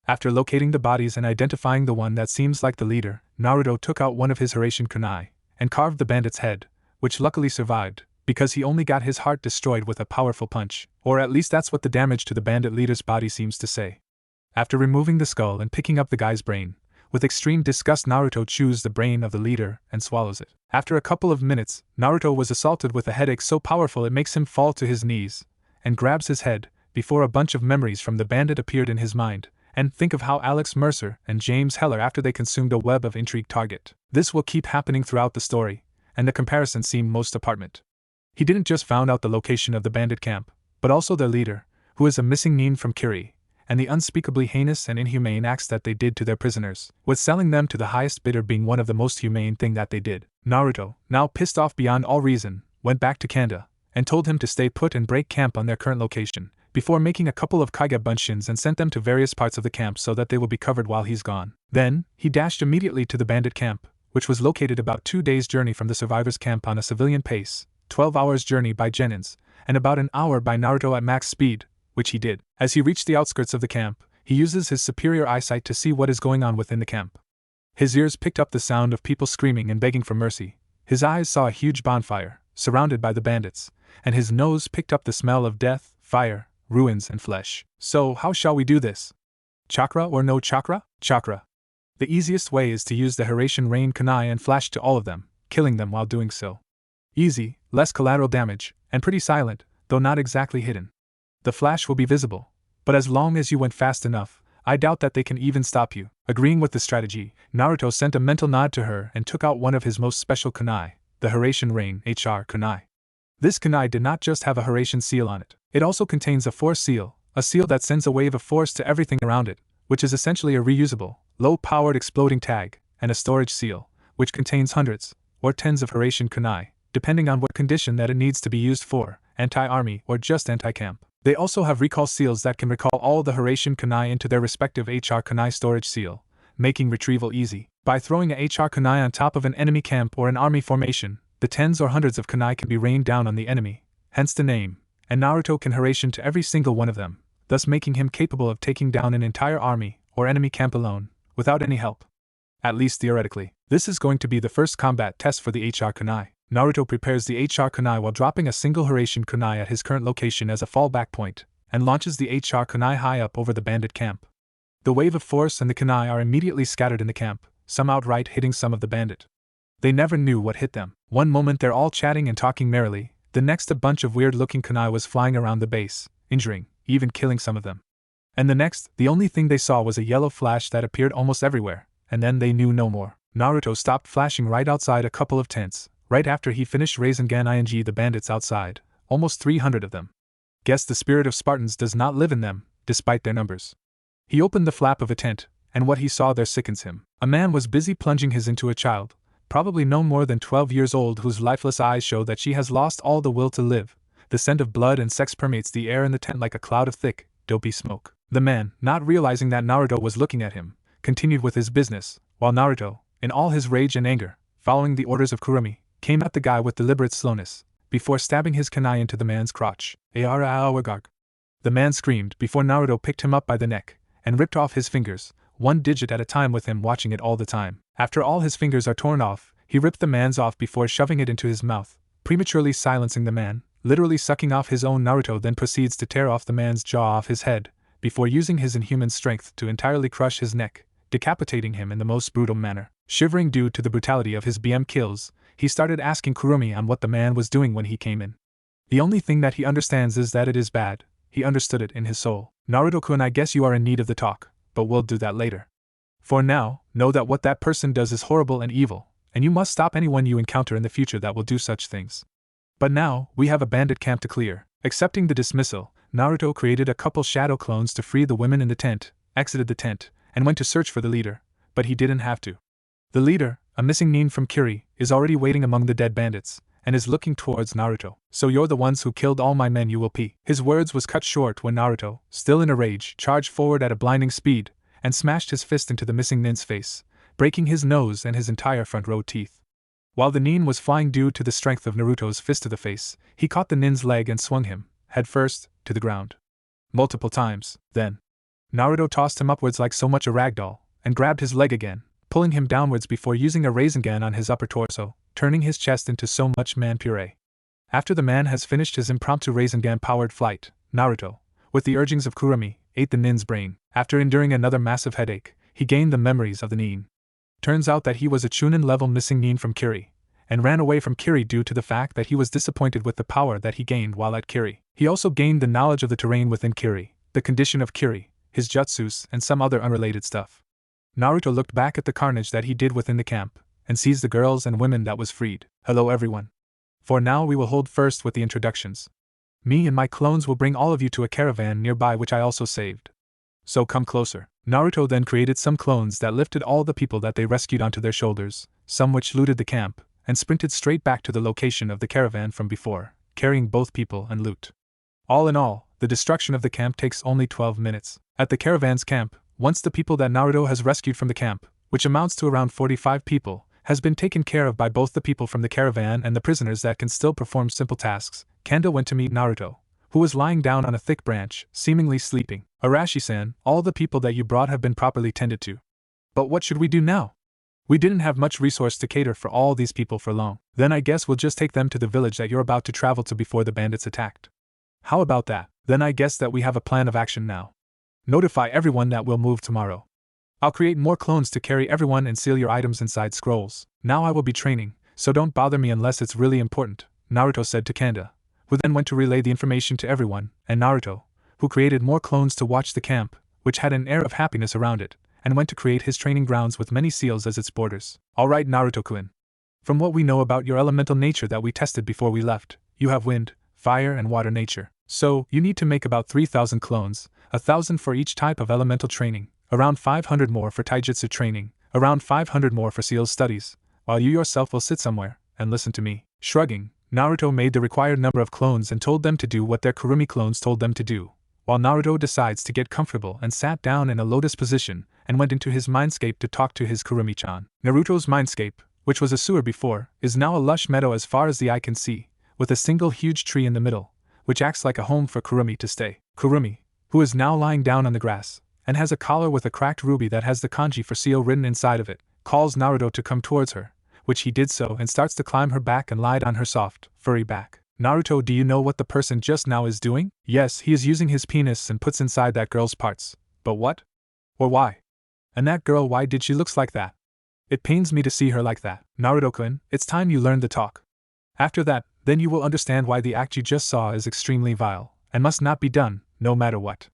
After locating the bodies and identifying the one that seems like the leader, Naruto took out one of his Hiraishin kunai, and carved the bandit's head, which luckily survived, because he only got his heart destroyed with a powerful punch, or at least that's what the damage to the bandit leader's body seems to say. After removing the skull and picking up the guy's brain, with extreme disgust Naruto chews the brain of the leader and swallows it. After a couple of minutes, Naruto was assaulted with a headache so powerful it makes him fall to his knees, and grabs his head, before a bunch of memories from the bandit appeared in his mind. And think of how Alex Mercer and James Heller after they consumed a web of intrigue target. This will keep happening throughout the story, and the comparison seemed most apparent. He didn't just found out the location of the bandit camp, but also their leader, who is a missing nin from Kiri, and the unspeakably heinous and inhumane acts that they did to their prisoners, with selling them to the highest bidder being one of the most humane thing that they did. Naruto, now pissed off beyond all reason, went back to Kanda, and told him to stay put and break camp on their current location, before making a couple of Kage Bunshins and sent them to various parts of the camp so that they will be covered while he's gone. Then, he dashed immediately to the bandit camp, which was located about 2 days' journey from the survivors' camp on a civilian pace, 12 hours' journey by Genins, and about an hour by Naruto at max speed, which he did. As he reached the outskirts of the camp, he uses his superior eyesight to see what is going on within the camp. His ears picked up the sound of people screaming and begging for mercy, his eyes saw a huge bonfire, surrounded by the bandits, and his nose picked up the smell of death, fire, ruins and flesh. So how shall we do this? Chakra or no chakra? Chakra. The easiest way is to use the Hashirama rain kunai and flash to all of them, killing them while doing so. Easy, less collateral damage, and pretty silent, though not exactly hidden. The flash will be visible, but as long as you went fast enough, I doubt that they can even stop you. Agreeing with the strategy, Naruto sent a mental nod to her and took out one of his most special kunai, the Hashirama rain HR kunai. This kunai did not just have a Hashirama seal on it. It also contains a force seal, a seal that sends a wave of force to everything around it, which is essentially a reusable, low-powered exploding tag, and a storage seal, which contains hundreds, or tens of Hashirama kunai, depending on what condition that it needs to be used for, anti-army or just anti-camp. They also have recall seals that can recall all the Hashirama kunai into their respective HR kunai storage seal, making retrieval easy. By throwing a HR kunai on top of an enemy camp or an army formation, the tens or hundreds of kunai can be rained down on the enemy, hence the name, and Naruto can Hashirama to every single one of them, thus making him capable of taking down an entire army or enemy camp alone, without any help. At least theoretically. This is going to be the first combat test for the HR kunai. Naruto prepares the HR kunai while dropping a single Hashirama kunai at his current location as a fallback point, and launches the HR kunai high up over the bandit camp. The wave of force and the kunai are immediately scattered in the camp, some outright hitting some of the bandit. They never knew what hit them. One moment they're all chatting and talking merrily, the next a bunch of weird-looking kunai was flying around the base, injuring, even killing some of them. And the next, the only thing they saw was a yellow flash that appeared almost everywhere, and then they knew no more. Naruto stopped flashing right outside a couple of tents, right after he finished Rasengan ing the bandits outside, almost 300 of them. Guess the spirit of Spartans does not live in them, despite their numbers. He opened the flap of a tent, and what he saw there sickens him. A man was busy plunging his into a child, probably no more than 12 years old, whose lifeless eyes show that she has lost all the will to live. The scent of blood and sex permeates the air in the tent like a cloud of thick, dopey smoke. The man, not realizing that Naruto was looking at him, continued with his business, while Naruto, in all his rage and anger, following the orders of Kurumi, came at the guy with deliberate slowness, before stabbing his kunai into the man's crotch. The man screamed before Naruto picked him up by the neck, and ripped off his fingers, one digit at a time, with him watching it all the time. After all his fingers are torn off, he ripped the man's off before shoving it into his mouth, prematurely silencing the man, literally sucking off his own. Naruto then proceeds to tear off the man's jaw off his head, before using his inhuman strength to entirely crush his neck, decapitating him in the most brutal manner. Shivering due to the brutality of his BM kills, he started asking Kurumi on what the man was doing when he came in. The only thing that he understands is that it is bad. He understood it in his soul. Naruto-kun, I guess you are in need of the talk, but we'll do that later. For now, know that what that person does is horrible and evil, and you must stop anyone you encounter in the future that will do such things. But now, we have a bandit camp to clear. Accepting the dismissal, Naruto created a couple shadow clones to free the women in the tent, exited the tent, and went to search for the leader, but he didn't have to. The leader, a missing nin from Kiri, is already waiting among the dead bandits, and is looking towards Naruto. So you're the ones who killed all my men, you will pee. His words was cut short when Naruto, still in a rage, charged forward at a blinding speed, and smashed his fist into the missing nin's face, breaking his nose and his entire front row teeth. While the nin was flying due to the strength of Naruto's fist to the face, he caught the nin's leg and swung him, head first, to the ground. Multiple times, then. Naruto tossed him upwards like so much a ragdoll, and grabbed his leg again, pulling him downwards before using a Rasengan on his upper torso, turning his chest into so much man puree. After the man has finished his impromptu Rasengan-powered flight, Naruto, with the urgings of Kurumi, ate the nin's brain. After enduring another massive headache, he gained the memories of the nin. Turns out that he was a Chunin-level missing nin from Kiri, and ran away from Kiri due to the fact that he was disappointed with the power that he gained while at Kiri. He also gained the knowledge of the terrain within Kiri, the condition of Kiri, his jutsus, and some other unrelated stuff. Naruto looked back at the carnage that he did within the camp, and sees the girls and women that was freed. Hello everyone. For now we will hold first with the introductions. Me and my clones will bring all of you to a caravan nearby which I also saved. So come closer. Naruto then created some clones that lifted all the people that they rescued onto their shoulders, some which looted the camp, and sprinted straight back to the location of the caravan from before, carrying both people and loot. All in all, the destruction of the camp takes only 12 minutes. At the caravan's camp, once the people that Naruto has rescued from the camp, which amounts to around 45 people, has been taken care of by both the people from the caravan and the prisoners that can still perform simple tasks, Kanda went to meet Naruto, who was lying down on a thick branch, seemingly sleeping. Arashi-san, all the people that you brought have been properly tended to. But what should we do now? We didn't have much resource to cater for all these people for long. Then I guess we'll just take them to the village that you're about to travel to before the bandits attacked. How about that? Then I guess that we have a plan of action now. Notify everyone that we'll move tomorrow. I'll create more clones to carry everyone and seal your items inside scrolls. Now I will be training, so don't bother me unless it's really important, Naruto said to Kanda, who then went to relay the information to everyone, and Naruto, who created more clones to watch the camp, which had an air of happiness around it, and went to create his training grounds with many seals as its borders. Alright Naruto-kun. From what we know about your elemental nature that we tested before we left, you have wind, fire and water nature. So, you need to make about 3,000 clones, 1,000 for each type of elemental training, around 500 more for taijutsu training, around 500 more for seals studies, while you yourself will sit somewhere and listen to me. Shrugging, Naruto made the required number of clones and told them to do what their Kurumi clones told them to do, while Naruto decides to get comfortable and sat down in a lotus position and went into his mindscape to talk to his Kurumi-chan. Naruto's mindscape, which was a sewer before, is now a lush meadow as far as the eye can see, with a single huge tree in the middle, which acts like a home for Kurumi to stay. Kurumi, who is now lying down on the grass, and has a collar with a cracked ruby that has the kanji for seal written inside of it, calls Naruto to come towards her, which he did so and starts to climb her back and lied on her soft, furry back. Naruto, do you know what the person just now is doing? Yes, he is using his penis and puts inside that girl's parts. But what? Or why? And that girl, why did she looks like that? It pains me to see her like that. Naruto-kun, it's time you learned the talk. After that, then you will understand why the act you just saw is extremely vile, and must not be done, no matter what.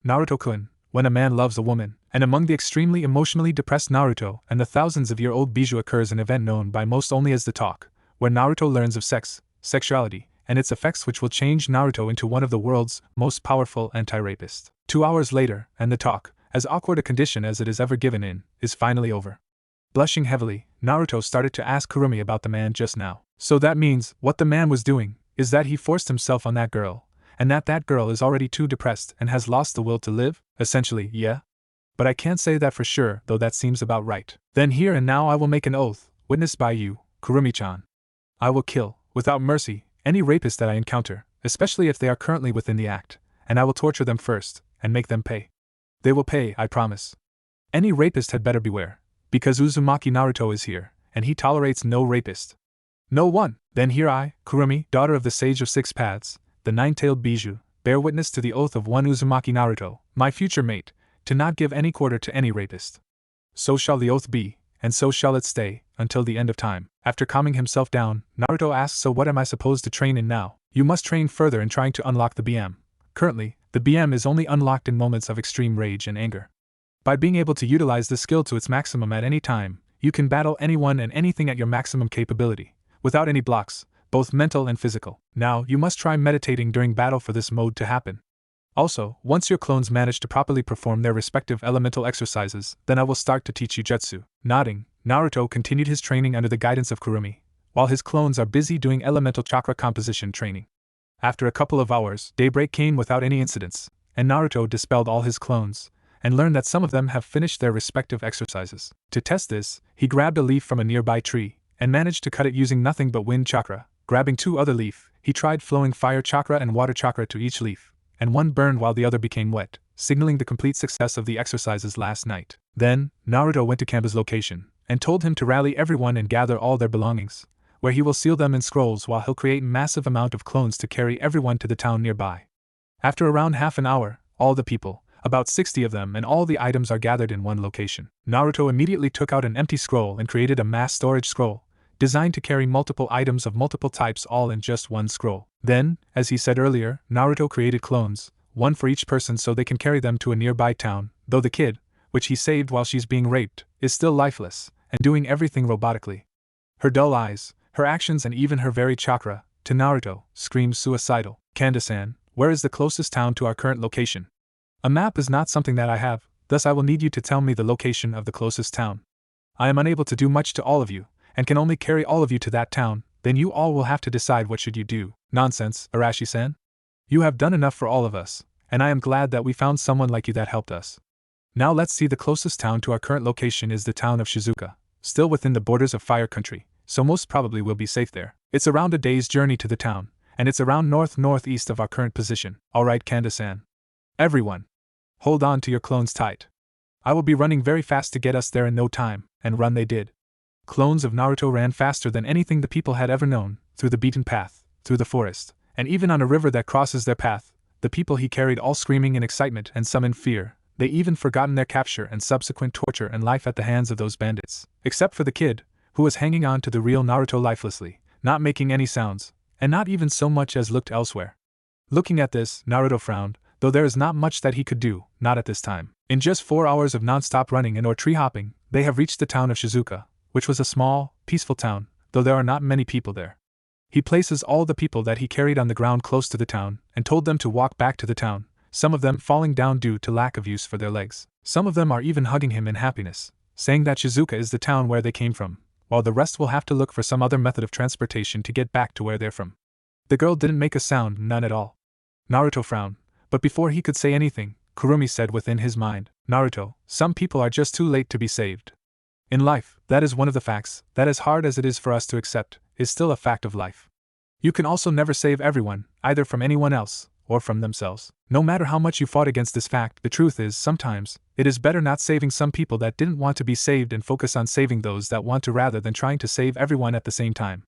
Naruto-kun, when a man loves a woman, and among the extremely emotionally depressed Naruto and the thousands-of-year-old Bijou occurs an event known by most only as the talk, where Naruto learns of sex, sexuality, and its effects which will change Naruto into one of the world's most powerful anti-rapists. 2 hours later, and the talk, as awkward a condition as it is ever given in, is finally over. Blushing heavily, Naruto started to ask Kurumi about the man just now. So that means, what the man was doing, is that he forced himself on that girl, and that girl is already too depressed and has lost the will to live? Essentially, yeah. But I can't say that for sure, though that seems about right. Then here and now I will make an oath, witnessed by you, Kurumi-chan. I will kill, without mercy, any rapist that I encounter, especially if they are currently within the act, and I will torture them first, and make them pay. They will pay, I promise. Any rapist had better beware, because Uzumaki Naruto is here, and he tolerates no rapist. No one. Then here I, Kurumi, daughter of the Sage of Six Paths, the nine-tailed Bijou, bear witness to the oath of one Uzumaki Naruto, my future mate, to not give any quarter to any rapist. So shall the oath be, and so shall it stay, until the end of time. After calming himself down, Naruto asks, so what am I supposed to train in now? You must train further in trying to unlock the BM. Currently, the BM is only unlocked in moments of extreme rage and anger. By being able to utilize the skill to its maximum at any time, you can battle anyone and anything at your maximum capability, without any blocks, both mental and physical. Now, you must try meditating during battle for this mode to happen. Also, once your clones manage to properly perform their respective elemental exercises, then I will start to teach you jutsu. Nodding, Naruto continued his training under the guidance of Kurumi, while his clones are busy doing elemental chakra composition training. After a couple of hours, daybreak came without any incidents, and Naruto dispelled all his clones, and learned that some of them have finished their respective exercises. To test this, he grabbed a leaf from a nearby tree, and managed to cut it using nothing but wind chakra. Grabbing 2 other leaf, he tried flowing fire chakra and water chakra to each leaf, and one burned while the other became wet, signaling the complete success of the exercises last night. Then, Naruto went to Kamba's location, and told him to rally everyone and gather all their belongings, where he will seal them in scrolls while he'll create massive amount of clones to carry everyone to the town nearby. After around half an hour, all the people, about 60 of them, and all the items are gathered in one location. Naruto immediately took out an empty scroll and created a mass storage scroll, designed to carry multiple items of multiple types all in just one scroll. Then, as he said earlier, Naruto created clones, one for each person so they can carry them to a nearby town, though the kid, which he saved while she's being raped, is still lifeless, and doing everything robotically. Her dull eyes, her actions and even her very chakra, to Naruto, screams suicidal. Kanda-san, where is the closest town to our current location? A map is not something that I have, thus I will need you to tell me the location of the closest town. I am unable to do much to all of you, and can only carry all of you to that town, then you all will have to decide what should you do. Nonsense, Arashi-san. You have done enough for all of us, and I am glad that we found someone like you that helped us. Now let's see, the closest town to our current location is the town of Shizuka, still within the borders of Fire Country, so most probably we'll be safe there. It's around a day's journey to the town, and it's around northeast of our current position. Alright, Kanda-san. Everyone, hold on to your clones tight. I will be running very fast to get us there in no time, and run they did. Clones of Naruto ran faster than anything the people had ever known, through the beaten path, through the forest, and even on a river that crosses their path. The people he carried all screaming in excitement and some in fear. They even forgotten their capture and subsequent torture and life at the hands of those bandits. Except for the kid, who was hanging on to the real Naruto lifelessly, not making any sounds, and not even so much as looked elsewhere. Looking at this, Naruto frowned, though there is not much that he could do, not at this time. In just 4 hours of non-stop running and or tree hopping, they have reached the town of Shizuka, which was a small, peaceful town, though there are not many people there. He places all the people that he carried on the ground close to the town, and told them to walk back to the town, some of them falling down due to lack of use for their legs. Some of them are even hugging him in happiness, saying that Shizuka is the town where they came from, while the rest will have to look for some other method of transportation to get back to where they're from. The girl didn't make a sound, none at all. Naruto frowned, but before he could say anything, Kurumi said within his mind, Naruto, some people are just too late to be saved. In life, that is one of the facts, that as hard as it is for us to accept, is still a fact of life. You can also never save everyone, either from anyone else, or from themselves. No matter how much you fought against this fact, the truth is, sometimes, it is better not saving some people that didn't want to be saved and focus on saving those that want to rather than trying to save everyone at the same time.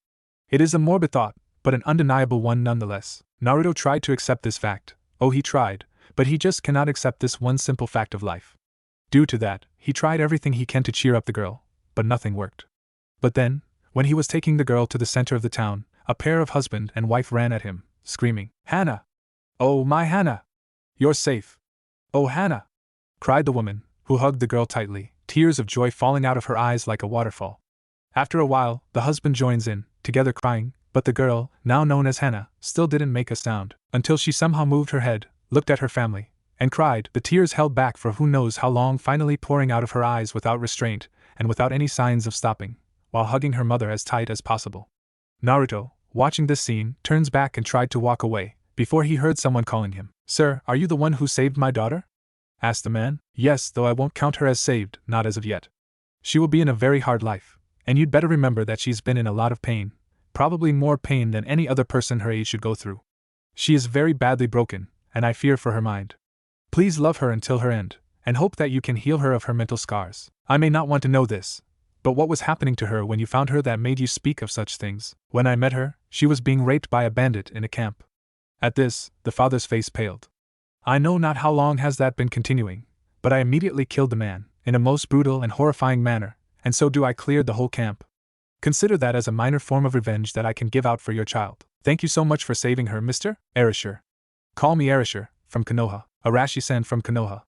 It is a morbid thought, but an undeniable one nonetheless. Naruto tried to accept this fact. Oh, he tried, but he just cannot accept this one simple fact of life. Due to that, he tried everything he can to cheer up the girl, but nothing worked. But then, when he was taking the girl to the center of the town, a pair of husband and wife ran at him, screaming, Hannah! Oh, my Hannah! You're safe! Oh, Hannah! Cried the woman, who hugged the girl tightly, tears of joy falling out of her eyes like a waterfall. After a while, the husband joins in, together crying, but the girl, now known as Hannah, still didn't make a sound, until she somehow moved her head, looked at her family, and cried, the tears held back for who knows how long finally pouring out of her eyes without restraint, and without any signs of stopping, while hugging her mother as tight as possible. Naruto, watching this scene, turns back and tried to walk away, before he heard someone calling him. Sir, are you the one who saved my daughter? Asked the man. Yes, though I won't count her as saved, not as of yet. She will be in a very hard life, and you'd better remember that she's been in a lot of pain, probably more pain than any other person her age should go through. She is very badly broken, and I fear for her mind. Please love her until her end, and hope that you can heal her of her mental scars. I may not want to know this, but what was happening to her when you found her that made you speak of such things? When I met her, she was being raped by a bandit in a camp. At this, the father's face paled. I know not how long has that been continuing, but I immediately killed the man, in a most brutal and horrifying manner, and so do I cleared the whole camp. Consider that as a minor form of revenge that I can give out for your child. Thank you so much for saving her, Mr. Erasure. Call me Erasure, from Konoha, Arashi-san from Konoha.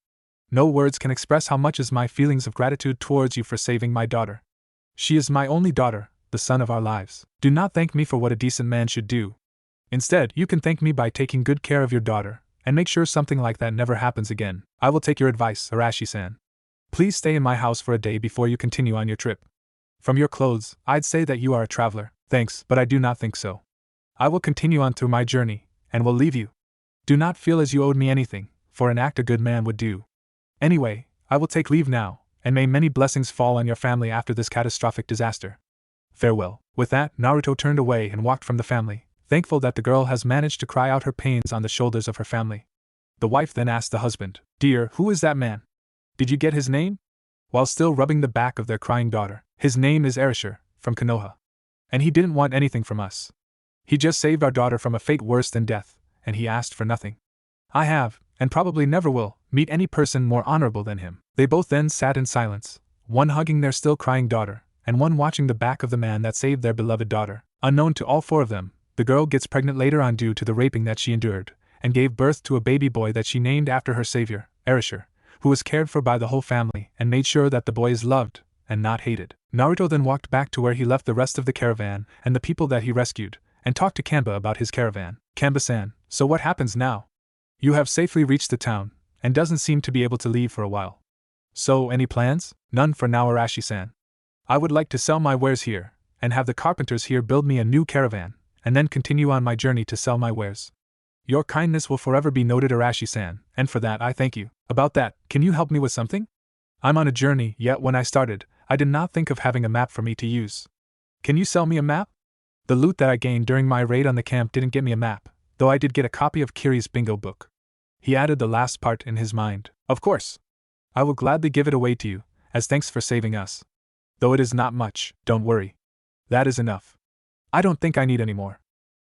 No words can express how much is my feelings of gratitude towards you for saving my daughter. She is my only daughter, the sun of our lives. Do not thank me for what a decent man should do. Instead, you can thank me by taking good care of your daughter, and make sure something like that never happens again. I will take your advice, Arashi-san. Please stay in my house for a day before you continue on your trip. From your clothes, I'd say that you are a traveler. Thanks, but I do not think so. I will continue on through my journey, and will leave you. Do not feel as you owed me anything, for an act a good man would do. Anyway, I will take leave now, and may many blessings fall on your family after this catastrophic disaster. Farewell. With that, Naruto turned away and walked from the family, thankful that the girl has managed to cry out her pains on the shoulders of her family. The wife then asked the husband, Dear, who is that man? Did you get his name? While still rubbing the back of their crying daughter. His name is Erasure, from Konoha. And he didn't want anything from us. He just saved our daughter from a fate worse than death, and he asked for nothing. I have, and probably never will, meet any person more honorable than him. They both then sat in silence, one hugging their still crying daughter, and one watching the back of the man that saved their beloved daughter. Unknown to all four of them, the girl gets pregnant later on due to the raping that she endured, and gave birth to a baby boy that she named after her savior, Erishur, who was cared for by the whole family and made sure that the boy is loved and not hated. Naruto then walked back to where he left the rest of the caravan and the people that he rescued, and talked to Kanba about his caravan. Kanba-san, so what happens now? You have safely reached the town, and doesn't seem to be able to leave for a while. So, any plans? None for now, Arashi-san. I would like to sell my wares here, and have the carpenters here build me a new caravan, and then continue on my journey to sell my wares. Your kindness will forever be noted, Arashi-san, and for that I thank you. About that, can you help me with something? I'm on a journey, yet when I started, I did not think of having a map for me to use. Can you sell me a map? The loot that I gained during my raid on the camp didn't get me a map, though I did get a copy of Kiri's bingo book. He added the last part in his mind. Of course. I will gladly give it away to you, as thanks for saving us. Though it is not much, don't worry. That is enough. I don't think I need any more.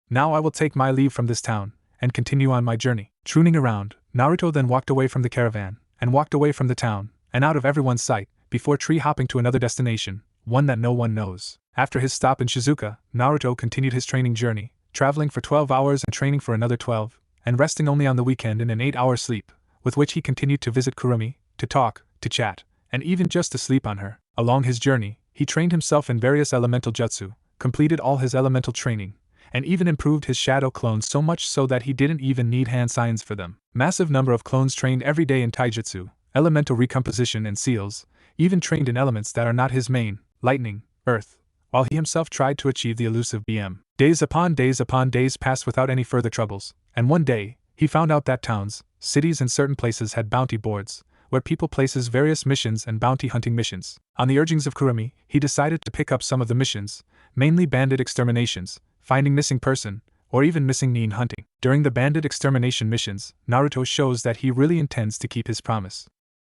Now I will take my leave from this town, and continue on my journey. Trooning around, Naruto then walked away from the caravan, and walked away from the town, and out of everyone's sight, before tree-hopping to another destination, one that no one knows. After his stop in Shizuka, Naruto continued his training journey, traveling for 12 hours and training for another 12, and resting only on the weekend in an 8-hour sleep, with which he continued to visit Kurumi, to talk, to chat, and even just to sleep on her. Along his journey, he trained himself in various elemental jutsu, completed all his elemental training, and even improved his shadow clones so much so that he didn't even need hand signs for them. Massive number of clones trained every day in taijutsu, elemental recomposition and seals, even trained in elements that are not his main, lightning, earth, while he himself tried to achieve the elusive BM. Days upon days passed without any further troubles, and one day, he found out that towns, cities and certain places had bounty boards, where people places various missions and bounty hunting missions. On the urgings of Kurumi, he decided to pick up some of the missions, mainly bandit exterminations, finding missing person, or even missing nin hunting. During the bandit extermination missions, Naruto shows that he really intends to keep his promise.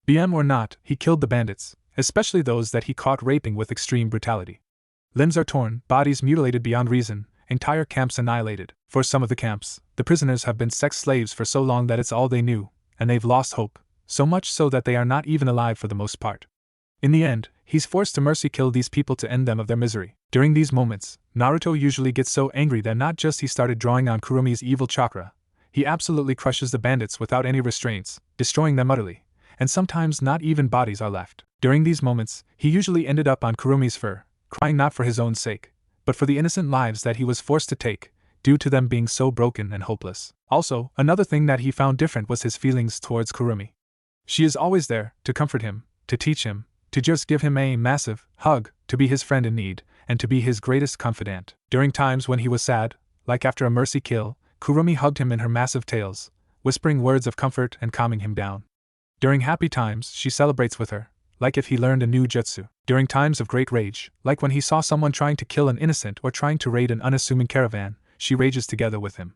BM or not, he killed the bandits, especially those that he caught raping with extreme brutality. Limbs are torn, bodies mutilated beyond reason, entire camps annihilated. For some of the camps, the prisoners have been sex slaves for so long that it's all they knew, and they've lost hope, so much so that they are not even alive for the most part. In the end, he's forced to mercy kill these people to end them of their misery. During these moments, Naruto usually gets so angry that not just he started drawing on Kurumi's evil chakra, he absolutely crushes the bandits without any restraints, destroying them utterly, and sometimes not even bodies are left. During these moments, he usually ended up on Kurumi's fur, crying not for his own sake, but for the innocent lives that he was forced to take, due to them being so broken and hopeless. Also, another thing that he found different was his feelings towards Kurumi. She is always there, to comfort him, to teach him, to just give him a massive hug, to be his friend in need, and to be his greatest confidant. During times when he was sad, like after a mercy kill, Kurumi hugged him in her massive tails, whispering words of comfort and calming him down. During happy times, she celebrates with her, like if he learned a new jutsu. During times of great rage, like when he saw someone trying to kill an innocent or trying to raid an unassuming caravan, she rages together with him.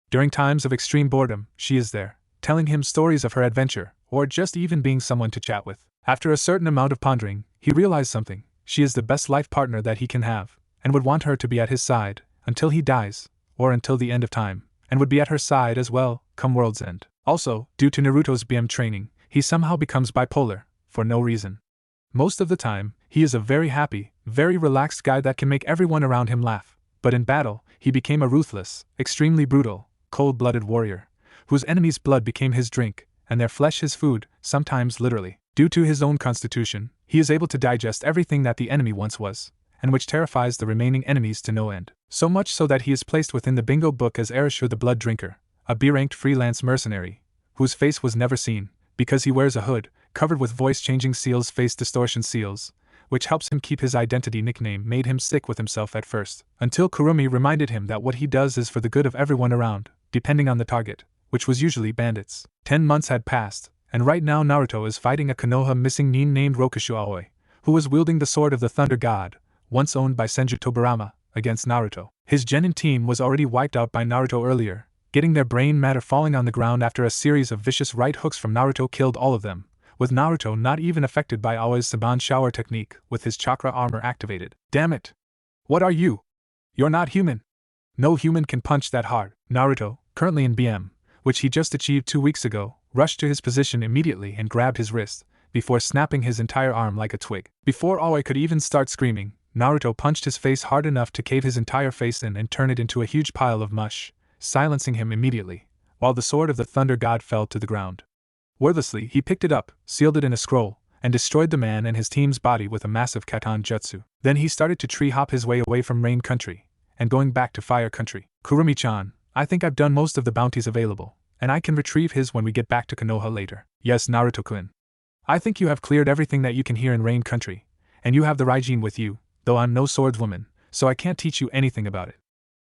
During times of extreme boredom, she is there, telling him stories of her adventure, or just even being someone to chat with. After a certain amount of pondering, he realized something: she is the best life partner that he can have, and would want her to be at his side, until he dies, or until the end of time, and would be at her side as well, come world's end. Also, due to Naruto's BM training, he somehow becomes bipolar, for no reason. Most of the time, he is a very happy, very relaxed guy that can make everyone around him laugh, but in battle, he became a ruthless, extremely brutal, cold-blooded warrior, whose enemies' blood became his drink, and their flesh his food, sometimes literally. Due to his own constitution, he is able to digest everything that the enemy once was, and which terrifies the remaining enemies to no end. So much so that he is placed within the bingo book as Erishur the Blood Drinker, a B-ranked freelance mercenary, whose face was never seen, because he wears a hood, covered with voice-changing seals, face distortion seals, which helps him keep his identity. Nickname made him sick with himself at first, until Kurumi reminded him that what he does is for the good of everyone around, depending on the target, which was usually bandits. 10 months had passed, and right now Naruto is fighting a Konoha missing nin named Rokushu Aoi, who was wielding the sword of the Thunder God, once owned by Senju Tobirama, against Naruto. His genin team was already wiped out by Naruto earlier, getting their brain matter falling on the ground after a series of vicious right hooks from Naruto killed all of them, with Naruto not even affected by Aoi's Saban shower technique with his chakra armor activated. Damn it! What are you? You're not human! No human can punch that hard. Naruto, currently in BM, which he just achieved 2 weeks ago, rushed to his position immediately and grabbed his wrist, before snapping his entire arm like a twig. Before Aoi could even start screaming, Naruto punched his face hard enough to cave his entire face in and turn it into a huge pile of mush, silencing him immediately, while the sword of the Thunder God fell to the ground. Wordlessly, he picked it up, sealed it in a scroll, and destroyed the man and his team's body with a massive Katan Jutsu. Then he started to tree hop his way away from Rain Country, and going back to Fire Country. Kurumi-chan, I think I've done most of the bounties available, and I can retrieve his when we get back to Konoha later. Yes, Naruto-kun. I think you have cleared everything that you can here in Rain Country, and you have the Raijin with you, though I'm no swordswoman, so I can't teach you anything about it.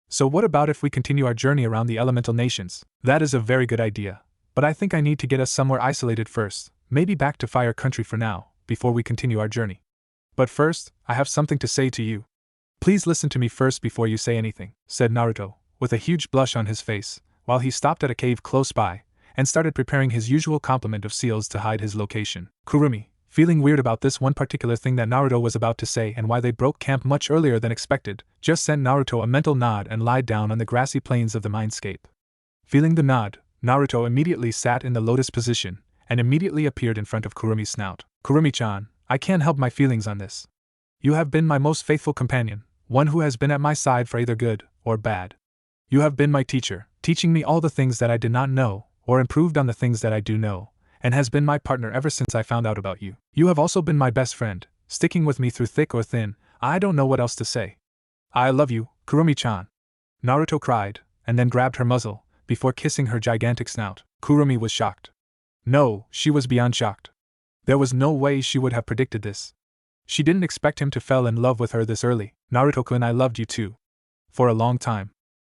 So what about if we continue our journey around the elemental nations? That is a very good idea, but I think I need to get us somewhere isolated first, maybe back to Fire Country for now, before we continue our journey. But first, I have something to say to you. Please listen to me first before you say anything, said Naruto, with a huge blush on his face, while he stopped at a cave close by, and started preparing his usual complement of seals to hide his location. Kurumi, feeling weird about this one particular thing that Naruto was about to say and why they broke camp much earlier than expected, just sent Naruto a mental nod and lied down on the grassy plains of the mindscape. Feeling the nod, Naruto immediately sat in the lotus position, and immediately appeared in front of Kurumi's snout. Kurumi-chan, I can't help my feelings on this. You have been my most faithful companion, one who has been at my side for either good or bad. You have been my teacher, teaching me all the things that I did not know, or improved on the things that I do know, and has been my partner ever since I found out about you. You have also been my best friend, sticking with me through thick or thin. I don't know what else to say. I love you, Kurumi-chan. Naruto cried, and then grabbed her muzzle, before kissing her gigantic snout. Kurumi was shocked. No, she was beyond shocked. There was no way she would have predicted this. She didn't expect him to fall in love with her this early. Naruto-kun, I loved you too. For a long time.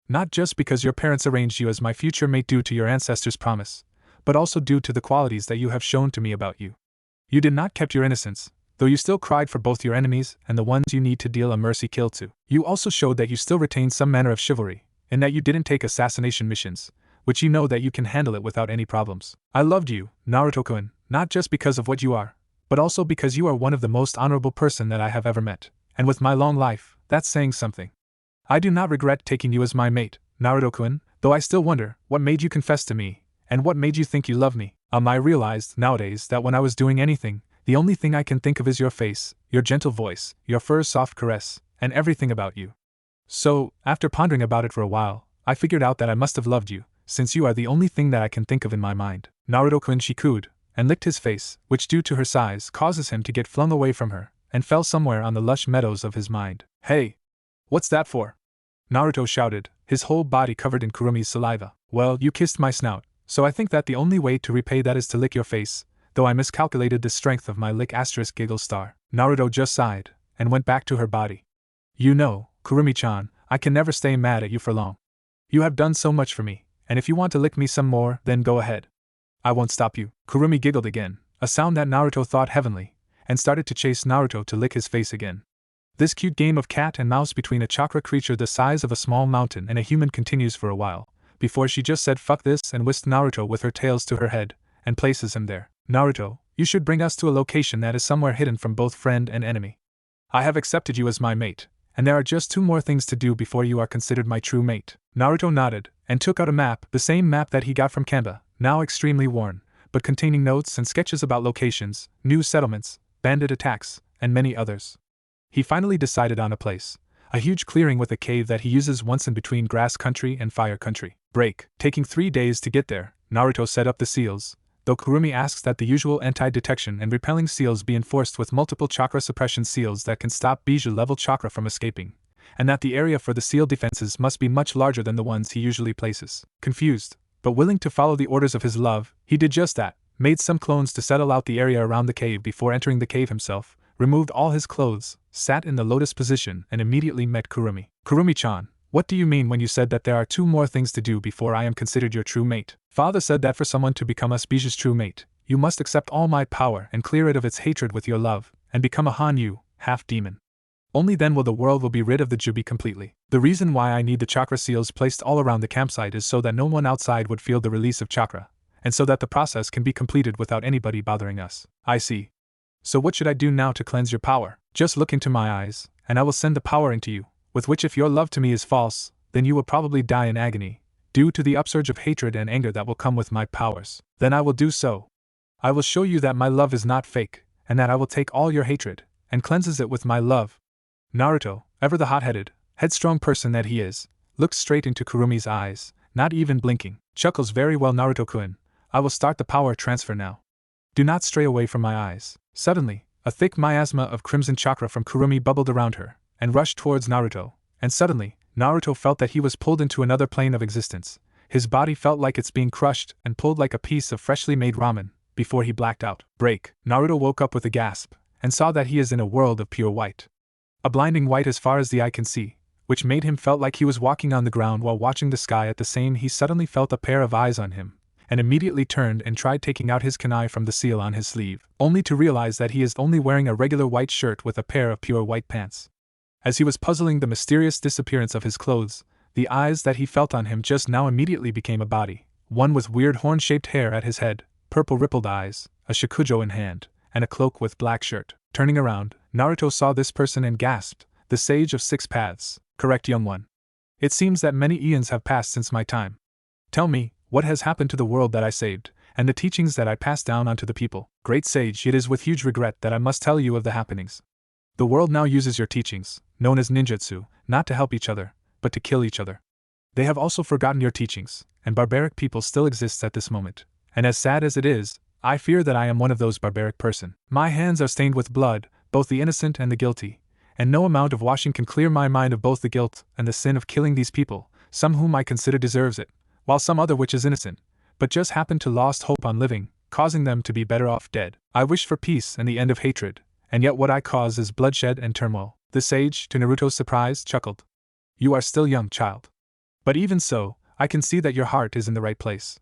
Not just because your parents arranged you as my future mate due to your ancestors' promise, but also due to the qualities that you have shown to me about you. You did not keep your innocence, though you still cried for both your enemies and the ones you need to deal a mercy kill to. You also showed that you still retained some manner of chivalry, and that you didn't take assassination missions, which you know that you can handle it without any problems. I loved you, Naruto-kun, not just because of what you are, but also because you are one of the most honorable person that I have ever met, and with my long life, that's saying something. I do not regret taking you as my mate, Naruto-kun, though I still wonder what made you confess to me, and what made you think you love me. I realized nowadays that when I was doing anything, the only thing I can think of is your face, your gentle voice, your fur's soft caress, and everything about you. So, after pondering about it for a while, I figured out that I must have loved you, since you are the only thing that I can think of in my mind. Naruto-kun, she cooed, and licked his face, which due to her size causes him to get flung away from her, and fell somewhere on the lush meadows of his mind. Hey! What's that for? Naruto shouted, his whole body covered in Kurumi's saliva. Well, you kissed my snout, so I think that the only way to repay that is to lick your face, though I miscalculated the strength of my lick * giggle star. Naruto just sighed, and went back to her body. You know, Kurumi-chan, I can never stay mad at you for long. You have done so much for me, and if you want to lick me some more, then go ahead. I won't stop you. Kurumi giggled again, a sound that Naruto thought heavenly, and started to chase Naruto to lick his face again. This cute game of cat and mouse between a chakra creature the size of a small mountain and a human continues for a while, before she just said fuck this and whisked Naruto with her tails to her head, and places him there. Naruto, you should bring us to a location that is somewhere hidden from both friend and enemy. I have accepted you as my mate, and there are just 2 more things to do before you are considered my true mate. Naruto nodded, and took out a map, the same map that he got from Kamba, now extremely worn, but containing notes and sketches about locations, new settlements, bandit attacks, and many others. He finally decided on a place, a huge clearing with a cave that he uses once in between Grass Country and Fire Country. Taking 3 days to get there, Naruto set up the seals, though Kurumi asks that the usual anti-detection and repelling seals be enforced with multiple chakra suppression seals that can stop Bijou-level chakra from escaping, and that the area for the seal defenses must be much larger than the ones he usually places. Confused, but willing to follow the orders of his love, he did just that, made some clones to settle out the area around the cave before entering the cave himself, removed all his clothes, sat in the lotus position, and immediately met Kurumi. Kurumi-chan, what do you mean when you said that there are 2 more things to do before I am considered your true mate? Father said that for someone to become us Bijou's true mate, you must accept all my power and clear it of its hatred with your love, and become a Hanyu, half-demon. Only then will the world be rid of the jubi completely. The reason why I need the chakra seals placed all around the campsite is so that no one outside would feel the release of chakra, and so that the process can be completed without anybody bothering us. I see. So what should I do now to cleanse your power? Just look into my eyes, and I will send the power into you, with which if your love to me is false, then you will probably die in agony, due to the upsurge of hatred and anger that will come with my powers. Then I will do so. I will show you that my love is not fake, and that I will take all your hatred, and cleanses it with my love. Naruto, ever the hot-headed, headstrong person that he is, looks straight into Kurumi's eyes, not even blinking, chuckles very well Naruto-kun, I will start the power transfer now. Do not stray away from my eyes. Suddenly, a thick miasma of crimson chakra from Kurumi bubbled around her, and rushed towards Naruto, and suddenly, Naruto felt that he was pulled into another plane of existence. His body felt like it's being crushed and pulled like a piece of freshly made ramen, before he blacked out. Break. Naruto woke up with a gasp, and saw that he is in a world of pure white. A blinding white as far as the eye can see, which made him felt like he was walking on the ground while watching the sky. At the same he suddenly felt a pair of eyes on him, and immediately turned and tried taking out his kunai from the seal on his sleeve, only to realize that he is only wearing a regular white shirt with a pair of pure white pants. As he was puzzling the mysterious disappearance of his clothes, the eyes that he felt on him just now immediately became a body, one with weird horn-shaped hair at his head, purple rippled eyes, a shakujo in hand, and a cloak with black shirt. Turning around, Naruto saw this person and gasped, the Sage of Six Paths, correct young one. It seems that many eons have passed since my time. Tell me, what has happened to the world that I saved, and the teachings that I passed down onto the people? Great Sage, it is with huge regret that I must tell you of the happenings. The world now uses your teachings, known as ninjutsu, not to help each other, but to kill each other. They have also forgotten your teachings, and barbaric people still exist at this moment, and as sad as it is, I fear that I am one of those barbaric person. My hands are stained with blood, both the innocent and the guilty, and no amount of washing can clear my mind of both the guilt and the sin of killing these people, some whom I consider deserves it, while some other which is innocent, but just happened to lost hope on living, causing them to be better off dead. I wish for peace and the end of hatred, and yet what I cause is bloodshed and turmoil. The sage, to Naruto's surprise, chuckled. You are still young, child. But even so, I can see that your heart is in the right place.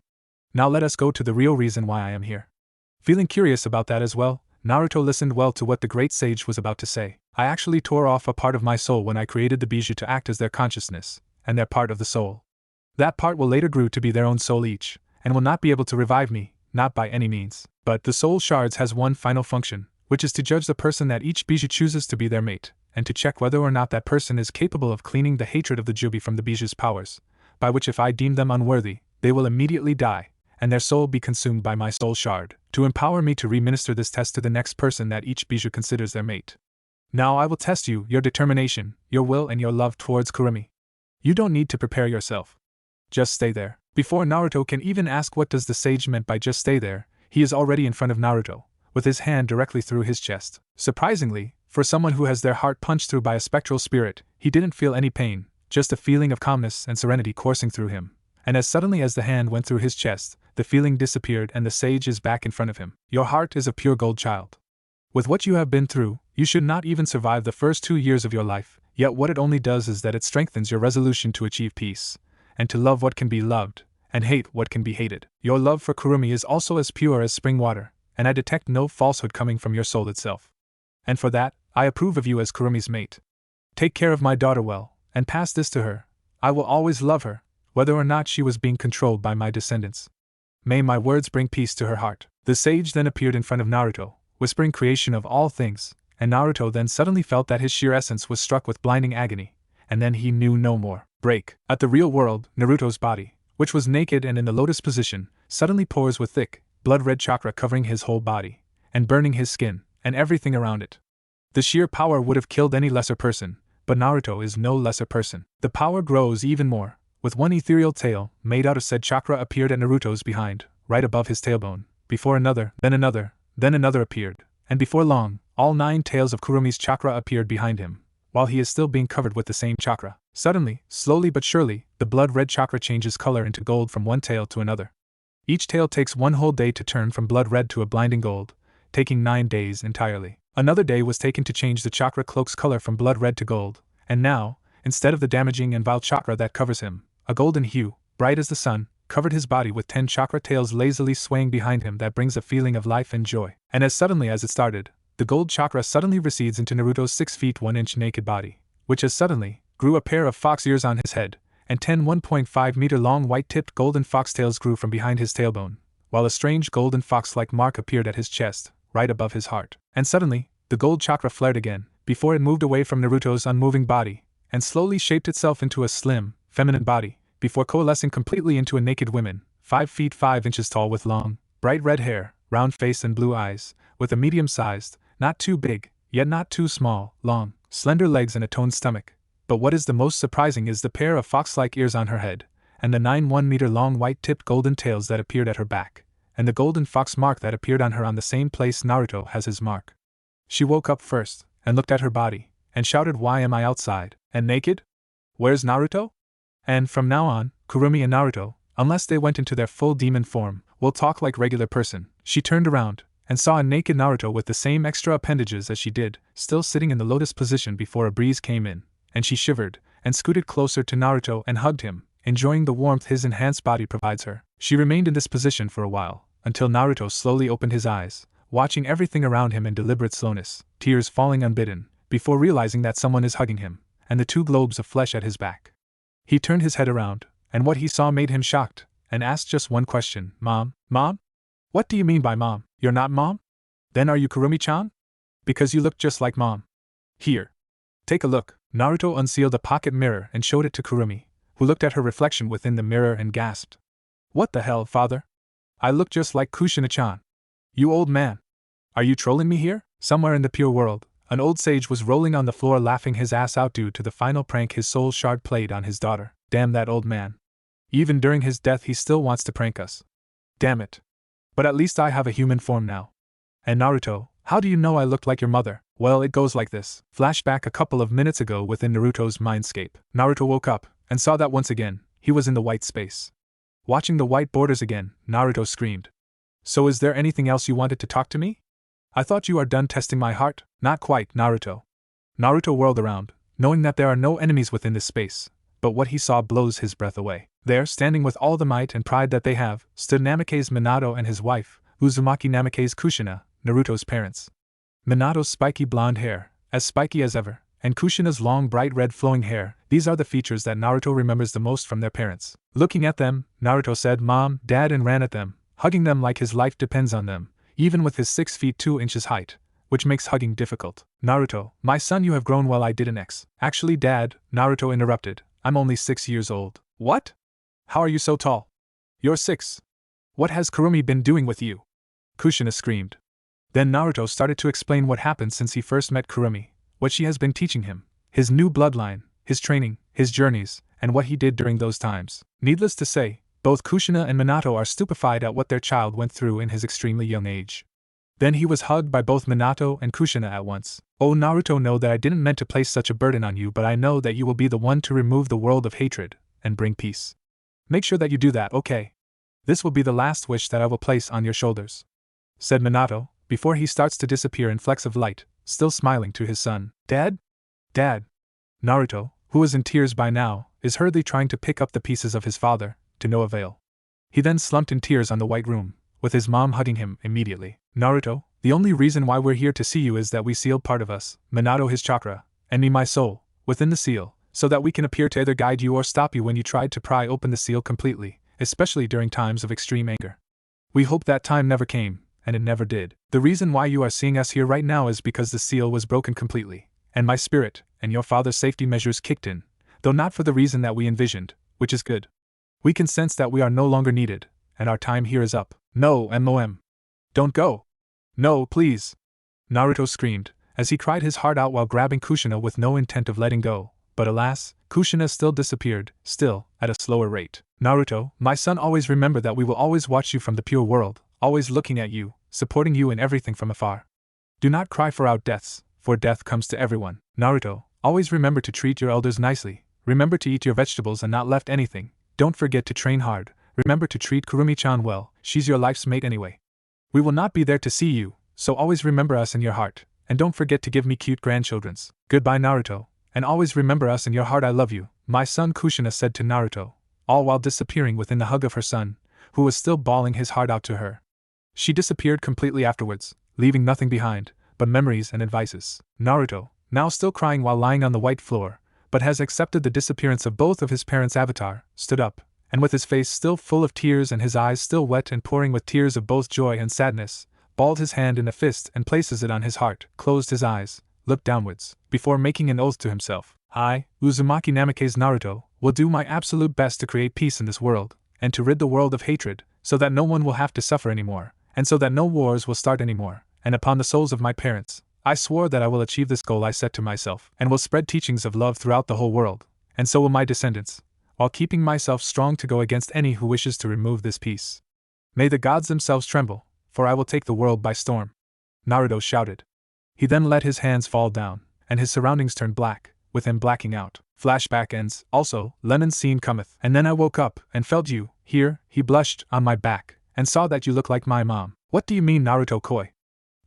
Now let us go to the real reason why I am here. Feeling curious about that as well, Naruto listened well to what the great sage was about to say. I actually tore off a part of my soul when I created the Bijou to act as their consciousness, and their part of the soul. That part will later grow to be their own soul each, and will not be able to revive me, not by any means. But the soul shards has one final function, which is to judge the person that each Bijou chooses to be their mate, and to check whether or not that person is capable of cleaning the hatred of the jubi from the Bijou's powers, by which if I deem them unworthy, they will immediately die, and their soul be consumed by my soul shard, to empower me to re-minister this test to the next person that each Bijou considers their mate. Now I will test you, your determination, your will and your love towards Kurumi. You don't need to prepare yourself. Just stay there. Before Naruto can even ask what does the sage meant by just stay there, he is already in front of Naruto, with his hand directly through his chest. Surprisingly, for someone who has their heart punched through by a spectral spirit, he didn't feel any pain, just a feeling of calmness and serenity coursing through him. And as suddenly as the hand went through his chest, the feeling disappeared and the sage is back in front of him. Your heart is of pure gold, child. With what you have been through, you should not even survive the first 2 years of your life, yet what it only does is that it strengthens your resolution to achieve peace, and to love what can be loved, and hate what can be hated. Your love for Kurumi is also as pure as spring water, and I detect no falsehood coming from your soul itself. And for that, I approve of you as Kurumi's mate. Take care of my daughter well, and pass this to her. I will always love her, whether or not she was being controlled by my descendants. May my words bring peace to her heart. The sage then appeared in front of Naruto, whispering creation of all things, and Naruto then suddenly felt that his sheer essence was struck with blinding agony, and then he knew no more. Break. At the real world, Naruto's body, which was naked and in the lotus position, suddenly pours with thick, blood-red chakra covering his whole body, and burning his skin, and everything around it. The sheer power would have killed any lesser person, but Naruto is no lesser person. The power grows even more, with one ethereal tail, made out of said chakra appeared at Naruto's behind, right above his tailbone, before another, then another appeared, and before long, all 9 tails of Kurumi's chakra appeared behind him, while he is still being covered with the same chakra. Suddenly, slowly but surely, the blood-red chakra changes color into gold from one tail to another. Each tail takes 1 whole day to turn from blood-red to a blinding gold, taking 9 days entirely. Another day was taken to change the chakra cloak's color from blood-red to gold, and now, instead of the damaging and vile chakra that covers him, a golden hue, bright as the sun, covered his body with 10 chakra tails lazily swaying behind him that brings a feeling of life and joy. And as suddenly as it started, the gold chakra suddenly recedes into Naruto's 6 feet 1 inch naked body, which as suddenly grew a pair of fox ears on his head, and 10 1.5 meter long white-tipped golden foxtails grew from behind his tailbone, while a strange golden fox-like mark appeared at his chest, right above his heart. And suddenly, the gold chakra flared again, before it moved away from Naruto's unmoving body, and slowly shaped itself into a slim, feminine body, before coalescing completely into a naked woman, 5 feet 5 inches tall with long, bright red hair, round face and blue eyes, with a medium-sized, not too big, yet not too small, long, slender legs and a toned stomach. But what is the most surprising is the pair of fox-like ears on her head, and the 1-meter-long white-tipped golden tails that appeared at her back, and the golden fox mark that appeared on her on the same place Naruto has his mark. She woke up first, and looked at her body, and shouted, "Why am I outside, and naked? Where's Naruto?" And from now on, Kurumi and Naruto, unless they went into their full demon form, will talk like regular person. She turned around, and saw a naked Naruto with the same extra appendages as she did, still sitting in the lotus position before a breeze came in, and she shivered, and scooted closer to Naruto and hugged him, enjoying the warmth his enhanced body provides her. She remained in this position for a while, until Naruto slowly opened his eyes, watching everything around him in deliberate slowness, tears falling unbidden, before realizing that someone is hugging him, and the 2 globes of flesh at his back. He turned his head around, and what he saw made him shocked, and asked just one question, "Mom? Mom? What do you mean by Mom? You're not Mom? Then are you Kurumi-chan? Because you look just like Mom. Here. Take a look." Naruto unsealed a pocket mirror and showed it to Kurumi, who looked at her reflection within the mirror and gasped. "What the hell, father? I look just like Kushina-chan. You old man. Are you trolling me here?" Somewhere in the pure world, an old sage was rolling on the floor laughing his ass out due to the final prank his soul shard played on his daughter. Damn that old man. Even during his death he still wants to prank us. Damn it. But at least I have a human form now. And Naruto, how do you know I look like your mother? Well, it goes like this. Flashback a couple of minutes ago within Naruto's mindscape. Naruto woke up, and saw that once again, he was in the white space. Watching the white borders again, Naruto screamed. "So is there anything else you wanted to talk to me? I thought you are done testing my heart." "Not quite, Naruto." Naruto whirled around, knowing that there are no enemies within this space, but what he saw blows his breath away. There, standing with all the might and pride that they have, stood Namake's Minato and his wife, Uzumaki Namake's Kushina, Naruto's parents. Minato's spiky blonde hair, as spiky as ever, and Kushina's long bright red flowing hair, these are the features that Naruto remembers the most from their parents. Looking at them, Naruto said, "Mom, Dad," and ran at them, hugging them like his life depends on them, even with his 6 feet 2 inches height, which makes hugging difficult. "Naruto, my son, you have grown well. I didn't Actually, Dad," Naruto interrupted, "I'm only 6 years old." "What? How are you so tall? You're 6. What has Kurumi been doing with you?" Kushina screamed. Then Naruto started to explain what happened since he first met Kurumi, what she has been teaching him, his new bloodline, his training, his journeys, and what he did during those times. Needless to say, both Kushina and Minato are stupefied at what their child went through in his extremely young age. Then he was hugged by both Minato and Kushina at once. "Oh, Naruto, know that I didn't meant to place such a burden on you, but I know that you will be the one to remove the world of hatred and bring peace. Make sure that you do that, okay? This will be the last wish that I will place on your shoulders," said Minato, before he starts to disappear in flecks of light, still smiling to his son. "Dad? Dad?" Naruto, who is in tears by now, is hurriedly trying to pick up the pieces of his father, to no avail. He then slumped in tears on the white room, with his mom hugging him immediately. "Naruto, the only reason why we're here to see you is that we sealed part of us, Minato his chakra, and me my soul, within the seal, so that we can appear to either guide you or stop you when you tried to pry open the seal completely, especially during times of extreme anger. We hope that time never came, and it never did. The reason why you are seeing us here right now is because the seal was broken completely, and my spirit and your father's safety measures kicked in, though not for the reason that we envisioned, which is good. We can sense that we are no longer needed, and our time here is up." "No, MOM. Don't go. No, please," Naruto screamed, as he cried his heart out while grabbing Kushina with no intent of letting go, but alas, Kushina still disappeared, still, at a slower rate. "Naruto, my son, always remember that we will always watch you from the pure world, always looking at you, supporting you in everything from afar. Do not cry for our deaths, for death comes to everyone. Naruto, always remember to treat your elders nicely, remember to eat your vegetables and not left anything, don't forget to train hard, remember to treat Kurumi-chan well, she's your life's mate anyway. We will not be there to see you, so always remember us in your heart, and don't forget to give me cute grandchildren's. Goodbye, Naruto, and always remember us in your heart. I love you, my son," Kushina said to Naruto, all while disappearing within the hug of her son, who was still bawling his heart out to her. She disappeared completely afterwards, leaving nothing behind but memories and advices. Naruto, now still crying while lying on the white floor, but has accepted the disappearance of both of his parents' avatar, stood up, and with his face still full of tears and his eyes still wet and pouring with tears of both joy and sadness, balled his hand in a fist and places it on his heart, closed his eyes, looked downwards, before making an oath to himself. "I, Uzumaki Namake's Naruto, will do my absolute best to create peace in this world, and to rid the world of hatred, so that no one will have to suffer anymore, and so that no wars will start anymore, and upon the souls of my parents, I swore that I will achieve this goal I set to myself, and will spread teachings of love throughout the whole world, and so will my descendants, while keeping myself strong to go against any who wishes to remove this peace. May the gods themselves tremble, for I will take the world by storm. Naruto shouted. He then let his hands fall down, and his surroundings turned black, with him blacking out. Flashback ends. Also, Lemon's scene cometh. And then I woke up, and felt you, here, he blushed, on my back, and saw that you look like my mom. What do you mean, Naruto Koi?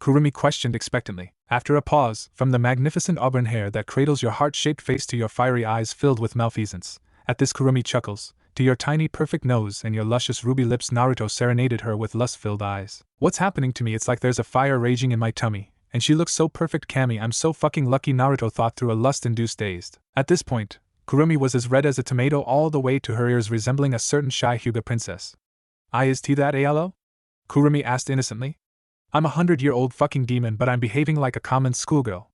Kurumi questioned expectantly. After a pause, from the magnificent auburn hair that cradles your heart-shaped face to your fiery eyes filled with malfeasance. At this Kurumi chuckles. To your tiny perfect nose and your luscious ruby lips, Naruto serenaded her with lust-filled eyes. What's happening to me? It's like there's a fire raging in my tummy, and she looks so perfect. Kami, I'm so fucking lucky, Naruto thought through a lust-induced dazed. At this point, Kurumi was as red as a tomato all the way to her ears, resembling a certain shy Hyuga princess. Is that Alo? Kurumi asked innocently. I'm 100-year-old fucking demon, but I'm behaving like a common schoolgirl.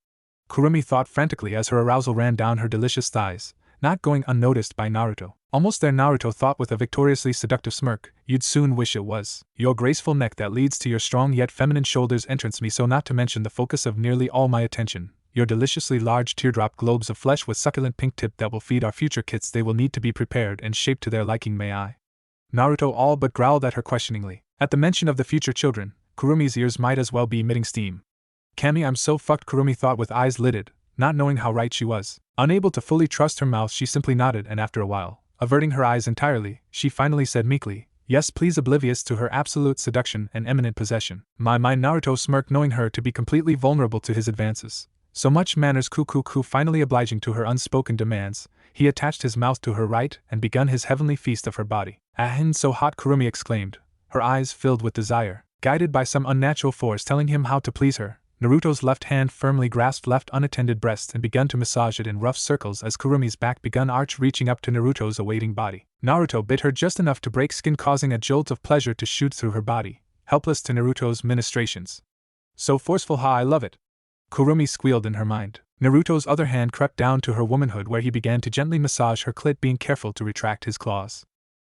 Kurumi thought frantically as her arousal ran down her delicious thighs, not going unnoticed by Naruto. Almost there, Naruto thought with a victoriously seductive smirk, you'd soon wish it was. Your graceful neck that leads to your strong yet feminine shoulders entrance me so, not to mention the focus of nearly all my attention. Your deliciously large teardrop globes of flesh with succulent pink tip that will feed our future kits. They will need to be prepared and shaped to their liking, may I? Naruto all but growled at her questioningly. At the mention of the future children, Kurumi's ears might as well be emitting steam. Kami, I'm so fucked, Kurumi thought with eyes lidded, not knowing how right she was. Unable to fully trust her mouth, she simply nodded, and after a while, averting her eyes entirely, she finally said meekly, yes please, oblivious to her absolute seduction and eminent possession. My Naruto smirked, knowing her to be completely vulnerable to his advances. So much manners. Finally obliging to her unspoken demands, he attached his mouth to her right and begun his heavenly feast of her body. Ahin, so hot, Kurumi exclaimed, her eyes filled with desire. Guided by some unnatural force telling him how to please her, Naruto's left hand firmly grasped left unattended breast and begun to massage it in rough circles as Kurumi's back begun arch, reaching up to Naruto's awaiting body. Naruto bit her just enough to break skin, causing a jolt of pleasure to shoot through her body, helpless to Naruto's ministrations. So forceful, ha, I love it. Kurumi squealed in her mind. Naruto's other hand crept down to her womanhood, where he began to gently massage her clit, being careful to retract his claws.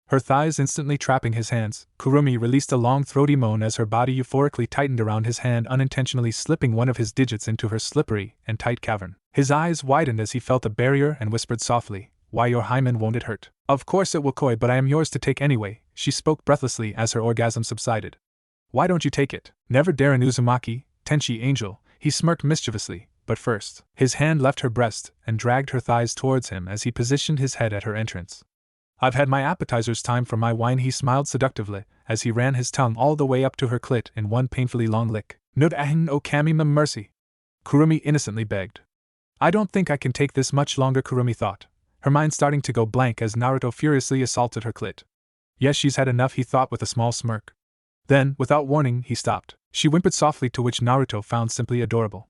Her thighs instantly trapping his hands, Kurumi released a long throaty moan as her body euphorically tightened around his hand, unintentionally slipping one of his digits into her slippery and tight cavern. His eyes widened as he felt the barrier and whispered softly, why, your hymen, won't it hurt? Of course it will, Koi, but I am yours to take anyway, she spoke breathlessly as her orgasm subsided. Why don't you take it? Never dare an Uzumaki, Tenchi angel, he smirked mischievously, but first, his hand left her breast and dragged her thighs towards him as he positioned his head at her entrance. I've had my appetizers, time for my wine, he smiled seductively, as he ran his tongue all the way up to her clit in one painfully long lick. Nud ahin o Kami, mercy. Kurumi innocently begged. I don't think I can take this much longer, Kurumi thought, her mind starting to go blank as Naruto furiously assaulted her clit. Yes, she's had enough, he thought with a small smirk. Then, without warning, he stopped. She whimpered softly, to which Naruto found simply adorable.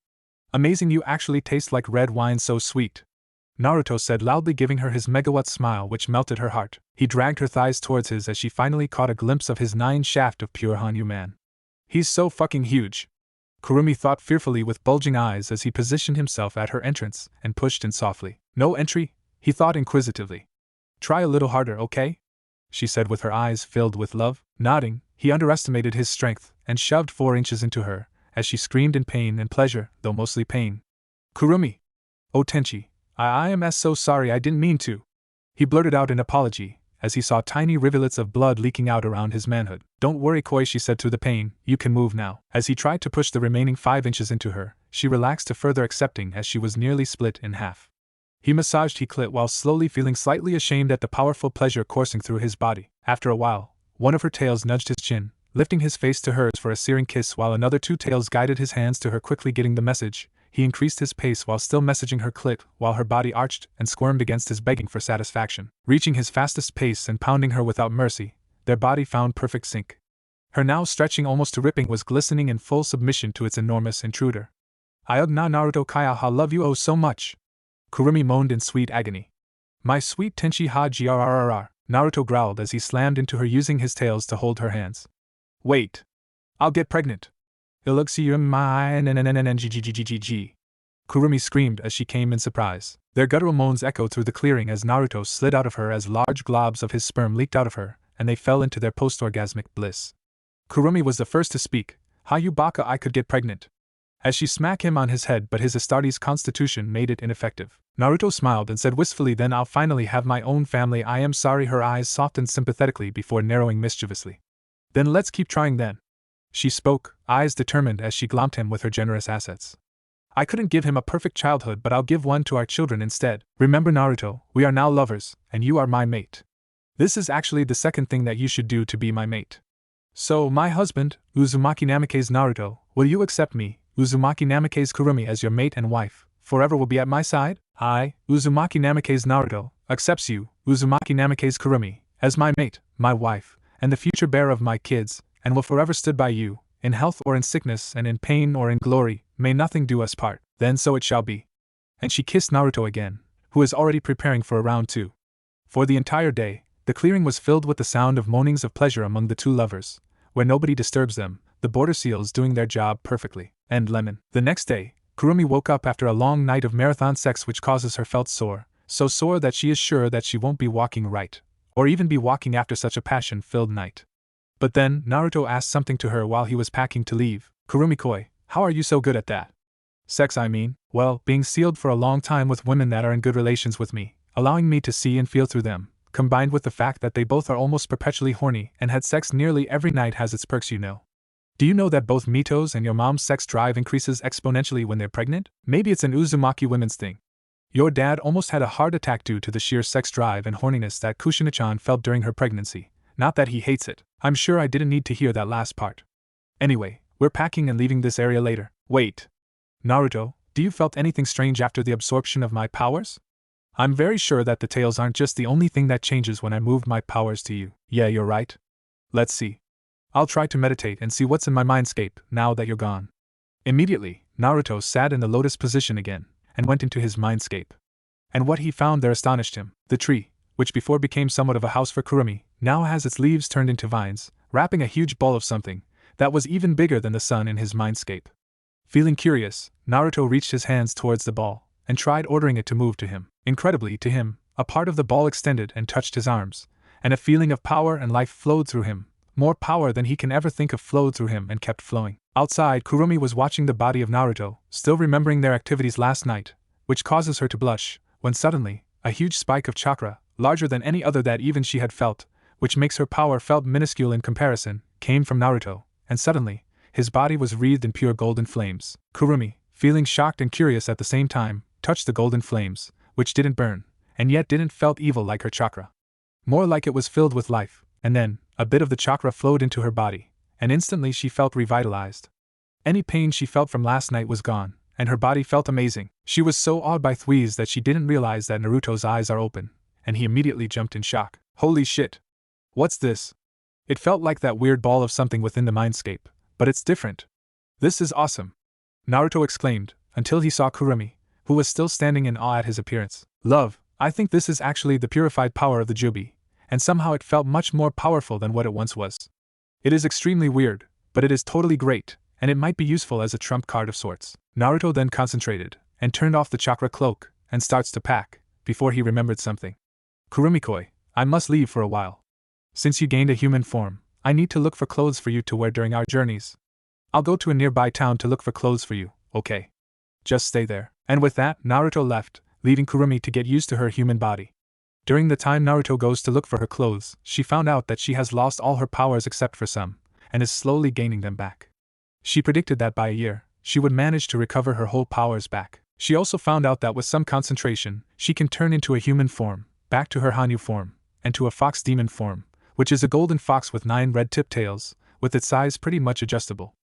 Amazing, you actually taste like red wine, so sweet. Naruto said loudly, giving her his megawatt smile which melted her heart. He dragged her thighs towards his as she finally caught a glimpse of his 9 shaft of pure Hanyu man. He's so fucking huge. Kurumi thought fearfully with bulging eyes as he positioned himself at her entrance and pushed in softly. No entry? He thought inquisitively. Try a little harder, okay? She said with her eyes filled with love. Nodding, he underestimated his strength and shoved 4 inches into her as she screamed in pain and pleasure, though mostly pain. Kurumi! Oh Tenchi! I am so sorry, I didn't mean to. He blurted out in apology, as he saw tiny rivulets of blood leaking out around his manhood. Don't worry, Koi, she said through the pain, you can move now. As he tried to push the remaining 5 inches into her, she relaxed to further accepting as she was nearly split in half. He massaged her clit while slowly feeling slightly ashamed at the powerful pleasure coursing through his body. After a while, one of her tails nudged his chin, lifting his face to hers for a searing kiss, while another 2 tails guided his hands to her, quickly getting the message. He increased his pace while still messaging her clit, while her body arched and squirmed against his, begging for satisfaction. Reaching his fastest pace and pounding her without mercy, their body found perfect sync. Her now stretching almost to ripping was glistening in full submission to its enormous intruder. Iug na Naruto kaya ha, love you oh so much. Kurumi moaned in sweet agony. My sweet Tenchi ha grrrr, Naruto growled as he slammed into her, using his tails to hold her hands. Wait. I'll get pregnant. Kurumi screamed as she came in surprise. Their guttural moans echoed through the clearing as Naruto slid out of her as large globs of his sperm leaked out of her, and they fell into their post-orgasmic bliss. Kurumi was the first to speak. How you baka I could get pregnant. As she smacked him on his head, but his Astartes constitution made it ineffective. Naruto smiled and said wistfully, then I'll finally have my own family. I am sorry. Her eyes softened sympathetically before narrowing mischievously. Then let's keep trying then. She spoke, eyes determined as she glomped him with her generous assets. I couldn't give him a perfect childhood, but I'll give one to our children instead. Remember Naruto, we are now lovers, and you are my mate. This is actually the second thing that you should do to be my mate. So, my husband, Uzumaki Namikaze Naruto, will you accept me, Uzumaki Namikaze Kurumi, as your mate and wife, forever will be at my side? I, Uzumaki Namikaze Naruto, accepts you, Uzumaki Namikaze Kurumi, as my mate, my wife, and the future bearer of my kids, and will forever stood by you, in health or in sickness and in pain or in glory, may nothing do us part. Then so it shall be. And she kissed Naruto again, who is already preparing for a round 2. For the entire day, the clearing was filled with the sound of moanings of pleasure among the two lovers, where nobody disturbs them, the border seals doing their job perfectly. And lemon. The next day, Kurumi woke up after a long night of marathon sex which causes her felt sore, so sore that she is sure that she won't be walking right, or even be walking after such a passion-filled night. But then, Naruto asked something to her while he was packing to leave. Kurumi-koi, how are you so good at that? Sex, I mean. Well, being sealed for a long time with women that are in good relations with me, allowing me to see and feel through them, combined with the fact that they both are almost perpetually horny and had sex nearly every night has its perks, you know. Do you know that both Mito's and your mom's sex drive increases exponentially when they're pregnant? Maybe it's an Uzumaki women's thing. Your dad almost had a heart attack due to the sheer sex drive and horniness that Kushina-chan felt during her pregnancy. Not that he hates it. I'm sure I didn't need to hear that last part. Anyway, we're packing and leaving this area later. Wait. Naruto, do you felt anything strange after the absorption of my powers? I'm very sure that the tails aren't just the only thing that changes when I moved my powers to you. Yeah, you're right. Let's see. I'll try to meditate and see what's in my mindscape now that you're gone. Immediately, Naruto sat in the lotus position again, and went into his mindscape. And what he found there astonished him. The tree, which before became somewhat of a house for Kurumi, now has its leaves turned into vines, wrapping a huge ball of something that was even bigger than the sun in his mindscape. Feeling curious, Naruto reached his hands towards the ball, and tried ordering it to move to him. Incredibly to him, a part of the ball extended and touched his arms, and a feeling of power and life flowed through him. More power than he can ever think of flowed through him and kept flowing. Outside, Kurumi was watching the body of Naruto, still remembering their activities last night, which causes her to blush, when suddenly, a huge spike of chakra, larger than any other that even she had felt, which makes her power felt minuscule in comparison, came from Naruto, and suddenly, his body was wreathed in pure golden flames. Kurumi, feeling shocked and curious at the same time, touched the golden flames, which didn't burn, and yet didn't felt evil like her chakra. More like it was filled with life, and then, a bit of the chakra flowed into her body, and instantly she felt revitalized. Any pain she felt from last night was gone, and her body felt amazing. She was so awed by Thwees that she didn't realize that Naruto's eyes are open, and he immediately jumped in shock. Holy shit! What's this? It felt like that weird ball of something within the mindscape, but it's different. This is awesome! Naruto exclaimed, until he saw Kurumi, who was still standing in awe at his appearance. Love, I think this is actually the purified power of the jubi, and somehow it felt much more powerful than what it once was. It is extremely weird, but it is totally great, and it might be useful as a trump card of sorts. Naruto then concentrated, and turned off the chakra cloak, and starts to pack, before he remembered something. Kurumi-koi, I must leave for a while. Since you gained a human form, I need to look for clothes for you to wear during our journeys. I'll go to a nearby town to look for clothes for you, okay? Just stay there. And with that, Naruto left, leaving Kurumi to get used to her human body. During the time Naruto goes to look for her clothes, she found out that she has lost all her powers except for some, and is slowly gaining them back. She predicted that by a year, she would manage to recover her whole powers back. She also found out that with some concentration, she can turn into a human form, back to her Hanyu form, and to a fox demon form, which is a golden fox with 9 red tip tails, with its size pretty much adjustable.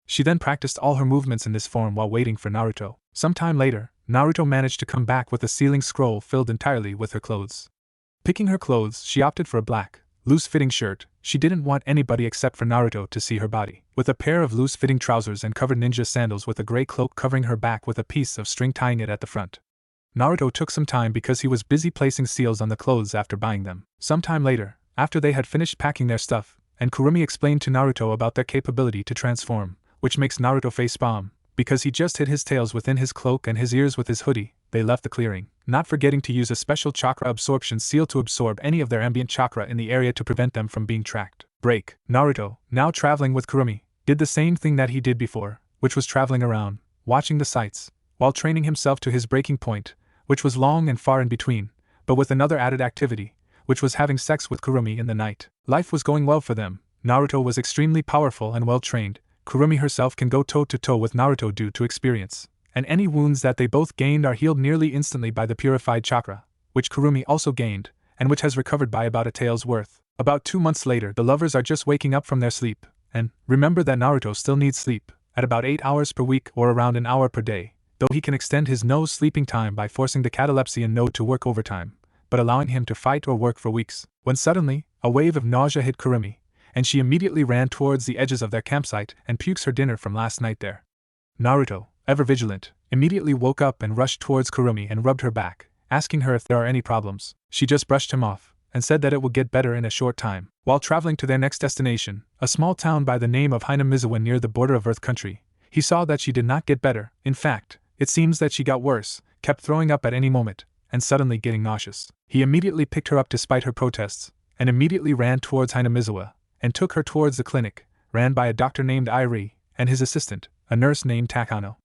She then practiced all her movements in this form while waiting for Naruto. Sometime later, Naruto managed to come back with a sealing scroll filled entirely with her clothes. Picking her clothes, she opted for a black, loose-fitting shirt. She didn't want anybody except for Naruto to see her body. With a pair of loose-fitting trousers and covered ninja sandals with a gray cloak covering her back with a piece of string tying it at the front. Naruto took some time because he was busy placing seals on the clothes after buying them. Sometime later, after they had finished packing their stuff, and Kurumi explained to Naruto about their capability to transform, which makes Naruto facepalm, because he just hid his tails within his cloak and his ears with his hoodie, they left the clearing, not forgetting to use a special chakra absorption seal to absorb any of their ambient chakra in the area to prevent them from being tracked. Break. Naruto, now traveling with Kurumi, did the same thing that he did before, which was traveling around, watching the sights, while training himself to his breaking point, which was long and far in between, but with another added activity, which was having sex with Kurumi in the night. Life was going well for them. Naruto was extremely powerful and well trained. Kurumi herself can go toe-to-toe with Naruto due to experience, and any wounds that they both gained are healed nearly instantly by the purified chakra, which Kurumi also gained, and which has recovered by about a tael's worth. About 2 months later, the lovers are just waking up from their sleep, and remember that Naruto still needs sleep, at about 8 hours per week or around an hour per day, though he can extend his no sleeping time by forcing the catalepsy node to work overtime, but allowing him to fight or work for weeks. When suddenly, a wave of nausea hit Kurumi, and she immediately ran towards the edges of their campsite and pukes her dinner from last night there. Naruto, ever vigilant, immediately woke up and rushed towards Kurumi and rubbed her back, asking her if there are any problems. She just brushed him off, and said that it will get better in a short time. While traveling to their next destination, a small town by the name of Hinamizuwa near the border of Earth Country, he saw that she did not get better. In fact, it seems that she got worse, kept throwing up at any moment, and suddenly getting nauseous. He immediately picked her up despite her protests, and immediately ran towards Hinamizuwa, and took her towards the clinic, ran by a doctor named Irie, and his assistant, a nurse named Takano.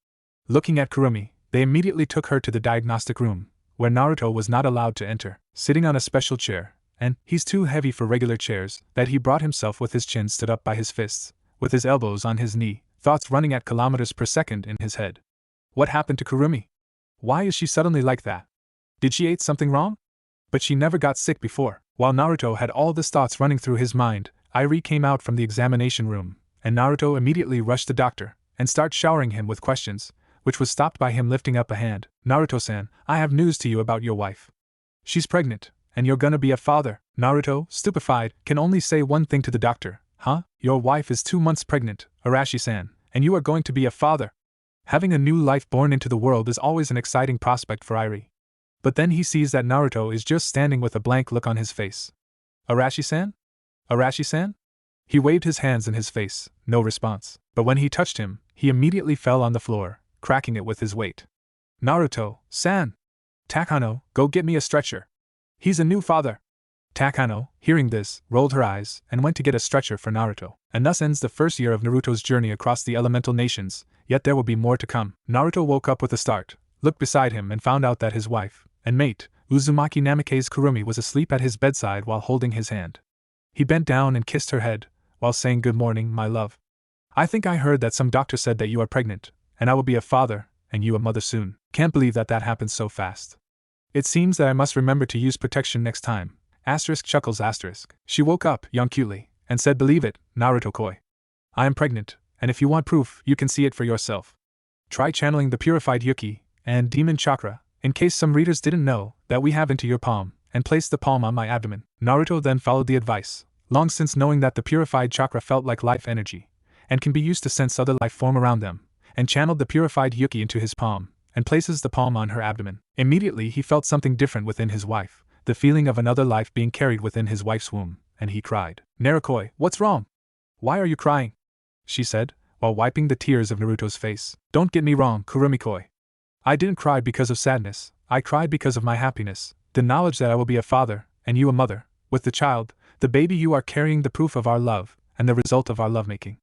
Looking at Kurumi, they immediately took her to the diagnostic room, where Naruto was not allowed to enter, sitting on a special chair, and he's too heavy for regular chairs, that he brought himself with his chin stood up by his fists, with his elbows on his knee, thoughts running at kilometers per second in his head. What happened to Kurumi? Why is she suddenly like that? Did she eat something wrong? But she never got sick before. While Naruto had all this thoughts running through his mind, Irie came out from the examination room, and Naruto immediately rushed the doctor, and started showering him with questions, which was stopped by him lifting up a hand. Naruto-san, I have news to you about your wife. She's pregnant, and you're gonna be a father. Naruto, stupefied, can only say one thing to the doctor. Huh? Your wife is 2 months pregnant, Arashi-san, and you are going to be a father. Having a new life born into the world is always an exciting prospect for Irie. But then he sees that Naruto is just standing with a blank look on his face. Arashi-san? Arashi-san? He waved his hands in his face, no response. But when he touched him, he immediately fell on the floor, cracking it with his weight. Naruto-san! Takano, go get me a stretcher. He's a new father. Takano, hearing this, rolled her eyes and went to get a stretcher for Naruto. And thus ends the first year of Naruto's journey across the elemental nations, yet there will be more to come. Naruto woke up with a start, looked beside him and found out that his wife and mate, Uzumaki Namikaze Kurumi, was asleep at his bedside while holding his hand. He bent down and kissed her head, while saying, "Good morning, my love. I think I heard that some doctor said that you are pregnant, and I will be a father, and you a mother soon. Can't believe that happened so fast. It seems that I must remember to use protection next time." Chuckles. She woke up, young cutely, and said, "Believe it, Naruto-koi. I am pregnant, and if you want proof, you can see it for yourself. Try channeling the purified Yuki and demon chakra, in case some readers didn't know, that we have into your palm, and place the palm on my abdomen." Naruto then followed the advice, long since knowing that the purified chakra felt like life energy, and can be used to sense other life form around them, and channeled the purified Yuki into his palm, and places the palm on her abdomen. Immediately he felt something different within his wife, the feeling of another life being carried within his wife's womb, and he cried. "Narukoi, what's wrong? Why are you crying?" she said, while wiping the tears of Naruto's face. "Don't get me wrong, Kurumi-koi. I didn't cry because of sadness, I cried because of my happiness, the knowledge that I will be a father, and you a mother, with the child, the baby you are carrying, the proof of our love, and the result of our lovemaking.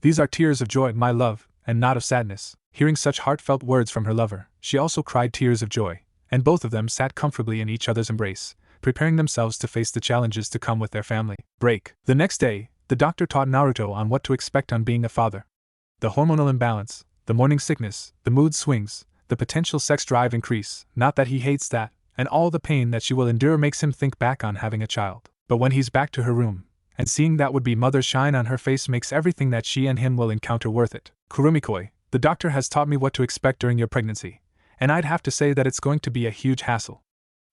These are tears of joy, my love, and not of sadness." Hearing such heartfelt words from her lover, she also cried tears of joy, and both of them sat comfortably in each other's embrace, preparing themselves to face the challenges to come with their family. Break. The next day, the doctor taught Naruto on what to expect on being a father. The hormonal imbalance, the morning sickness, the mood swings, the potential sex drive increase, not that he hates that, and all the pain that she will endure makes him think back on having a child. But when he's back to her room, and seeing that would-be mother shine on her face makes everything that she and him will encounter worth it. "Kurumi-koi, the doctor has taught me what to expect during your pregnancy, and I'd have to say that it's going to be a huge hassle.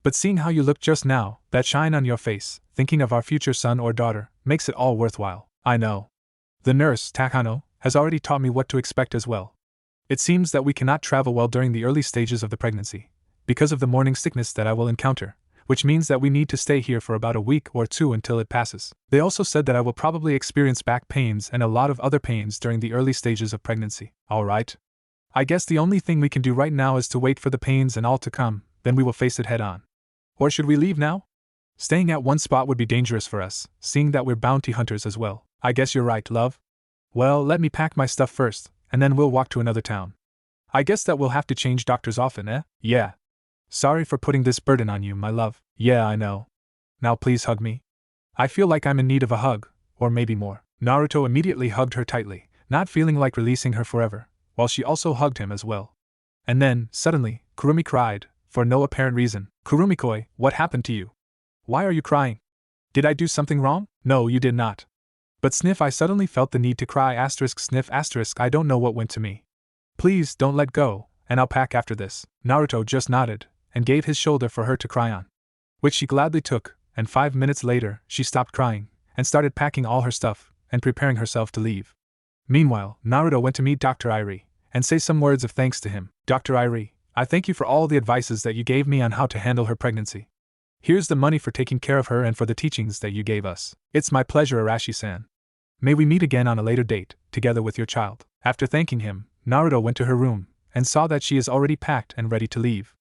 But seeing how you look just now, that shine on your face, thinking of our future son or daughter, makes it all worthwhile. I know. The nurse, Takano, has already taught me what to expect as well. It seems that we cannot travel well during the early stages of the pregnancy, because of the morning sickness that I will encounter, which means that we need to stay here for about a week or two until it passes. They also said that I will probably experience back pains and a lot of other pains during the early stages of pregnancy. Alright. I guess the only thing we can do right now is to wait for the pains and all to come, then we will face it head on. Or should we leave now?" Staying at one spot would be dangerous for us, seeing that we're bounty hunters as well. I guess you're right, love. Well, let me pack my stuff first, and then we'll walk to another town. I guess that we'll have to change doctors often, eh? Yeah. Sorry for putting this burden on you, my love. Yeah, I know. Now please hug me. I feel like I'm in need of a hug, or maybe more. Naruto immediately hugged her tightly, not feeling like releasing her forever, while she also hugged him as well. And then, suddenly, Kurumi cried, for no apparent reason. Kurumi-koi, what happened to you? Why are you crying? Did I do something wrong? No, you did not. But sniff, I suddenly felt the need to cry *sniff*. I don't know what went to me. Please don't let go, and I'll pack after this. Naruto just nodded, and gave his shoulder for her to cry on, which she gladly took, and 5 minutes later, she stopped crying, and started packing all her stuff, and preparing herself to leave. Meanwhile, Naruto went to meet Dr. Irie, and say some words of thanks to him. Dr. Irie, I thank you for all the advices that you gave me on how to handle her pregnancy. Here's the money for taking care of her and for the teachings that you gave us. It's my pleasure, Arashi-san. May we meet again on a later date, together with your child. After thanking him, Naruto went to her room, and saw that she is already packed and ready to leave.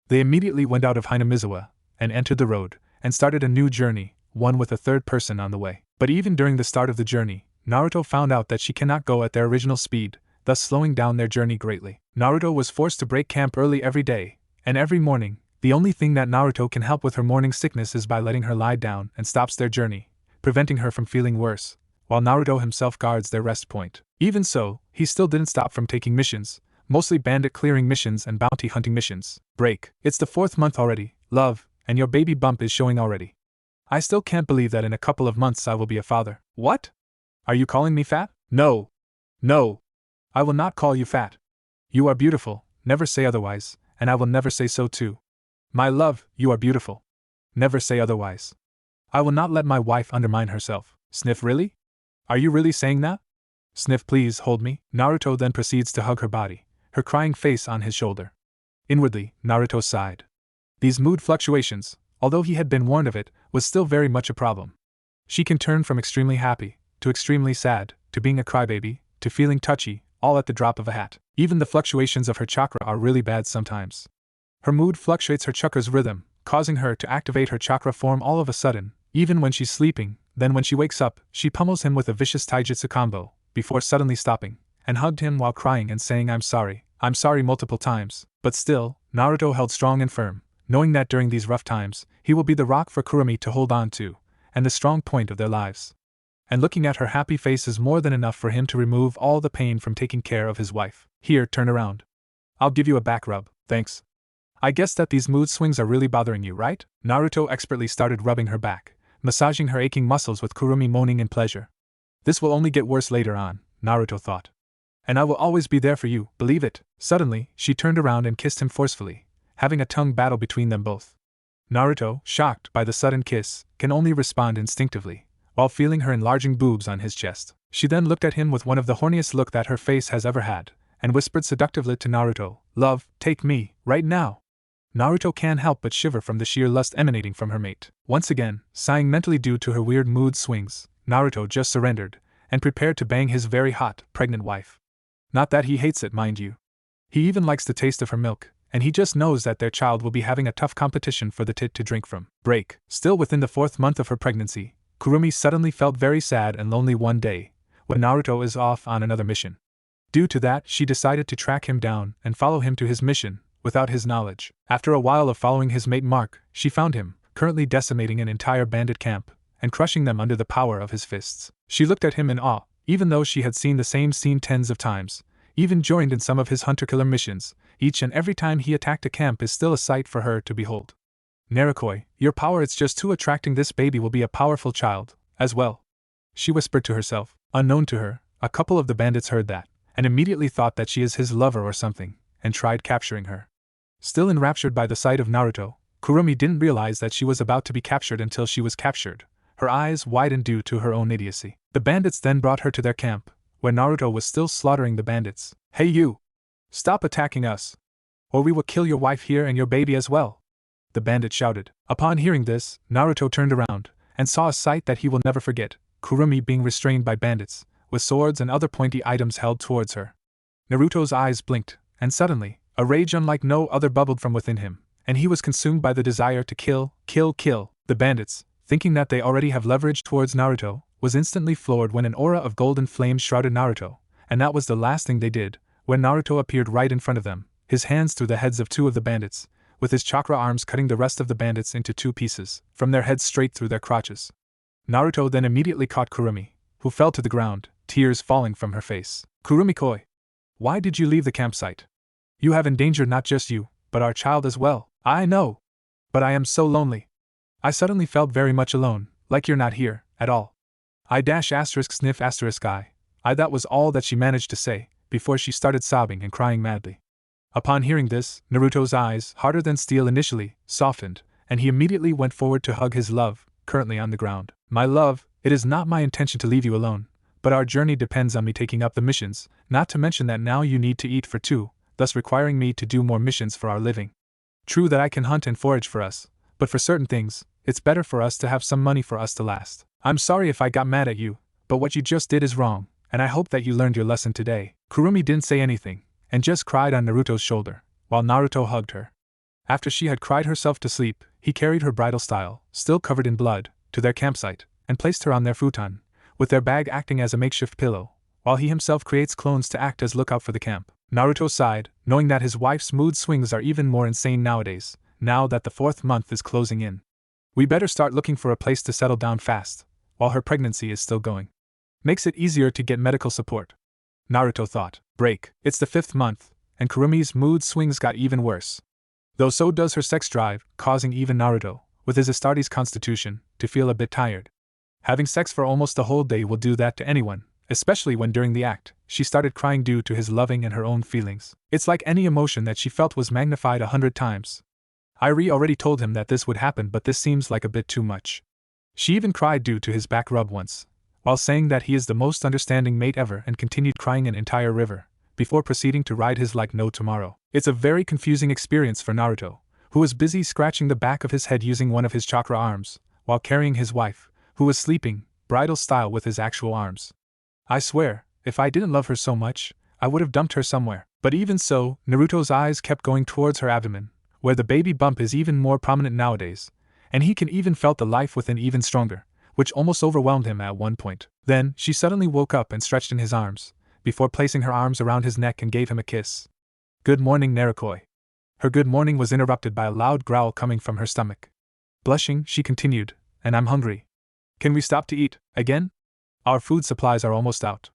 They immediately went out of Hinamizawa, and entered the road, and started a new journey, one with a third person on the way. But even during the start of the journey, Naruto found out that she cannot go at their original speed, thus slowing down their journey greatly. Naruto was forced to break camp early every day, and every morning. The only thing that Naruto can help with her morning sickness is by letting her lie down and stops their journey, preventing her from feeling worse, while Naruto himself guards their rest point. Even so, he still didn't stop from taking missions, mostly bandit clearing missions and bounty hunting missions. Break. It's the 4th month already, love, and your baby bump is showing already. I still can't believe that in a couple of months I will be a father. What? Are you calling me fat? No. No. I will not call you fat. You are beautiful, never say otherwise, and I will never say so too. My love, you are beautiful. Never say otherwise. I will not let my wife undermine herself. Sniff, really? Are you really saying that? Sniff, please hold me. Naruto then proceeds to hug her body, her crying face on his shoulder. Inwardly, Naruto sighed. These mood fluctuations, although he had been warned of it, was still very much a problem. She can turn from extremely happy, to extremely sad, to being a crybaby, to feeling touchy, all at the drop of a hat. Even the fluctuations of her chakra are really bad sometimes. Her mood fluctuates her chakra's rhythm, causing her to activate her chakra form all of a sudden, even when she's sleeping. Then when she wakes up, she pummels him with a vicious taijutsu combo, before suddenly stopping, and hugged him while crying and saying I'm sorry multiple times. But still, Naruto held strong and firm, knowing that during these rough times, he will be the rock for Kurumi to hold on to, and the strong point of their lives. And looking at her happy face is more than enough for him to remove all the pain from taking care of his wife. Here, turn around. I'll give you a back rub, thanks. I guess that these mood swings are really bothering you, right? Naruto expertly started rubbing her back, massaging her aching muscles with Kurumi moaning in pleasure. This will only get worse later on, Naruto thought. And I will always be there for you, believe it. Suddenly, she turned around and kissed him forcefully, having a tongue battle between them both. Naruto, shocked by the sudden kiss, can only respond instinctively, while feeling her enlarging boobs on his chest. She then looked at him with one of the horniest look that her face has ever had, and whispered seductively to Naruto, Love, take me, right now. Naruto can't help but shiver from the sheer lust emanating from her mate. Once again, sighing mentally due to her weird mood swings, Naruto just surrendered, and prepared to bang his very hot, pregnant wife. Not that he hates it, mind you. He even likes the taste of her milk, and he just knows that their child will be having a tough competition for the tit to drink from. Break. Still within the 4th month of her pregnancy, Kurumi suddenly felt very sad and lonely one day, when Naruto is off on another mission. Due to that, she decided to track him down and follow him to his mission, without his knowledge. After a while of following his mate Mark, she found him, currently decimating an entire bandit camp, and crushing them under the power of his fists. She looked at him in awe, even though she had seen the same scene tens of times, even joined in some of his hunter-killer missions. Each and every time he attacked a camp is still a sight for her to behold. Narukoi, your power, it's just too attracting. This baby will be a powerful child, as well. She whispered to herself. Unknown to her, a couple of the bandits heard that, and immediately thought that she is his lover or something, and tried capturing her. Still enraptured by the sight of Naruto, Kurumi didn't realize that she was about to be captured until she was captured, her eyes widened due to her own idiocy. The bandits then brought her to their camp, where Naruto was still slaughtering the bandits. Hey you! Stop attacking us! Or we will kill your wife here and your baby as well! The bandit shouted. Upon hearing this, Naruto turned around, and saw a sight that he will never forget, Kurumi being restrained by bandits, with swords and other pointy items held towards her. Naruto's eyes blinked, and suddenly, a rage unlike no other bubbled from within him, and he was consumed by the desire to kill. The bandits, thinking that they already have leverage towards Naruto, was instantly floored when an aura of golden flame shrouded Naruto, and that was the last thing they did, when Naruto appeared right in front of them, his hands through the heads of two of the bandits, with his chakra arms cutting the rest of the bandits into two pieces, from their heads straight through their crotches. Naruto then immediately caught Kurumi, who fell to the ground, tears falling from her face. Kurumi-koi, why did you leave the campsite? You have endangered not just you, but our child as well. I know. But I am so lonely. I suddenly felt very much alone, like you're not here, at all. I-sniff I. That was all that she managed to say, before she started sobbing and crying madly. Upon hearing this, Naruto's eyes, harder than steel initially, softened, and he immediately went forward to hug his love, currently on the ground. My love, it is not my intention to leave you alone, but our journey depends on me taking up the missions, not to mention that now you need to eat for two, thus requiring me to do more missions for our living. True that I can hunt and forage for us, but for certain things, it's better for us to have some money for us to last. I'm sorry if I got mad at you, but what you just did is wrong, and I hope that you learned your lesson today. Kurumi didn't say anything, and just cried on Naruto's shoulder, while Naruto hugged her. After she had cried herself to sleep, he carried her bridal style, still covered in blood, to their campsite, and placed her on their futon, with their bag acting as a makeshift pillow, while he himself creates clones to act as lookout for the camp. Naruto sighed, knowing that his wife's mood swings are even more insane nowadays, now that the 4th month is closing in. We better start looking for a place to settle down fast, while her pregnancy is still going. Makes it easier to get medical support. Naruto thought. Break. It's the 5th month, and Kurumi's mood swings got even worse. Though so does her sex drive, causing even Naruto, with his Astartes constitution, to feel a bit tired. Having sex for almost the whole day will do that to anyone, especially when during the act, she started crying due to his loving and her own feelings. It's like any emotion that she felt was magnified 100 times. Irie already told him that this would happen, but this seems like a bit too much. She even cried due to his back rub once, while saying that he is the most understanding mate ever, and continued crying an entire river, before proceeding to ride his like no tomorrow. It's a very confusing experience for Naruto, who was busy scratching the back of his head using one of his chakra arms, while carrying his wife, who was sleeping, bridal style with his actual arms. I swear, if I didn't love her so much, I would have dumped her somewhere. But even so, Naruto's eyes kept going towards her abdomen, where the baby bump is even more prominent nowadays, and he can even felt the life within even stronger, which almost overwhelmed him at one point. Then, she suddenly woke up and stretched in his arms, before placing her arms around his neck and gave him a kiss. Good morning, Narukoi. Her good morning was interrupted by a loud growl coming from her stomach. Blushing, she continued, and I'm hungry. Can we stop to eat, again? Our food supplies are almost out.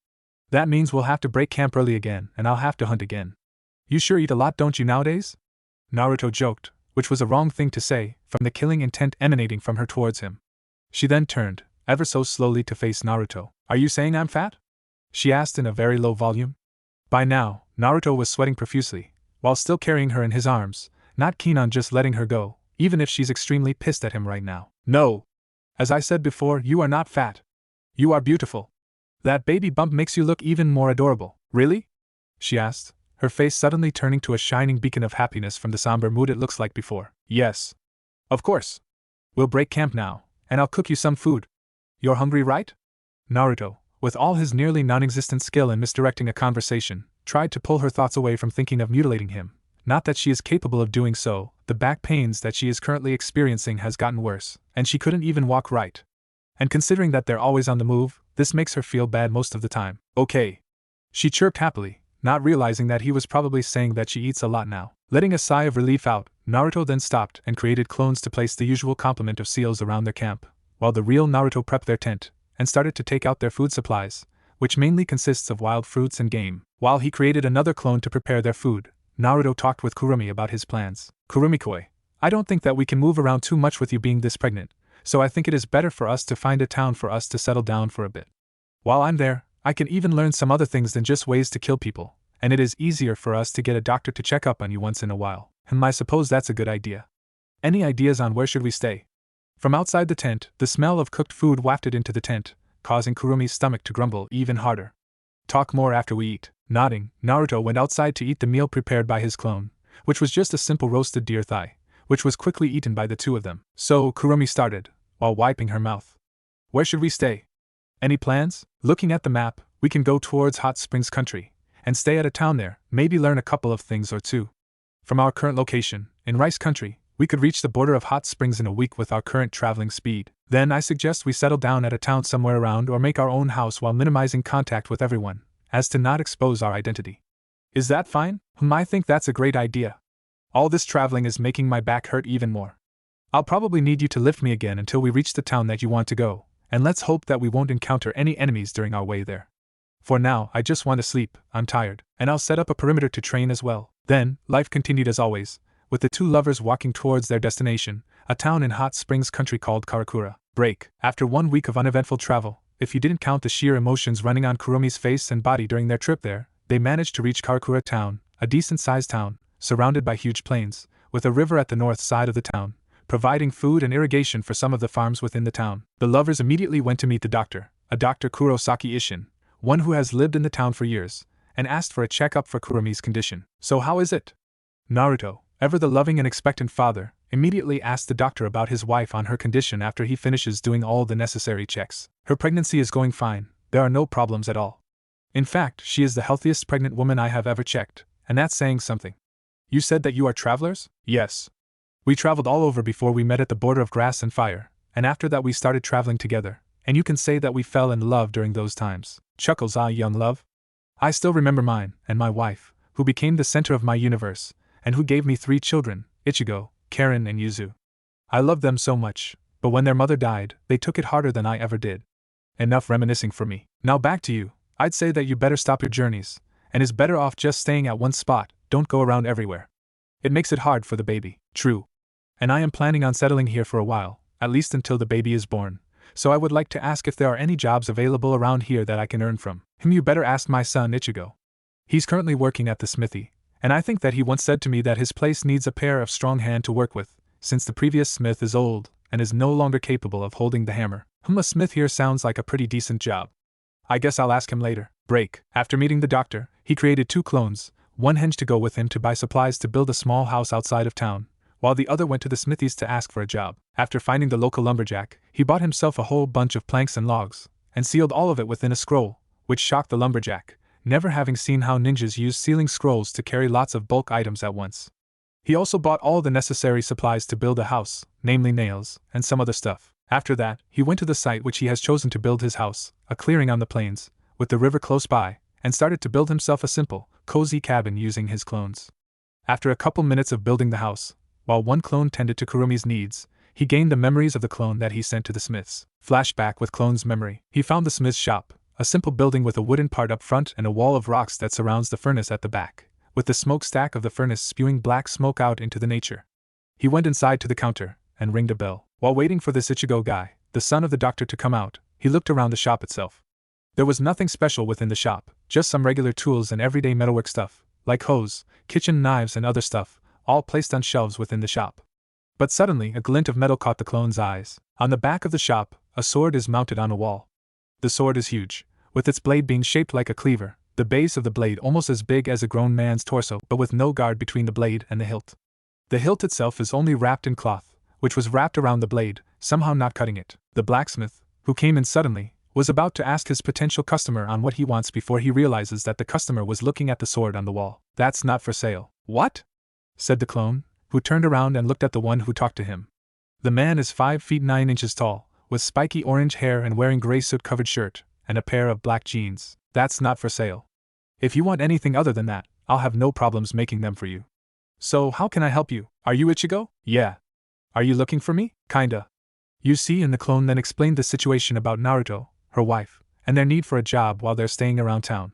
That means we'll have to break camp early again, and I'll have to hunt again. You sure eat a lot, don't you, nowadays? Naruto joked, which was a wrong thing to say, from the killing intent emanating from her towards him. She then turned, ever so slowly, to face Naruto. Are you saying I'm fat? She asked in a very low volume. By now, Naruto was sweating profusely, while still carrying her in his arms, not keen on just letting her go, even if she's extremely pissed at him right now. No! As I said before, you are not fat. You are beautiful. That baby bump makes you look even more adorable. Really? She asked, her face suddenly turning to a shining beacon of happiness from the somber mood it looks like before. Yes. Of course. We'll break camp now, and I'll cook you some food. You're hungry, right? Naruto, with all his nearly non-existent skill in misdirecting a conversation, tried to pull her thoughts away from thinking of mutilating him. Not that she is capable of doing so, the back pains that she is currently experiencing has gotten worse, and she couldn't even walk right. And considering that they're always on the move, this makes her feel bad most of the time. Okay. She chirped happily, not realizing that he was probably saying that she eats a lot now. Letting a sigh of relief out, Naruto then stopped and created clones to place the usual complement of seals around their camp, while the real Naruto prepped their tent, and started to take out their food supplies, which mainly consists of wild fruits and game. While he created another clone to prepare their food, Naruto talked with Kurumi about his plans. Kurumi-koi, I don't think that we can move around too much with you being this pregnant, so I think it is better for us to find a town for us to settle down for a bit. While I'm there, I can even learn some other things than just ways to kill people, and it is easier for us to get a doctor to check up on you once in a while. I suppose that's a good idea. Any ideas on where should we stay? From outside the tent, the smell of cooked food wafted into the tent, causing Kurumi's stomach to grumble even harder. Talk more after we eat. Nodding, Naruto went outside to eat the meal prepared by his clone, which was just a simple roasted deer thigh, which was quickly eaten by the two of them. So Kurumi started, while wiping her mouth. Where should we stay? Any plans? Looking at the map, we can go towards Hot Springs Country, and stay at a town there, maybe learn a couple of things or two. From our current location, in Rice Country, We could reach the border of hot springs in a week with our current traveling speed. Then I suggest we settle down at a town somewhere around or make our own house while minimizing contact with everyone, as to not expose our identity. Is that fine? I think that's a great idea. All this traveling is making my back hurt even more. I'll probably need you to lift me again until we reach the town that you want to go, and let's hope that we won't encounter any enemies during our way there. For now, I just want to sleep, I'm tired, and I'll set up a perimeter to train as well. Then, life continued as always, with the two lovers walking towards their destination, a town in hot springs country called Karakura. Break. After 1 week of uneventful travel, if you didn't count the sheer emotions running on Kurumi's face and body during their trip there, they managed to reach Karakura town, a decent-sized town, surrounded by huge plains, with a river at the north side of the town, providing food and irrigation for some of the farms within the town. The lovers immediately went to meet the doctor, a Dr. Kurosaki Ishin, one who has lived in the town for years, and asked for a checkup for Kurumi's condition. So how is it? Naruto, ever the loving and expectant father, immediately asked the doctor about his wife on her condition after he finishes doing all the necessary checks. Her pregnancy is going fine, there are no problems at all. In fact, she is the healthiest pregnant woman I have ever checked, and that's saying something. You said that you are travelers? Yes. We traveled all over before we met at the border of grass and fire, and after that we started traveling together, and you can say that we fell in love during those times. Chuckles, ah, young love. I still remember mine, and my wife, who became the center of my universe, and who gave me 3 children, Ichigo, Karen and Yuzu. I loved them so much, but when their mother died, they took it harder than I ever did. Enough reminiscing for me. Now back to you. I'd say that you better stop your journeys, and is better off just staying at one spot, don't go around everywhere. It makes it hard for the baby. True. And I am planning on settling here for a while, at least until the baby is born, so I would like to ask if there are any jobs available around here that I can earn from. You better ask my son Ichigo. He's currently working at the smithy, and I think that he once said to me that his place needs a pair of strong hands to work with, since the previous smith is old and is no longer capable of holding the hammer. A smith here sounds like a pretty decent job. I guess I'll ask him later. Break. After meeting the doctor, he created 2 clones, one henge to go with him to buy supplies to build a small house outside of town, while the other went to the smithies to ask for a job. After finding the local lumberjack, he bought himself a whole bunch of planks and logs, and sealed all of it within a scroll, which shocked the lumberjack, never having seen how ninjas use sealing scrolls to carry lots of bulk items at once. He also bought all the necessary supplies to build a house, namely nails, and some other stuff. After that, he went to the site which he has chosen to build his house, a clearing on the plains, with the river close by, and started to build himself a simple, cozy cabin using his clones. After a couple minutes of building the house, while one clone tended to Kurumi's needs, he gained the memories of the clone that he sent to the smiths. Flashback with clone's memory. He found the smith's shop, a simple building with a wooden part up front and a wall of rocks that surrounds the furnace at the back, with the smokestack of the furnace spewing black smoke out into the nature. He went inside to the counter and rang a bell. While waiting for this Ichigo guy, the son of the doctor, to come out, he looked around the shop itself. There was nothing special within the shop, just some regular tools and everyday metalwork stuff, like hose, kitchen knives and other stuff, all placed on shelves within the shop. But suddenly a glint of metal caught the clone's eyes. On the back of the shop, a sword is mounted on a wall. The sword is huge, with its blade being shaped like a cleaver, the base of the blade almost as big as a grown man's torso, but with no guard between the blade and the hilt. The hilt itself is only wrapped in cloth, which was wrapped around the blade, somehow not cutting it. The blacksmith, who came in suddenly, was about to ask his potential customer on what he wants before he realizes that the customer was looking at the sword on the wall. That's not for sale. What? Said the clone, who turned around and looked at the one who talked to him. The man is 5 feet 9 inches tall, with spiky orange hair and wearing gray soot-covered shirt, and a pair of black jeans. That's not for sale. If you want anything other than that, I'll have no problems making them for you. So how can I help you? Are you Ichigo? Yeah. Are you looking for me? Kinda. You see, and the clone then explained the situation about Naruto, her wife, and their need for a job while they're staying around town.